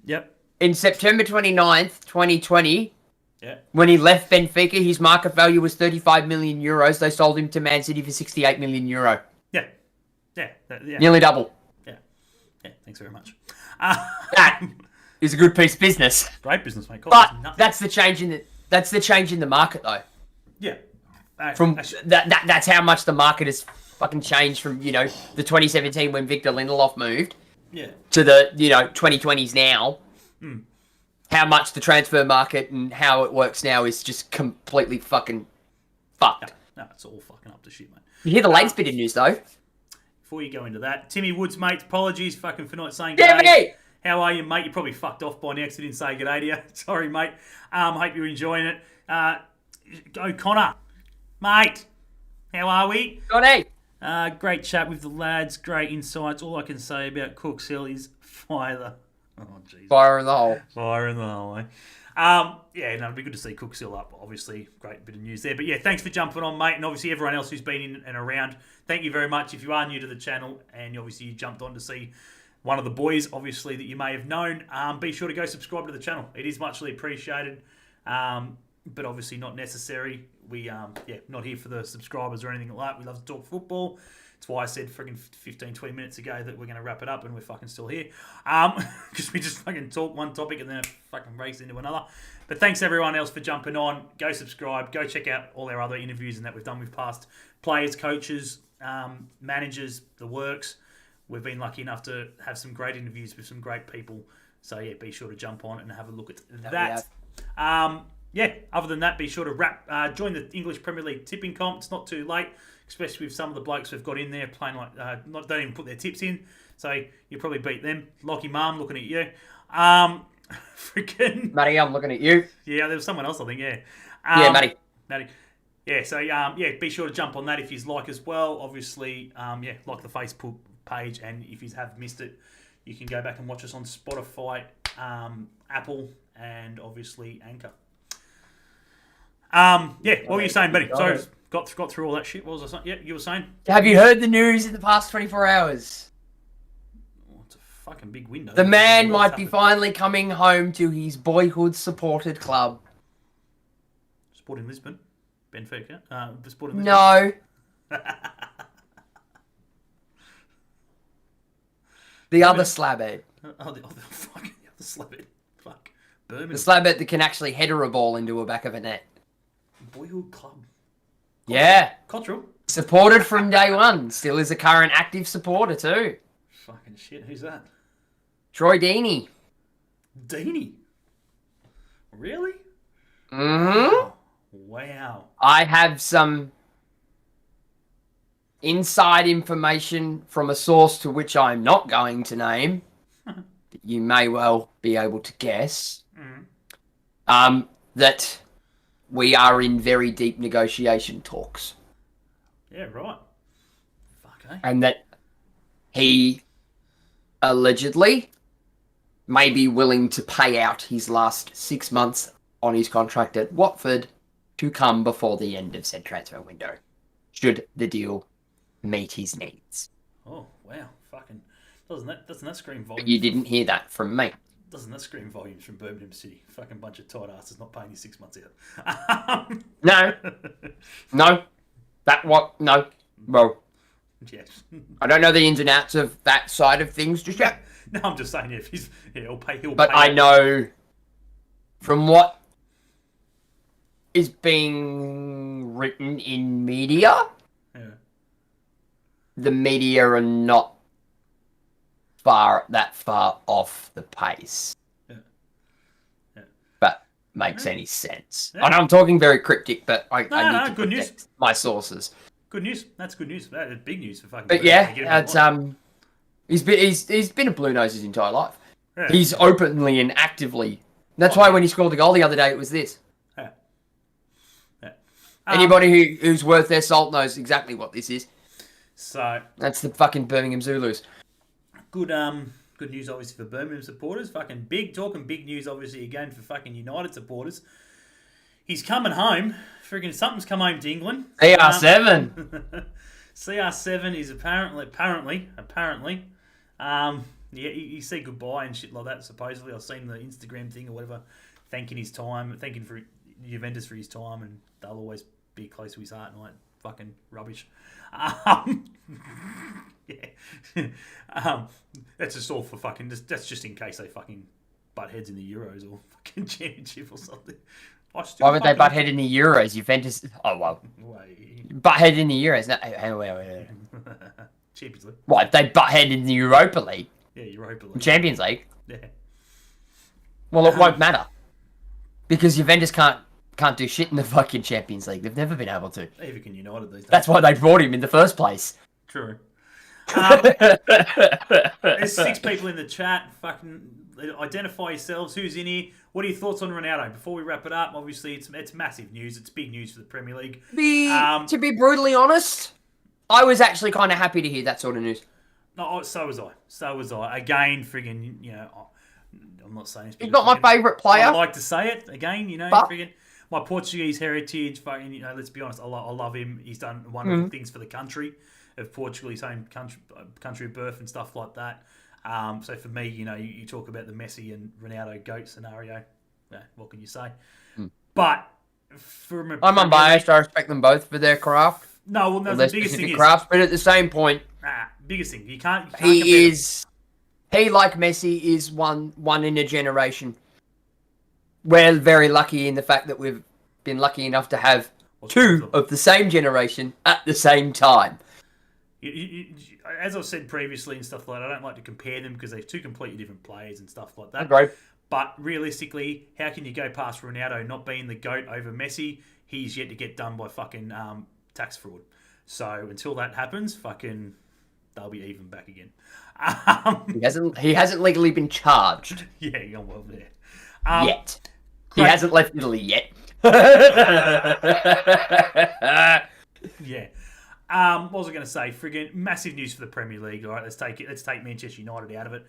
Yep. In September 29th, 2020. Yeah. When he left Benfica, his market value was €35 million. They sold him to Man City for €68 million. Yeah. Nearly double. Yeah. Yeah, thanks very much. That is a good piece of business. Great business, mate. But that's the change in the market, though. Yeah. That's how much the market has fucking changed from the 2017 when Victor Lindelof moved. Yeah. To the 2020s now. How much the transfer market and how it works now is just completely fucking fucked. No, it's all fucking up to shit, mate. You hear the latest bit of news, though? Before you go into that, Timmy Woods, mate, apologies fucking for not saying Timmy! g'day. How are you, mate? You probably fucked off by now because you didn't say g'day to you. Sorry, mate. Hope you're enjoying it. Go Connor. Mate, how are we? Johnny! Great chat with the lads, great insights. All I can say about Cooks Hill is fire. Oh, jeez. Fire in the hole. Fire in the hole, eh? Yeah, no, it'd be good to see Cooks Hill up. Obviously, great bit of news there. But yeah, thanks for jumping on, mate. And obviously, everyone else who's been in and around, thank you very much. If you are new to the channel and obviously you jumped on to see one of the boys, obviously, that you may have known, be sure to go subscribe to the channel. It is muchly appreciated, but obviously not necessary. We, not here for the subscribers or anything like that. We love to talk football. That's why I said friggin' 15, 20 minutes ago that we're going to wrap it up and we're fucking still here. Because we just fucking talk one topic and then it fucking breaks into another. But thanks everyone else for jumping on. Go subscribe. Go check out all our other interviews and that we've done with past players, coaches, managers, the works. We've been lucky enough to have some great interviews with some great people. So yeah, be sure to jump on and have a look at that. Other than that, be sure to join the English Premier League tipping comp. It's not too late, especially with some of the blokes we've got in there playing like don't even put their tips in. So you'll probably beat them. Lockie Mum looking at you. Freaking Matty, I'm looking at you. Yeah, there was someone else, I think. Yeah. Matty. Yeah. So be sure to jump on that if you like as well. Obviously, like the Facebook page, and if you have missed it, you can go back and watch us on Spotify, Apple, and obviously Anchor. What were you saying, Benny? Sorry, got through all that shit. What was I saying? Yeah, you were saying? Have you heard the news in the past 24 hours? Oh, it's a fucking big window. The man might be finally coming home to his boyhood supported club. Sporting Lisbon? Benfica? Sporting Lisbon? No. The other slabhead. Oh, the fucking other slabhead. Fuck. Birmingham. The slabhead that can actually header a ball into a back of a net. Boyhood club. Yeah. Cottrell. Supported from day one. Still is a current active supporter too. Fucking shit. Who's that? Troy Deeney. Deeney? Really? Mm-hmm. Wow. I have some inside information from a source to which I'm not going to name. That you may well be able to guess. That we are in very deep negotiation talks. Yeah, right. Fuck, eh? And that he allegedly may be willing to pay out his last 6 months on his contract at Watford to come before the end of said transfer window, should the deal meet his needs. Oh, wow. Fucking... Doesn't that scream volumes? But you didn't hear that from me. Doesn't that scream volumes from Birmingham City? Fucking bunch of tight asses not paying you 6 months out. No. No. Well, yes. I don't know the ins and outs of that side of things just yet. No, I'm just saying, he'll pay. But I know from what is being written in media, the media are not that far off the pace. Yeah. But makes any sense. Yeah. I know I'm talking very cryptic, but I need to good news. My sources. Good news. That's good news. That's big news for fucking. But yeah, it's he's been a Blue Nose his entire life. Yeah. He's openly and actively. That's why when he scored the goal the other day, it was this. Yeah. Anybody who's worth their salt knows exactly what this is. So that's the fucking Birmingham Zulus. Good news obviously for Birmingham supporters. Fucking big news obviously again for fucking United supporters. He's coming home. Friggin' something's come home to England. CR7. CR7 is apparently. He said goodbye and shit like that. Supposedly, I've seen the Instagram thing or whatever, thanking for Juventus for his time, and they'll always be close to his heart. And like fucking rubbish. Yeah. That's just all for fucking. That's just in case they fucking butt heads in the Euros or fucking Championship or something. Why would they butt head in the Euros? Juventus. Oh well. Butt head in the Euros. No, wait. Champions League. What? They butt head in the Europa League. Yeah, Europa League. Champions League. Yeah. Well, it won't matter because Juventus can't do shit in the fucking Champions League. They've never been able to. Either can United these days. That's why they brought him in the first place. True. There's 6 people in the chat. Fucking identify yourselves. Who's in here? What are your thoughts on Ronaldo? Before we wrap it up, obviously it's massive news. It's big news for the Premier League. To be brutally honest, I was actually kind of happy to hear that sort of news. No, so was I. Again, friggin', I'm not saying he's not my favourite player. I like to say it again, but... friggin'. My Portuguese heritage, fucking, let's be honest, I love him. He's done wonderful things for the country of Portugal, his home country of birth and stuff like that. So for me, you talk about the Messi and Ronaldo GOAT scenario. Yeah, what can you say? But I'm unbiased. I respect them both for their craft. No, the biggest thing is craft, but at the same point, biggest thing you can't he like Messi is one in a generation. We're very lucky in the fact that we've been lucky enough to have 2 of the same generation at the same time. As I've said previously and stuff like that, I don't like to compare them because they're 2 completely different players and stuff like that. Right. But realistically, how can you go past Ronaldo not being the GOAT over Messi? He's yet to get done by fucking tax fraud. So until that happens, fucking they'll be even back again. He hasn't legally been charged. Yeah, well there. Yet. He hasn't left Italy yet. Yeah. What was I going to say? Friggin' massive news for the Premier League. All right, let's take Manchester United out of it.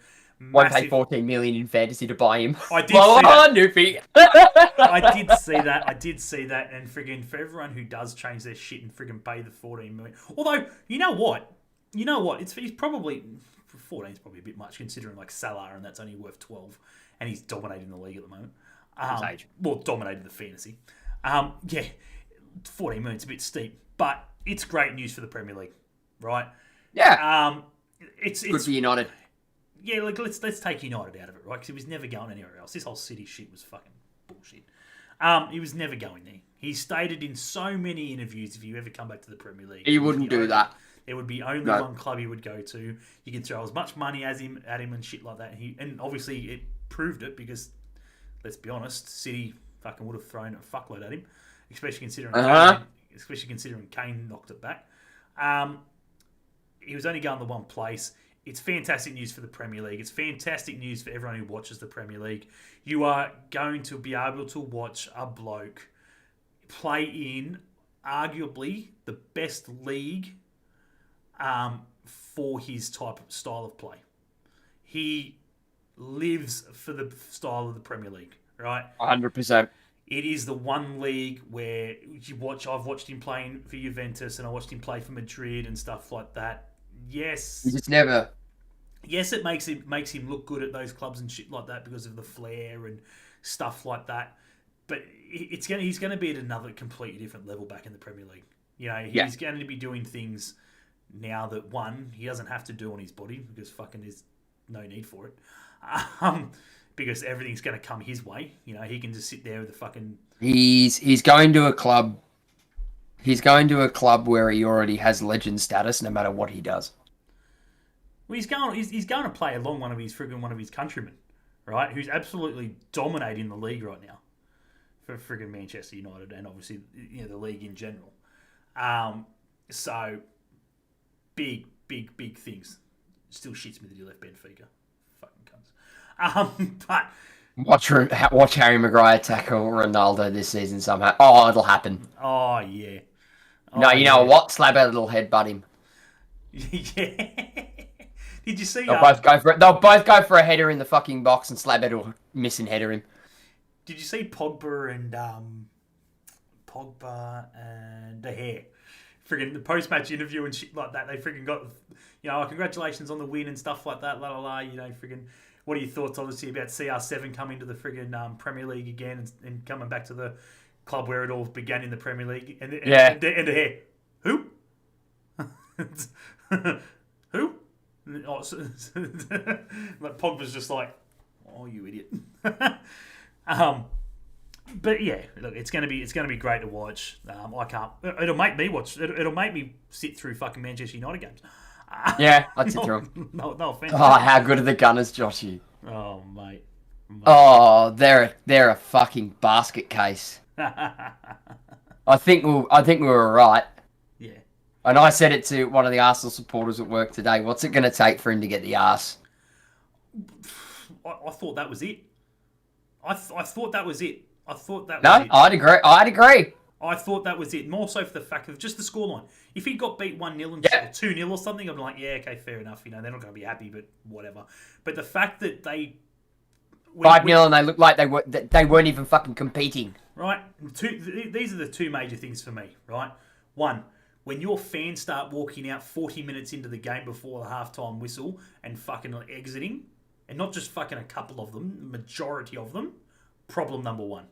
Won't pay 14 million in fantasy to buy him. I did see that. Newfie. I did see that. And friggin' for everyone who does change their shit and friggin' pay the 14 million. Although, you know what? He's probably 14 is probably a bit much considering like Salah, and that's only worth 12, and he's dominating the league at the moment. Well, dominating the fantasy. 14 million is a bit steep, but it's great news for the Premier League, right? Yeah. It's good for United. Yeah, like let's take United out of it, right? Because he was never going anywhere else. This whole City shit was fucking bullshit. He was never going there. He stated in so many interviews, if you ever come back to the Premier League, he wouldn't do that. There would be only one club he would go to. You could throw as much money at him and shit like that. And obviously it proved it because, let's be honest, City fucking would have thrown a fuckload at him, especially considering Kane knocked it back. He was only going to one place. It's fantastic news for the Premier League. It's fantastic news for everyone who watches the Premier League. You are going to be able to watch a bloke play in arguably the best league for his type of style of play. He lives for the style of the Premier League, right? 100%. It is the one league where I've watched him playing for Juventus and I watched him play for Madrid and stuff like that. Yes. He just never... Yes, it makes him look good at those clubs and shit like that because of the flair and stuff like that. But he's going to be at another completely different level back in the Premier League. He's going to be doing things now that, one, he doesn't have to do on his body because fucking there's no need for it. Because everything's going to come his way. He can just sit there with the fucking... He's going to a club... He's going to a club where he already has legend status no matter what he does. Well, he's going to play along one of his countrymen, right? Who's absolutely dominating the league right now for friggin' Manchester United and obviously the league in general. So big things. Still shits me that he left Benfica. Fucking cunts. But watch Harry Maguire tackle Ronaldo this season somehow. Oh, it'll happen. Oh yeah. No, you know what? Slabhead will headbutt him. Yeah. Did you see? They'll both go for a header in the fucking box, and Slabhead will miss and header him. Did you see Pogba and De Gea? Friggin' the post-match interview and shit like that. They friggin' got, congratulations on the win and stuff like that. Friggin'. What are your thoughts, obviously, about CR7 coming to the friggin' Premier League again and coming back to the club where it all began in the Premier League? And De Gea, who? Who? Oh, like Pogba's just like, oh, you idiot. But yeah, look, it's gonna be great to watch. I can't. It'll make me watch. It'll make me sit through fucking Manchester United games. Yeah, I'd sit through them. No offense. Oh, how good are the Gunners, Joshy? Oh, mate. Oh, they're a fucking basket case. I think we were right. Yeah. And I said it to one of the Arsenal supporters at work today. What's it going to take for him to get the arse? I thought that was it. I thought that was it. I thought that was No, it. I'd agree. I thought that was it. More so for the fact of just the scoreline. If he got beat 1-0 and 2-0 or something, I'd be like, yeah, okay, fair enough. You know, they're not going to be happy, but whatever. But the fact that they 5-0 and they looked like they weren't even fucking competing. Right? These are the two major things for me, right? One, when your fans start walking out 40 minutes into the game before the halftime whistle and fucking exiting, and not just fucking a couple of them, the majority of them, problem number one.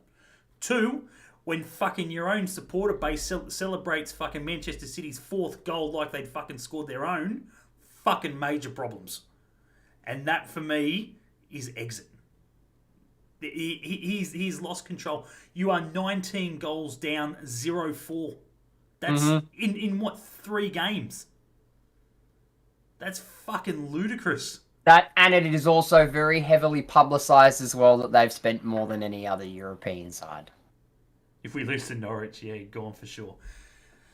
Two, when fucking your own supporter base celebrates fucking Manchester City's 4th goal like they'd fucking scored their own, fucking major problems. And that, for me, is exit. He's lost control. You are 19 goals down, 0-4. That's in what, 3 games? That's fucking ludicrous. That, and it is also very heavily publicised as well that they've spent more than any other European side. If we lose to Norwich, yeah, gone for sure.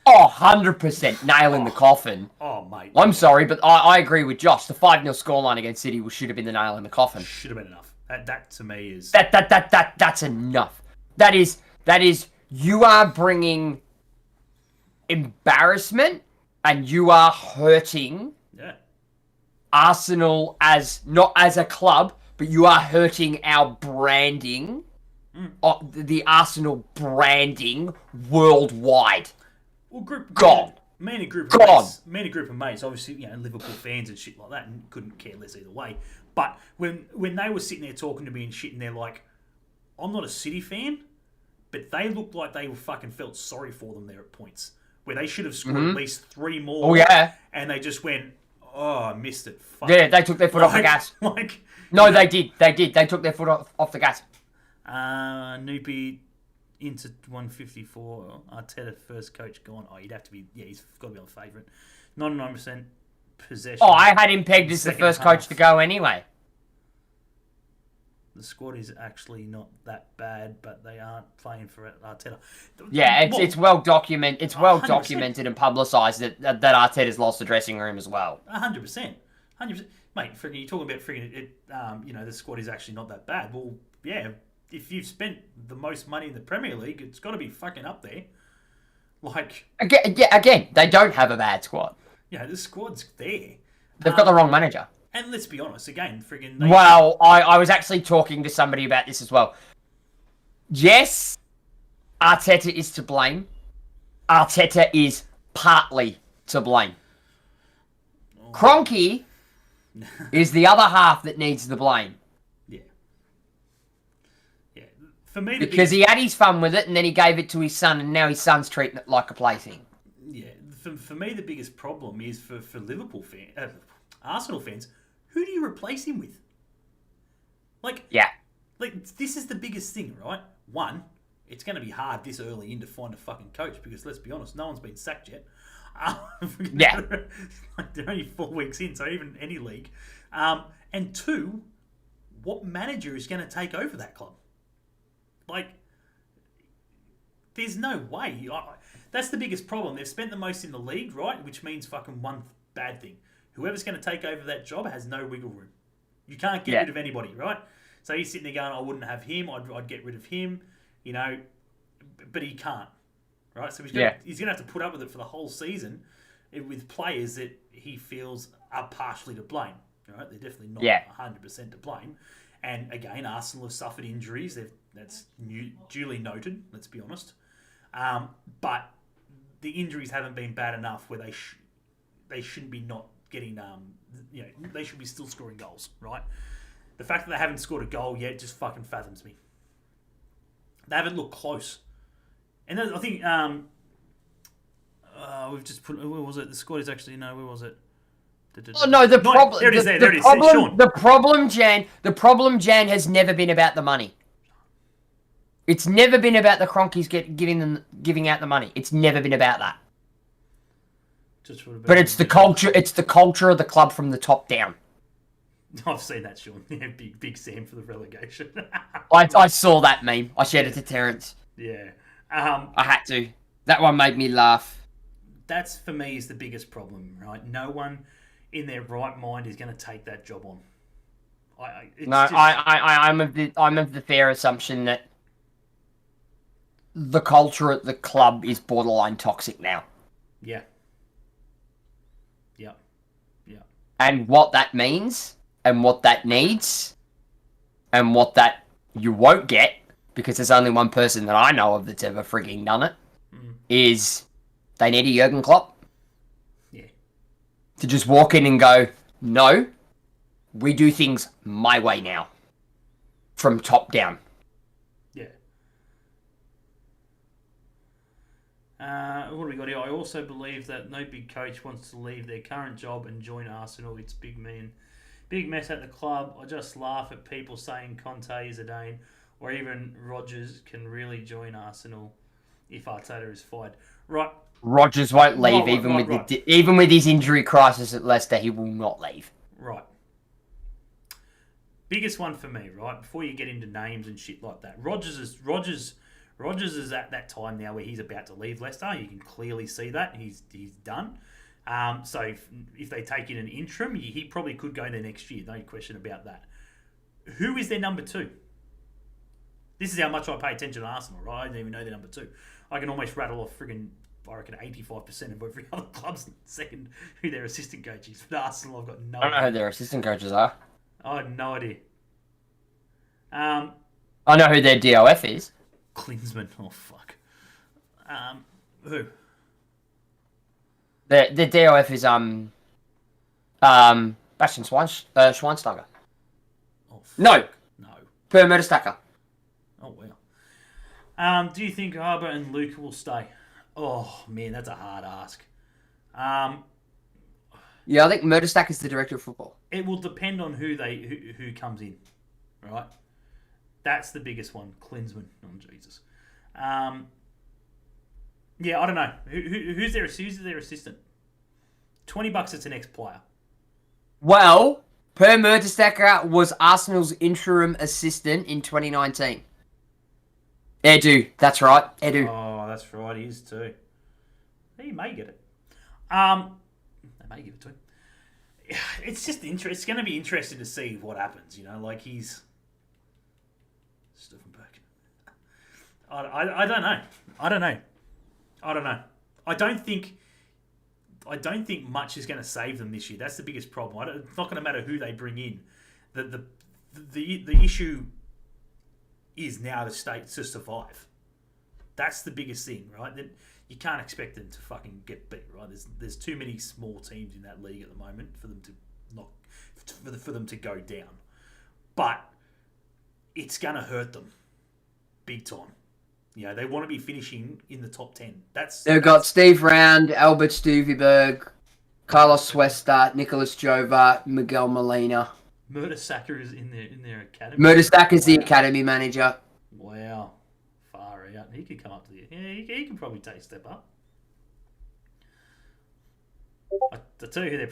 Oh, 100% nail in the coffin. Oh, mate. I'm sorry, but I agree with Josh. The 5-0 scoreline against City should have been the nail in the coffin. Should have been enough. That to me is... That's enough. That is, you are bringing embarrassment and you are hurting Arsenal not as a club, but you are hurting our branding, the Arsenal branding worldwide. Well, gone. Me and a group of mates, obviously, you know, Liverpool fans and shit like that, and couldn't care less either way. But when they were sitting there talking to me and shit, and they're like, I'm not a City fan, but they looked like they fucking felt sorry for them there at points, where they should have scored at least 3 more. Oh, yeah. And they just went, oh, I missed it. Fuck. Yeah, they took their foot off the gas. No, they did. They took their foot off the gas. Noopy into 154. Arteta first coach gone. Oh, he'd have to be. Yeah, he's got to be on favourite. 99% possession. Oh, I had him pegged as the first coach to go anyway. The squad is actually not that bad, but they aren't playing for it. Arteta. Yeah, it's well documented. It's well 100%. Documented and publicised that Arteta's lost the dressing room as well. 100%, 100%. Mate, you're talking about it. You know, the squad is actually not that bad. Well, yeah. If you've spent the most money in the Premier League, it's got to be fucking up there. Like again, they don't have a bad squad. Yeah, the squad's there. They've got the wrong manager. And let's be honest, again, friggin'... Well, I was actually talking to somebody about this as well. Yes, Arteta is to blame. Arteta is partly to blame. Kroenke is the other half that needs the blame. Yeah. Yeah. For me, because he had his fun with it, and then he gave it to his son, and now his son's treating it like a plaything. Yeah. For me, the biggest problem is for Liverpool fans, Arsenal fans. Who do you replace him with? Like, this is the biggest thing, right? One, it's going to be hard this early in to find a fucking coach because let's be honest, no one's been sacked yet. Like they're only 4 weeks in, so even any league. And two, what manager is going to take over that club? Like, there's no way. That's the biggest problem. They've spent the most in the league, right? Which means fucking one bad thing. Whoever's going to take over that job has no wiggle room. You can't get rid of anybody, right? So he's sitting there going, I wouldn't have him. I'd get rid of him, you know, but he can't, right? So he's going to have to put up with it for the whole season with players that he feels are partially to blame, right? They're definitely not 100% to blame. And again, Arsenal have suffered injuries. That's duly noted, let's be honest. But the injuries haven't been bad enough where they shouldn't be not getting, you know, they should be still scoring goals, right? The fact that they haven't scored a goal yet just fucking fathoms me. They haven't looked close. And then I think we've just put, where was it? The squad is actually, no, where was it? Oh no, the problem. There it is. The There it is. problem. Sean. The problem, Jan, has never been about the money. It's never been about the Cronkies giving out the money. It's never been about that. But it's the culture. It's the culture of the club from the top down. I've seen that, Sean. Yeah, big Sam for the relegation. I saw that meme. I shared it to Terrence. Yeah. I had to. That one made me laugh. That's, for me, is the biggest problem, right? No one in their right mind is going to take that job on. I'm of the fair assumption that the culture at the club is borderline toxic now. Yeah. And what that means, and what that needs, and what that you won't get, because there's only one person that I know of that's ever frigging done it, is they need a Jurgen Klopp. Yeah. To just walk in and go, no, we do things my way now. From top down. Yeah. What do we got here? I also believe that no big coach wants to leave their current job and join Arsenal. It's big mess at the club. I just laugh at people saying Conte is a Dane, or even Rodgers can really join Arsenal if Arteta is fired. Right. Rodgers won't leave, even with his injury crisis at Leicester. He will not leave. Right. Biggest one for me, right? Before you get into names and shit like that, Rodgers is at that time now where he's about to leave Leicester. You can clearly see that he's done. So if they take in an interim, he probably could go there next year. No question about that. Who is their number two? This is how much I pay attention to Arsenal, right? I don't even know their number two. I can almost rattle off friggin', I reckon, 85% of every other club's second who their assistant coach is. But Arsenal, I've got no idea. I don't know who their assistant coaches are. I have no idea. I know who their DOF is. Klinsmann. Oh, fuck. Who? The DOF is Bastian Schweinsteiger. Oh, fuck. No. No. Per Mertesacker. Oh, wow. Do you think Harbour and Luke will stay? Oh, man, that's a hard ask. Yeah, I think Mertesacker is the director of football. It will depend on who comes in, right? That's the biggest one. Klinsmann. Oh, Jesus. Yeah, I don't know. Who's their assistant? $20 it's an ex-player. Well, Per Mertesacker was Arsenal's interim assistant in 2019. Edu, that's right. Edu. Oh, that's right. He is too. He may get it. They may give it to him. It's just It's going to be interesting to see what happens. You know, like he's Stuffenberg. I don't know. I don't think much is going to save them this year. That's the biggest problem. It's not going to matter who they bring in. The issue is now to survive. That's the biggest thing, right? That you can't expect them to fucking get beat, right? There's too many small teams in that league at the moment for them to go down. But it's gonna hurt them big time. You know, they want to be finishing in the top 10. They've got Steve Round, Albert Stuveberg, Carlos Suesta, Nicolas Jova, Miguel Molina. Mertesacker is in their academy. Mertesacker is the academy manager. Wow, far out. He could come up to the. Yeah, he can probably take a step up. I'll tell you who they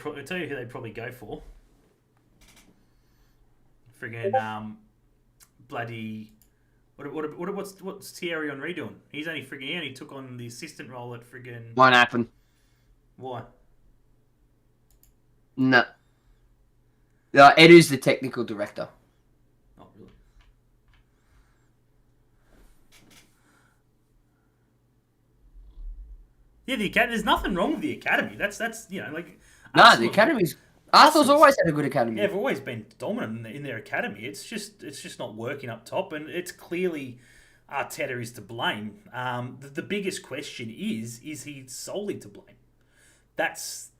probably go for. Friggin' bloody. What's Thierry Henry doing? He's only he took on the assistant role at friggin'. Won't happen. Why? No. Edu's the technical director. Oh, really? Yeah, the academy. There's nothing wrong with the academy. That's like. No, the academy's. Arsenal's always had a good academy. Yeah, they've always been dominant in their academy. It's just not working up top, and it's clearly Arteta is to blame. The biggest question is he solely to blame? That's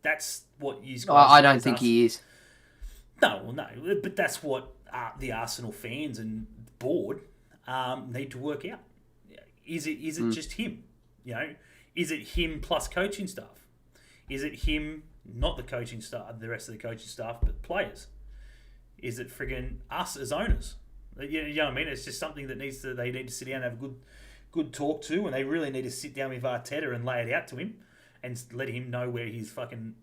what you guys. I don't think he is. No, but that's what the Arsenal fans and board need to work out. Is it just him? You know, is it him plus coaching staff? Is it him? not the coaching staff, the rest of the coaching staff, but players. Is it friggin' us as owners? You know what I mean? It's just something that they need to sit down and have a good talk to, and they really need to sit down with Arteta and lay it out to him and let him know where he's fucking.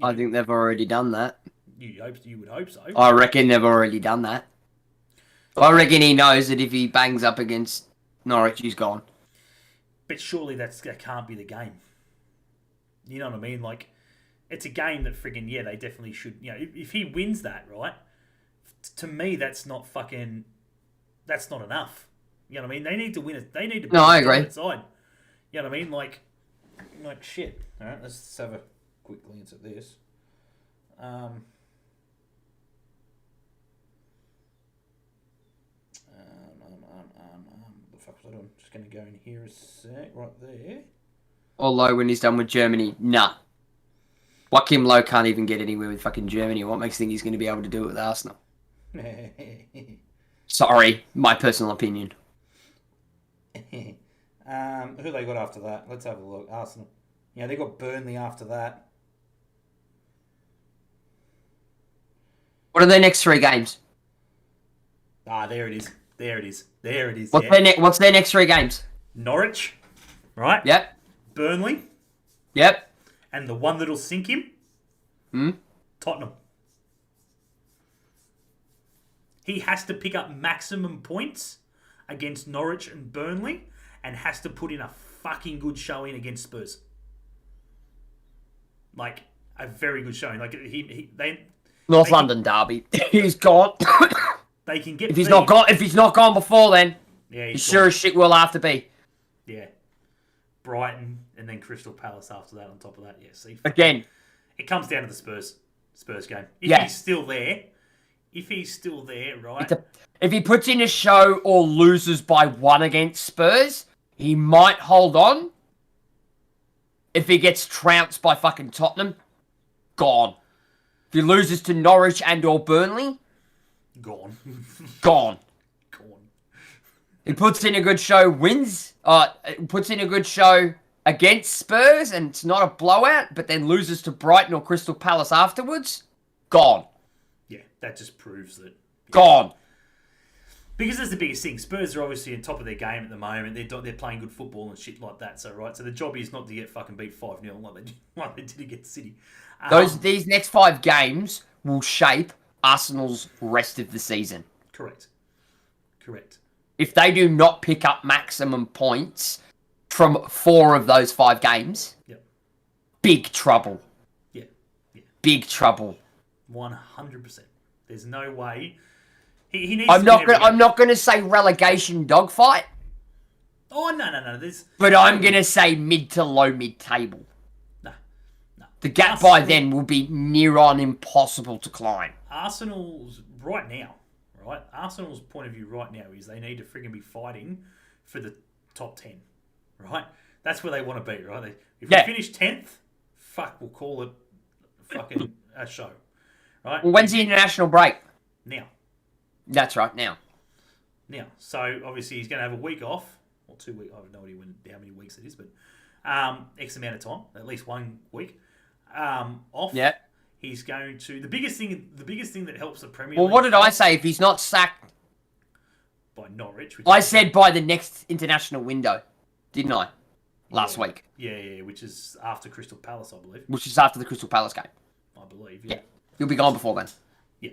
I think they've already done that. You would hope so. I reckon they've already done that. I reckon he knows that if he bangs up against Norwich, he's gone. But surely that can't be the game. You know what I mean? Like, it's a game that friggin', they definitely should. You know, if he wins that, right? To me, that's not enough. You know what I mean? They need to win it. They need to. No, I agree. Side. You know what I mean? Like shit. All right, let's have a quick glance at this. What the fuck was I doing? Just going to go in here a sec, right there. Although when he's done with Germany, nah. Joachim Low can't even get anywhere with fucking Germany. What makes you think he's going to be able to do it with Arsenal? Sorry, my personal opinion. Who they got after that? Let's have a look. Arsenal. Yeah, they got Burnley after that. What are their next 3 games? There it is. There it is. What's their next 3 games? Norwich, right? Yep. Burnley. Yep. And the one that'll sink him? Tottenham. He has to pick up maximum points against Norwich and Burnley and has to put in a fucking good showing against Spurs. Like, a very good showing. Like, North London derby. He's gone. They can get if he's not gone before then, he sure as shit will have to be. Yeah. Brighton and then Crystal Palace after that on top of that. Yeah, see. Again. It comes down to the Spurs game. If he's still there, right? If he puts in a show or loses by 1 against Spurs, he might hold on. If he gets trounced by fucking Tottenham, gone. If he loses to Norwich and or Burnley, gone. Gone. He puts in a good show, puts in a good show against Spurs, and it's not a blowout, but then loses to Brighton or Crystal Palace afterwards, gone. Yeah, that just proves that. Gone. Because that's the biggest thing. Spurs are obviously on top of their game at the moment. They're playing good football and shit like that. So the job is not to get fucking beat 5-0 like they did against City. These next 5 games will shape Arsenal's rest of the season. Correct. If they do not pick up maximum points from 4 of those 5 games, big trouble. Yeah. Big trouble. 100%. There's no way. He needs. I'm not going to say relegation dogfight. Oh no. But I'm going to say mid to low mid table. No. The gap by then will be near on impossible to climb. Arsenal's right now, right? Arsenal's point of view right now is they need to friggin' be fighting for the top 10, right? That's where they want to be, right? If we finish 10th, we'll call it fucking a show, right? Well, when's the international break? Now. That's right, now. So obviously he's going to have a week off, or 2 weeks. I have no idea how many weeks it is, but X amount of time, at least 1 week off. Yeah. He's going to the biggest thing that helps the Premier League. Well, what did I say? If he's not sacked by Norwich, I said by the next international window, didn't I? Last week. Yeah, which is after Crystal Palace, I believe. Which is after the Crystal Palace game. I believe. Yeah. He'll be gone before then. Yeah.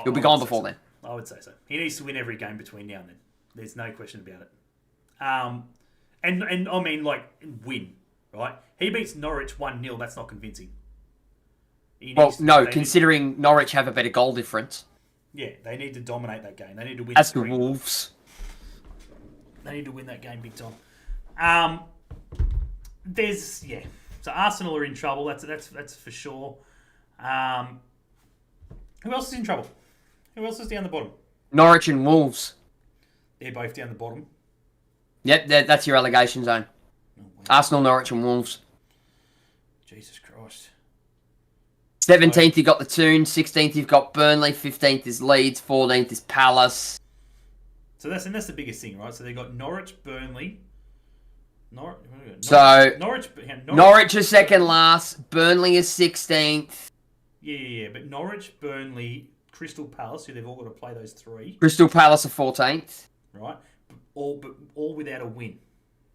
He'll be gone before then. I would say so. He needs to win every game between now and then. There's no question about it. And I mean, like, win, right? He beats Norwich 1-0. That's not convincing. Considering Norwich have a better goal difference. Yeah, they need to dominate that game. They need to win. As the Wolves. They need to win that game big time. So Arsenal are in trouble. That's for sure. Who else is in trouble? Who else is down the bottom? Norwich and Wolves. They're both down the bottom. Yep, that's your relegation zone. Oh, wow. Arsenal, Norwich and Wolves. Jesus Christ. 17th, you've got the Toon. 16th, you've got Burnley. 15th is Leeds. 14th is Palace. So that's the biggest thing, right? So they've got Norwich, Burnley, Norwich is second last. Burnley is 16th. Yeah. But Norwich, Burnley, Crystal Palace, who they've all got to play those three. Crystal Palace are 14th. Right? All without a win.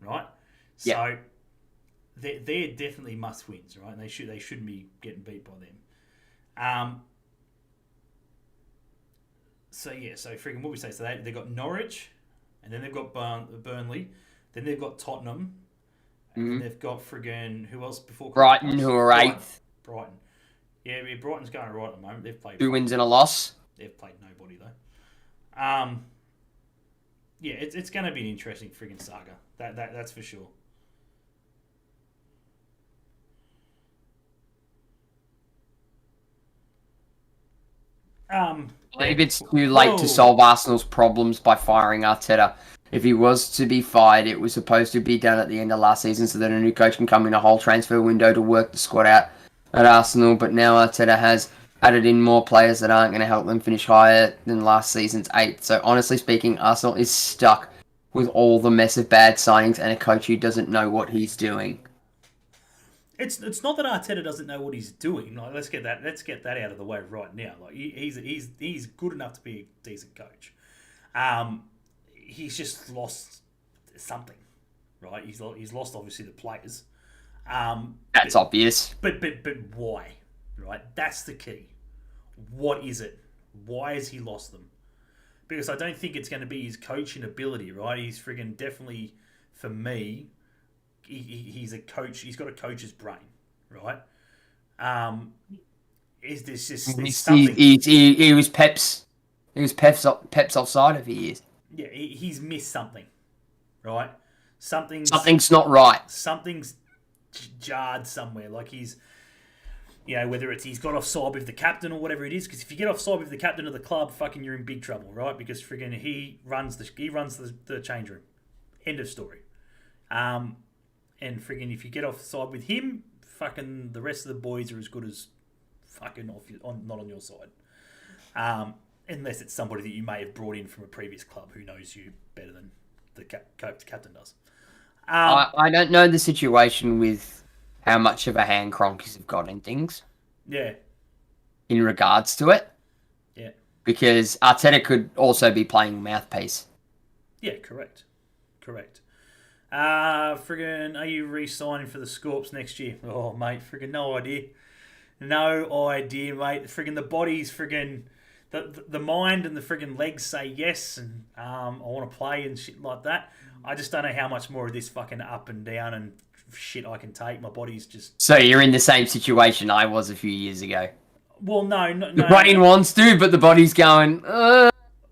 Right? Yeah. So they're definitely must wins, right? And they shouldn't be getting beat by them. So freaking what we say? So they've got Norwich, and then they've got Burnley, then they've got Tottenham, and then they've got friggin' who else before Brighton, who are 8th. Brighton. Yeah, Brighton's going right at the moment. They've played 2 wins and a loss. They've played nobody though. Yeah, it's going to be an interesting friggin' saga. That's for sure. I believe it's too late to solve Arsenal's problems by firing Arteta. If he was to be fired, it was supposed to be done at the end of last season so that a new coach can come in a whole transfer window to work the squad out at Arsenal. But now Arteta has added in more players that aren't going to help them finish higher than last season's 8th. So honestly speaking, Arsenal is stuck with all the mess of bad signings and a coach who doesn't know what he's doing. It's not that Arteta doesn't know what he's doing. Like let's get that out of the way right now. Like he's good enough to be a decent coach. He's just lost something, right? He's lost obviously the players. That's obvious. But why? Right? That's the key. What is it? Why has he lost them? Because I don't think it's going to be his coaching ability, right? He's friggin' definitely, for me, he's a coach. He's got a coach's brain, right? Is this just something? He was Pep's. He was Pep's offside of years. Yeah, he's missed something, right? Something's not right. Something's jarred somewhere. Like he's, whether it's he's got offside with the captain or whatever it is. Because if you get offside with the captain of the club, fucking you're in big trouble, right? Because friggin' he runs the change room. End of story. And friggin' if you get offside with him, fucking the rest of the boys are as good as fucking not on your side. Unless it's somebody that you may have brought in from a previous club who knows you better than the captain does. I don't know the situation with how much of a hand Cronkies have got in things. Yeah. In regards to it. Yeah. Because Arteta could also be playing mouthpiece. Yeah, correct. Friggin', are you re-signing for the Scorps next year? Oh, mate, friggin' no idea. No idea, mate. Friggin' the body's friggin'... The mind and the friggin' legs say yes, and I want to play and shit like that. I just don't know how much more of this fucking up and down and shit I can take. My body's just... So you're in the same situation I was a few years ago. Well, no. The brain wants to, but the body's going,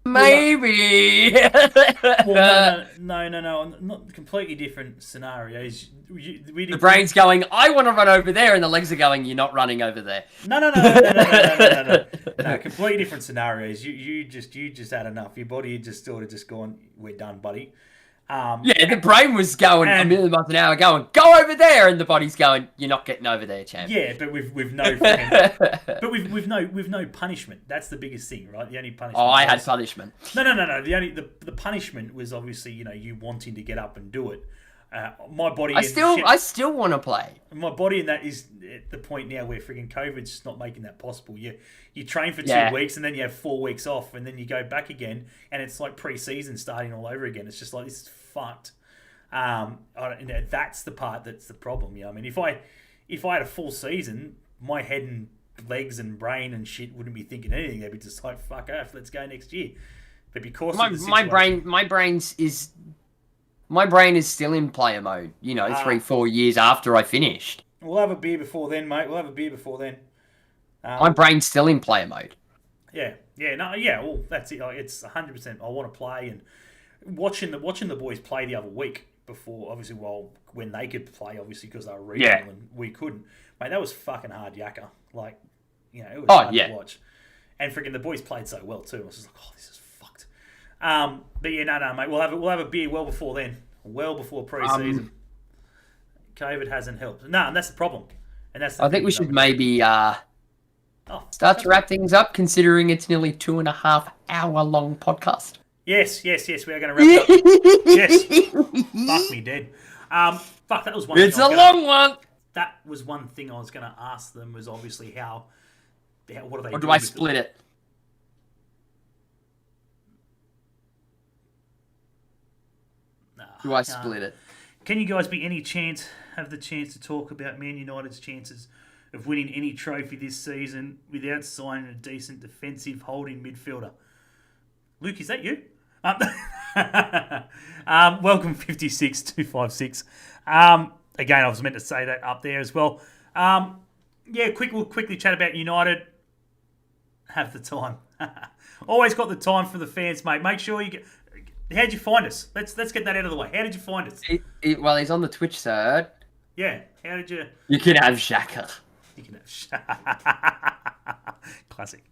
maybe. Well, no. Not completely different scenarios. The brain's going, I want to run over there, and the legs are going, you're not running over there. No. No, completely different scenarios. You just had enough. Your body just sort of just gone, we're done, buddy. The brain was going a million miles an hour, going, go over there, and the body's going, you're not getting over there, champ. Yeah, but with no punishment. That's the biggest thing, right? The only punishment. Oh, I had punishment. No. The punishment was obviously you wanting to get up and do it. My body. I still want to play. My body, and that is at the point now where friggin' COVID's just not making that possible. You train for 2 weeks and then you have 4 weeks off and then you go back again and it's like pre-season starting all over again. It's just like, this is fucked. That's the part that's the problem. I mean, if I had a full season, my head and legs and brain and shit wouldn't be thinking anything. They'd be just like, fuck off, let's go next year. But because of the situation, my brain is still in player mode, 3-4 years after I finished. We'll have a beer before then, mate. My brain's still in player mode. Well, that's it. It's 100%. I want to play, and watching the boys play the other week before, obviously, when they could play, obviously, because they were regional and we couldn't. Mate, that was fucking hard yakka. Like, it was hard to watch. And freaking the boys played so well too. I was just like, this is fucked. But no, mate. We'll have a beer well before then, well before pre-season. COVID hasn't helped. No, and that's the problem. And that's. I think we should maybe start to wrap things up, considering it's nearly 2.5 hour long podcast. Yes. We are going to wrap it up. Yes. Fuck me dead. Fuck, that was one. It's a long one. That was one thing I was going to ask them. Was obviously how what are they? Or do doing I with split it? Do I split it? Can you guys have the chance to talk about Man United's chances of winning any trophy this season without signing a decent defensive holding midfielder? Luke, is that you? Welcome 56256. Again, I was meant to say that up there as well. We'll quickly chat about United. Have the time. Always got the time for the fans, mate. Make sure you get. How'd you find us? Let's get that out of the way. How did you find us? Well, he's on the Twitch side. Yeah. How did you? You can have Xhaka. You can have classic.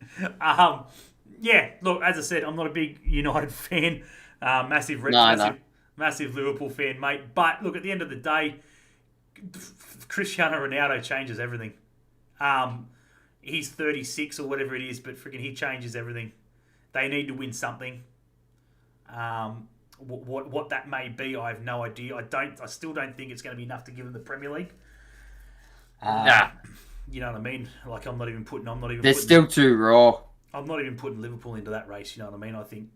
Look, as I said, I'm not a big United fan. Massive Liverpool fan, mate. But look, at the end of the day, Cristiano Ronaldo changes everything. He's 36 or whatever it is, but freaking he changes everything. They need to win something. What that may be, I have no idea. I still don't think it's going to be enough to give them the Premier League. Nah. You know what I mean? Like They're still too raw. I'm not even putting Liverpool into that race. You know what I mean? I think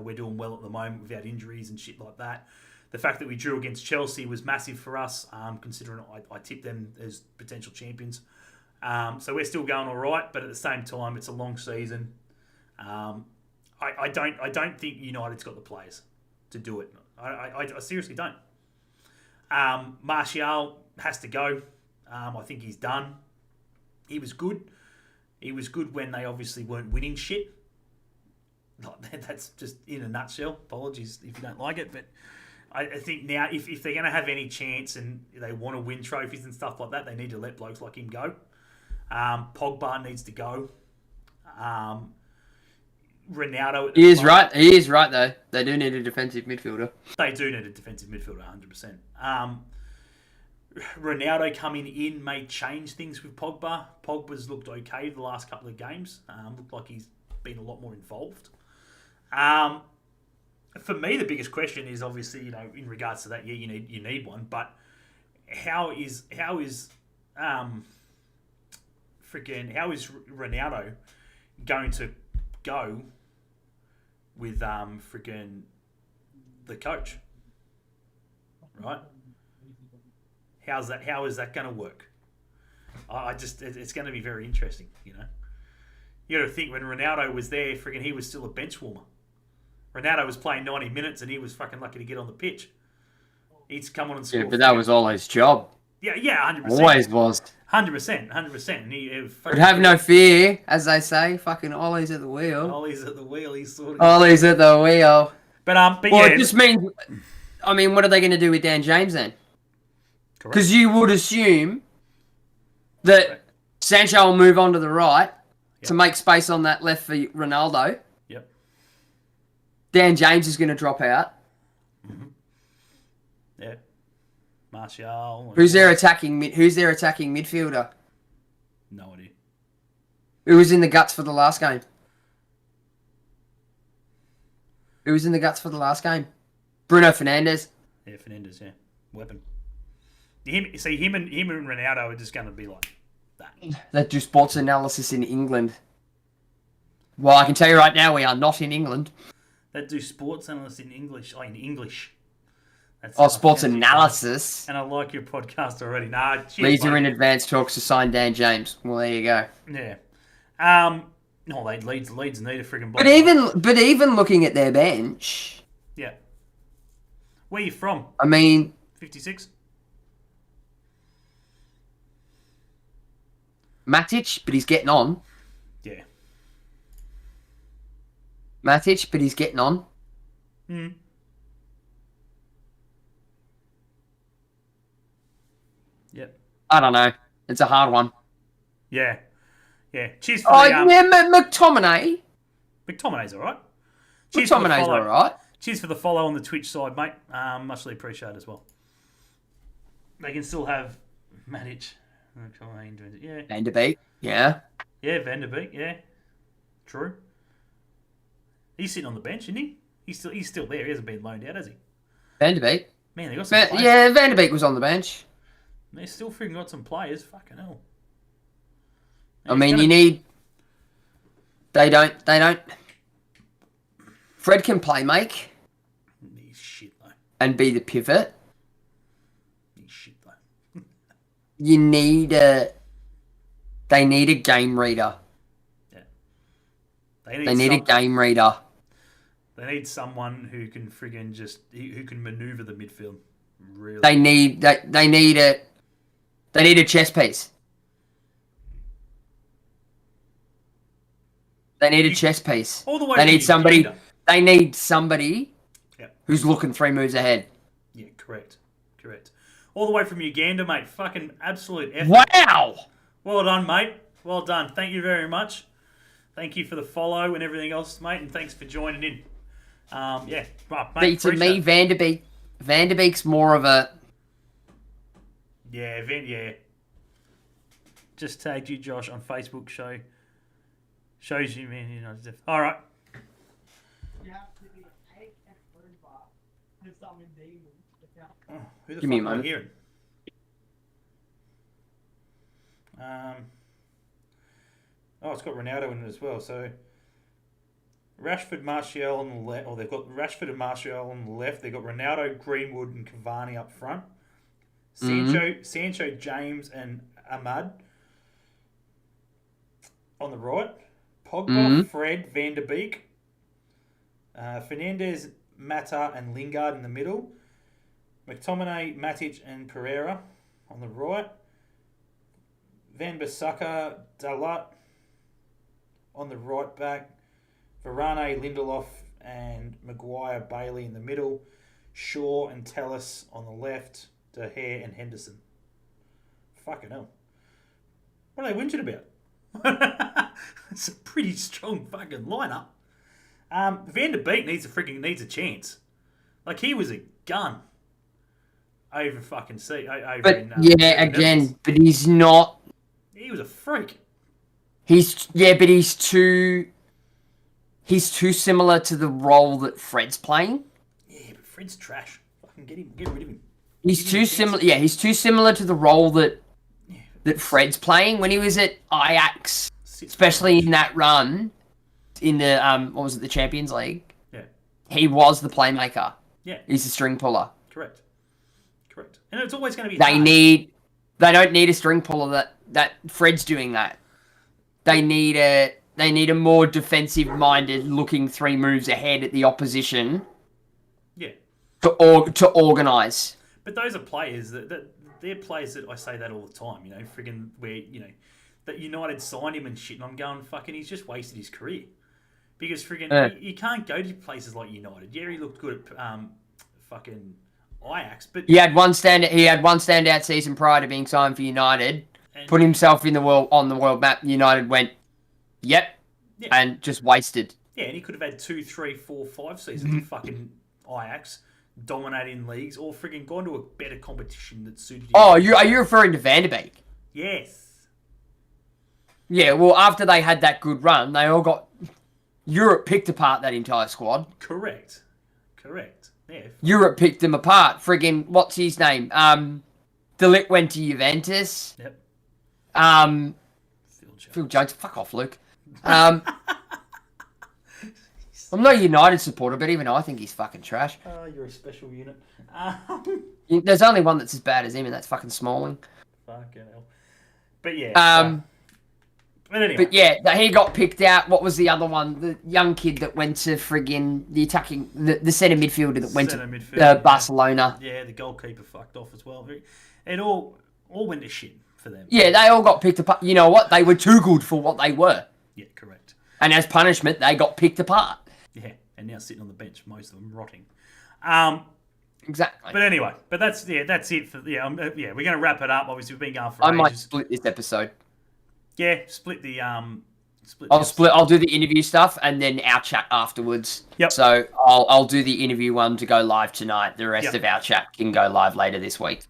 we're doing well at the moment without injuries and shit like that. The fact that we drew against Chelsea was massive for us, considering I tipped them as potential champions. So we're still going all right, but at the same time, it's a long season. I don't think United's got the players to do it. I seriously don't. Martial has to go. I think he's done. He was good. He was good when they obviously weren't winning shit. That's just in a nutshell. Apologies if you don't like it, but I think now if they're going to have any chance and they want to win trophies and stuff like that, they need to let blokes like him go. Pogba needs to go. Ronaldo. He is right. He is right though. They do need a defensive midfielder. They do need a defensive midfielder, 100%. Ronaldo coming in may change things with Pogba. Pogba's looked okay the last couple of games. Looked like he's been a lot more involved. For me, the biggest question is obviously, in regards to that, you need one, but how is Ronaldo going to go with the coach, right? How is that going to work? It's going to be very interesting, You got to think when Ronaldo was there, he was still a bench warmer. Ronaldo was playing 90 minutes and he was fucking lucky to get on the pitch. He's come on and scored. Yeah, but that was all his job. Yeah, 100%. Always was. 100%. But have no fear, as they say. Fucking Ollie's at the wheel. Ollie's at the wheel. He's sort of. Ollie's at the wheel. But it just means. I mean, what are they going to do with Dan James then? Because you would assume that Sancho will move on to the right to make space on that left for Ronaldo. Yep. Dan James is going to drop out. Mm-hmm. Yeah. Martial. Who's their attacking midfielder? No idea. Who was in the guts for the last game? Bruno Fernandes. Yeah, Fernandes. Yeah, weapon. Him and Ronaldo are just going to be like that. They do sports analysis in England. Well, I can tell you right now, we are not in England. They do sports analysis in English. In English. Sports analysis. And I like your podcast already. Nah, Leeds are in advanced talks to sign Dan James. Well, there you go. Yeah. Leeds need a friggin' block. But even looking at their bench. Yeah. Where are you from? I mean. 56. Matic, but he's getting on. Yeah. Matic, but he's getting on. Hmm. Yep. I don't know. It's a hard one. Yeah. Yeah. Cheers for McTominay. McTominay's all right. McTominay's all right. Cheers for the follow on the Twitch side, mate. Muchly appreciated as well. They can still have Matic. Yeah. Van der Beek. Yeah. Yeah, Van der Beek. Yeah. True. He's sitting on the bench, isn't he? He's still there. He hasn't been loaned out, has he? Van der Beek. Man, they got some players. Yeah, Van der Beek was on the bench. They still freaking got some players. Fucking hell. I mean, you need. They don't. Fred can play make He's shit though. and be the pivot. He's shit though. You need a. They need a game reader. Yeah. They need a game reader. They need someone who can friggin' who can maneuver the midfield. Really. They need a chess piece. They need a chess piece. All the way They from need somebody. Uganda. They need somebody Yep. who's looking 3 moves ahead. Yeah, correct. All the way from Uganda, mate. Fucking absolute effort. Wow! Well done, mate. Well done. Thank you very much. Thank you for the follow and everything else, mate, and thanks for joining in. Yeah, well, mate, See, to me, Van der Beek's more of a. Yeah. Just tagged you, Josh, on Facebook. Shows you, man. You know, all right. Oh, who the Give me a fuck am I moment. hearing? It's got Ronaldo in it as well. So Rashford, Martial on the left. Or they've got Rashford and Martial on the left. They've got Ronaldo, Greenwood, and Cavani up front. Sancho, James, and Ahmad on the right. Pogba, Fred, Van der Beek, Fernandes, Mata, and Lingard in the middle. McTominay, Matic, and Ferreira on the right. Van Bissaka, Dalat on the right back. Varane, Lindelof, and Maguire, Bailey in the middle. Shaw and Tellis on the left. De Gea and Henderson. Fucking hell. What are they whinging about? It's a pretty strong fucking lineup. Van der Beek needs a chance. Like, he was a gun over fucking But but he's not. He was a freak. But he's too similar to the role that Fred's playing. Yeah, but Fred's trash. Fucking get rid of him. He's too similar. Yeah, he's too similar to the role that Fred's playing when he was at Ajax, especially in that run in the what was it, the Champions League? Yeah. He was the playmaker. Yeah. He's the string puller. Correct. And it's always going to be They don't need a string puller that Fred's doing that. They need a more defensive minded, looking 3 moves ahead at the opposition. Yeah. To organise. But those are players that they're players that I say that all the time, you know, friggin' where, you know, that United signed him and shit, and I'm going, fucking, he's just wasted his career. Because friggin' you can't go to places like United. Yeah, he looked good at fucking Ajax, but He had one standout season prior to being signed for United. Put himself on the world map. United went, yep, and just wasted. Yeah, and he could have had 2, 3, 4, 5 seasons of fucking Ajax, dominating leagues, or friggin' gone to a better competition that suited him. Oh, are you referring to Van der Beek? Yes. Yeah, well, after they had that good run, they all got... Europe picked apart that entire squad. Correct. Yeah. Europe picked them apart. Friggin', what's his name? De Ligt went to Juventus. Yep. Phil Jones. Fuck off, Luke. I'm not a United supporter, but even I think he's fucking trash. Oh, you're a special unit. There's only one that's as bad as him, and that's fucking Smalling. Fucking hell. But yeah. But anyway. But yeah, he got picked out. What was the other one? The young kid that went to friggin' the centre midfielder that went to Barcelona. Yeah, the goalkeeper fucked off as well. It all went to shit for them. Yeah, they all got picked apart. You know what? They were too good for what they were. Yeah, correct. And as punishment, they got picked apart. Yeah, and now sitting on the bench, most of them rotting. Exactly. But anyway, that's it for we're going to wrap it up. Obviously, we've been going for I ages. might split this episode. Yeah, split the I'll do the interview stuff and then our chat afterwards. Yep. So I'll do the interview one to go live tonight. The rest of our chat can go live later this week.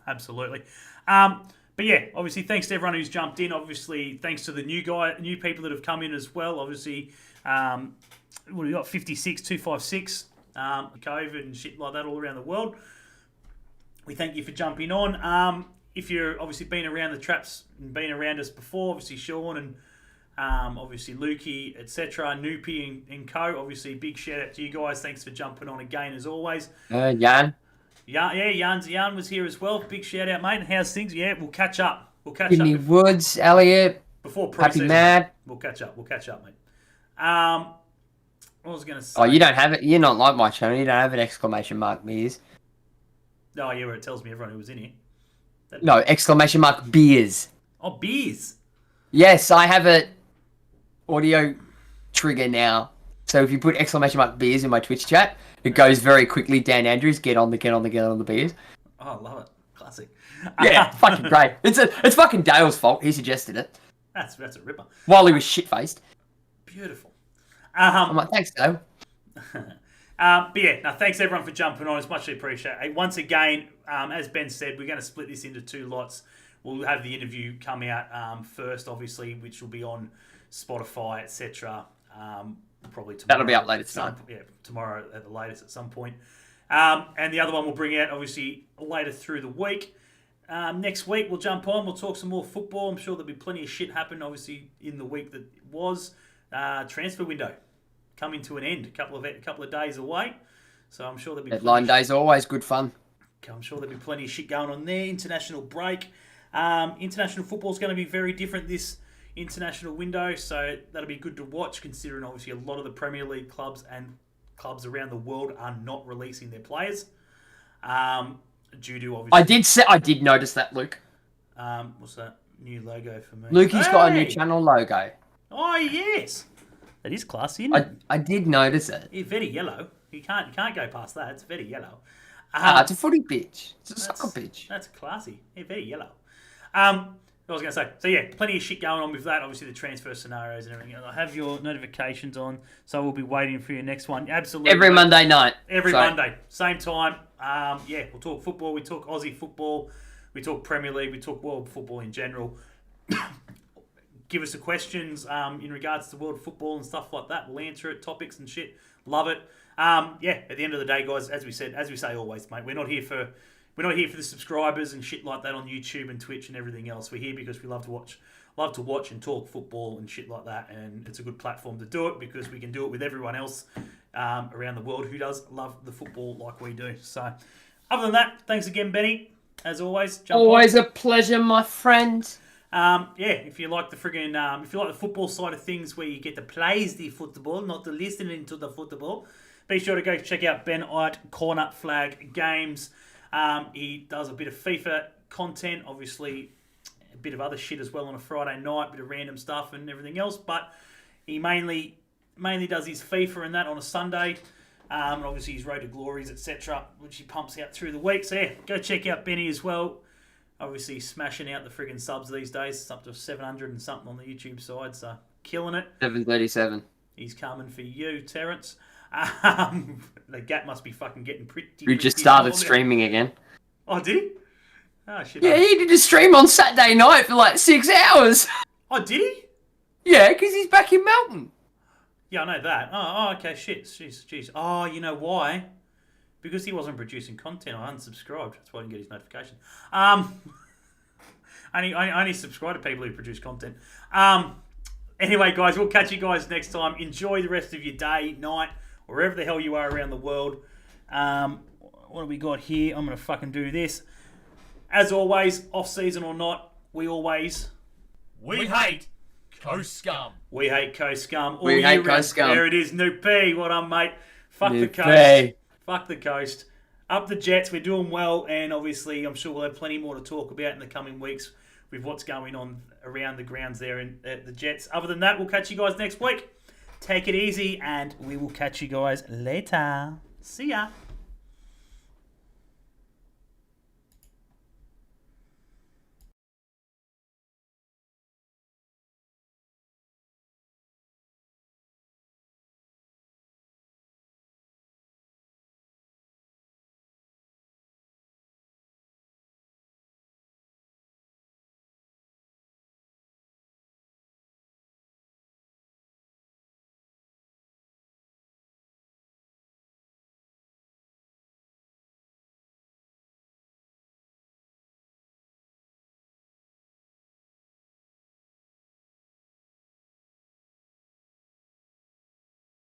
Absolutely. But yeah, obviously, thanks to everyone who's jumped in. Obviously, thanks to the new people that have come in as well. Obviously, what have we got? 56, 256. COVID and shit like that all around the world. We thank you for jumping on. If you're obviously been around the traps and been around us before, obviously Sean and obviously Lukey, etc., Noopy and co. Obviously, big shout out to you guys. Thanks for jumping on again as always. Jan. Jan was here as well. Big shout out, mate. And how's things? Yeah, we'll catch up. Sydney Woods, Elliot. Before Happy pre-season. Mad. We'll catch up, mate. What was I going to say? Oh, you don't have it. You're not like my channel. You don't have an exclamation mark beers. Oh, yeah, where it tells me everyone who was in here. No, exclamation mark beers. Oh, beers. Yes, I have a audio trigger now. So if you put exclamation mark beers in my Twitch chat, it goes very quickly. Dan Andrews, get on the beers. Oh, I love it. Classic. Yeah, fucking great. It's fucking Dale's fault. He suggested it. That's a ripper. While he was shit-faced. Beautiful. I'm like, thanks, Dale. But yeah, no, thanks everyone for jumping on. It's much appreciated. Once again, as Ben said, we're going to split this into 2 lots. We'll have the interview come out first, obviously, which will be on Spotify, etc. Probably tomorrow. That'll be up later tonight. Yeah, tomorrow at the latest at some point. And the other one we'll bring out, obviously, later through the week. Next week, we'll jump on. We'll talk some more football. I'm sure there'll be plenty of shit happen, obviously, in the week that was. Transfer window coming to an end. A couple of days away. So I'm sure there'll be Deadline day's always good fun. I'm sure there'll be plenty of shit going on there. International break. International football is going to be very different this international window, so that'll be good to watch, considering obviously a lot of the Premier League clubs and clubs around the world are not releasing their players. Due to obviously... I did notice that, Luke. What's that? New logo for me. Lukey's got a new channel logo. Oh, yes. That is classy, isn't it? I did notice it. It's very yellow. You can't go past that. It's very yellow. It's a footy pitch. It's a soccer pitch. That's classy. Yeah, very yellow. What I was going to say. So, yeah, plenty of shit going on with that. Obviously, the transfer scenarios and everything. I have your notifications on, so we'll be waiting for your next one. Absolutely. Every Monday night. Monday. Same time. Yeah, we'll talk football. We talk Aussie football. We talk Premier League. We talk world football in general. Give us the questions in regards to world football and stuff like that. We'll answer it. Topics and shit. Love it. Yeah, at the end of the day, guys, as we say always, mate, we're not here for the subscribers and shit like that on YouTube and Twitch and everything else. We're here because we love to watch and talk football and shit like that, and it's a good platform to do it because we can do it with everyone else around the world who does love the football like we do. So, other than that, thanks again, Benny. As always, always a pleasure, my friend. Yeah, if you like the football side of things where you get to play the football, not to listen to the football, be sure to go check out Ben at Corner Flag Games. He does a bit of FIFA content, obviously a bit of other shit as well on a Friday night, a bit of random stuff and everything else, but he mainly does his FIFA and that on a Sunday, and obviously his Road to Glories, etc., which he pumps out through the week. So yeah, go check out Benny as well. Obviously smashing out the friggin' subs these days. It's up to 700 and something on the YouTube side, so killing it. 737. He's coming for you, Terrence. The gap must be fucking getting pretty... We just started streaming again. Oh, did he? Oh, shit. Yeah, he did a stream on Saturday night for like 6 hours. Oh, did he? Yeah, because he's back in Melbourne. Yeah, I know that. Oh, okay, shit. Jeez. Oh, you know why? Because he wasn't producing content, I unsubscribed. That's why I didn't get his notification. I only subscribe to people who produce content. Anyway, guys, we'll catch you guys next time. Enjoy the rest of your day, night, wherever the hell you are around the world. What do we got here? I'm going to fucking do this. As always, off-season or not, we hate Coast Scum. We hate Coast Scum. We hate Coast Scum. There it is, New P. What up, mate? Fuck New the coast. P. Fuck the coast. Up the Jets. We're doing well, and obviously I'm sure we'll have plenty more to talk about in the coming weeks with what's going on around the grounds there in the Jets. Other than that, we'll catch you guys next week. Take it easy, and we will catch you guys later. See ya.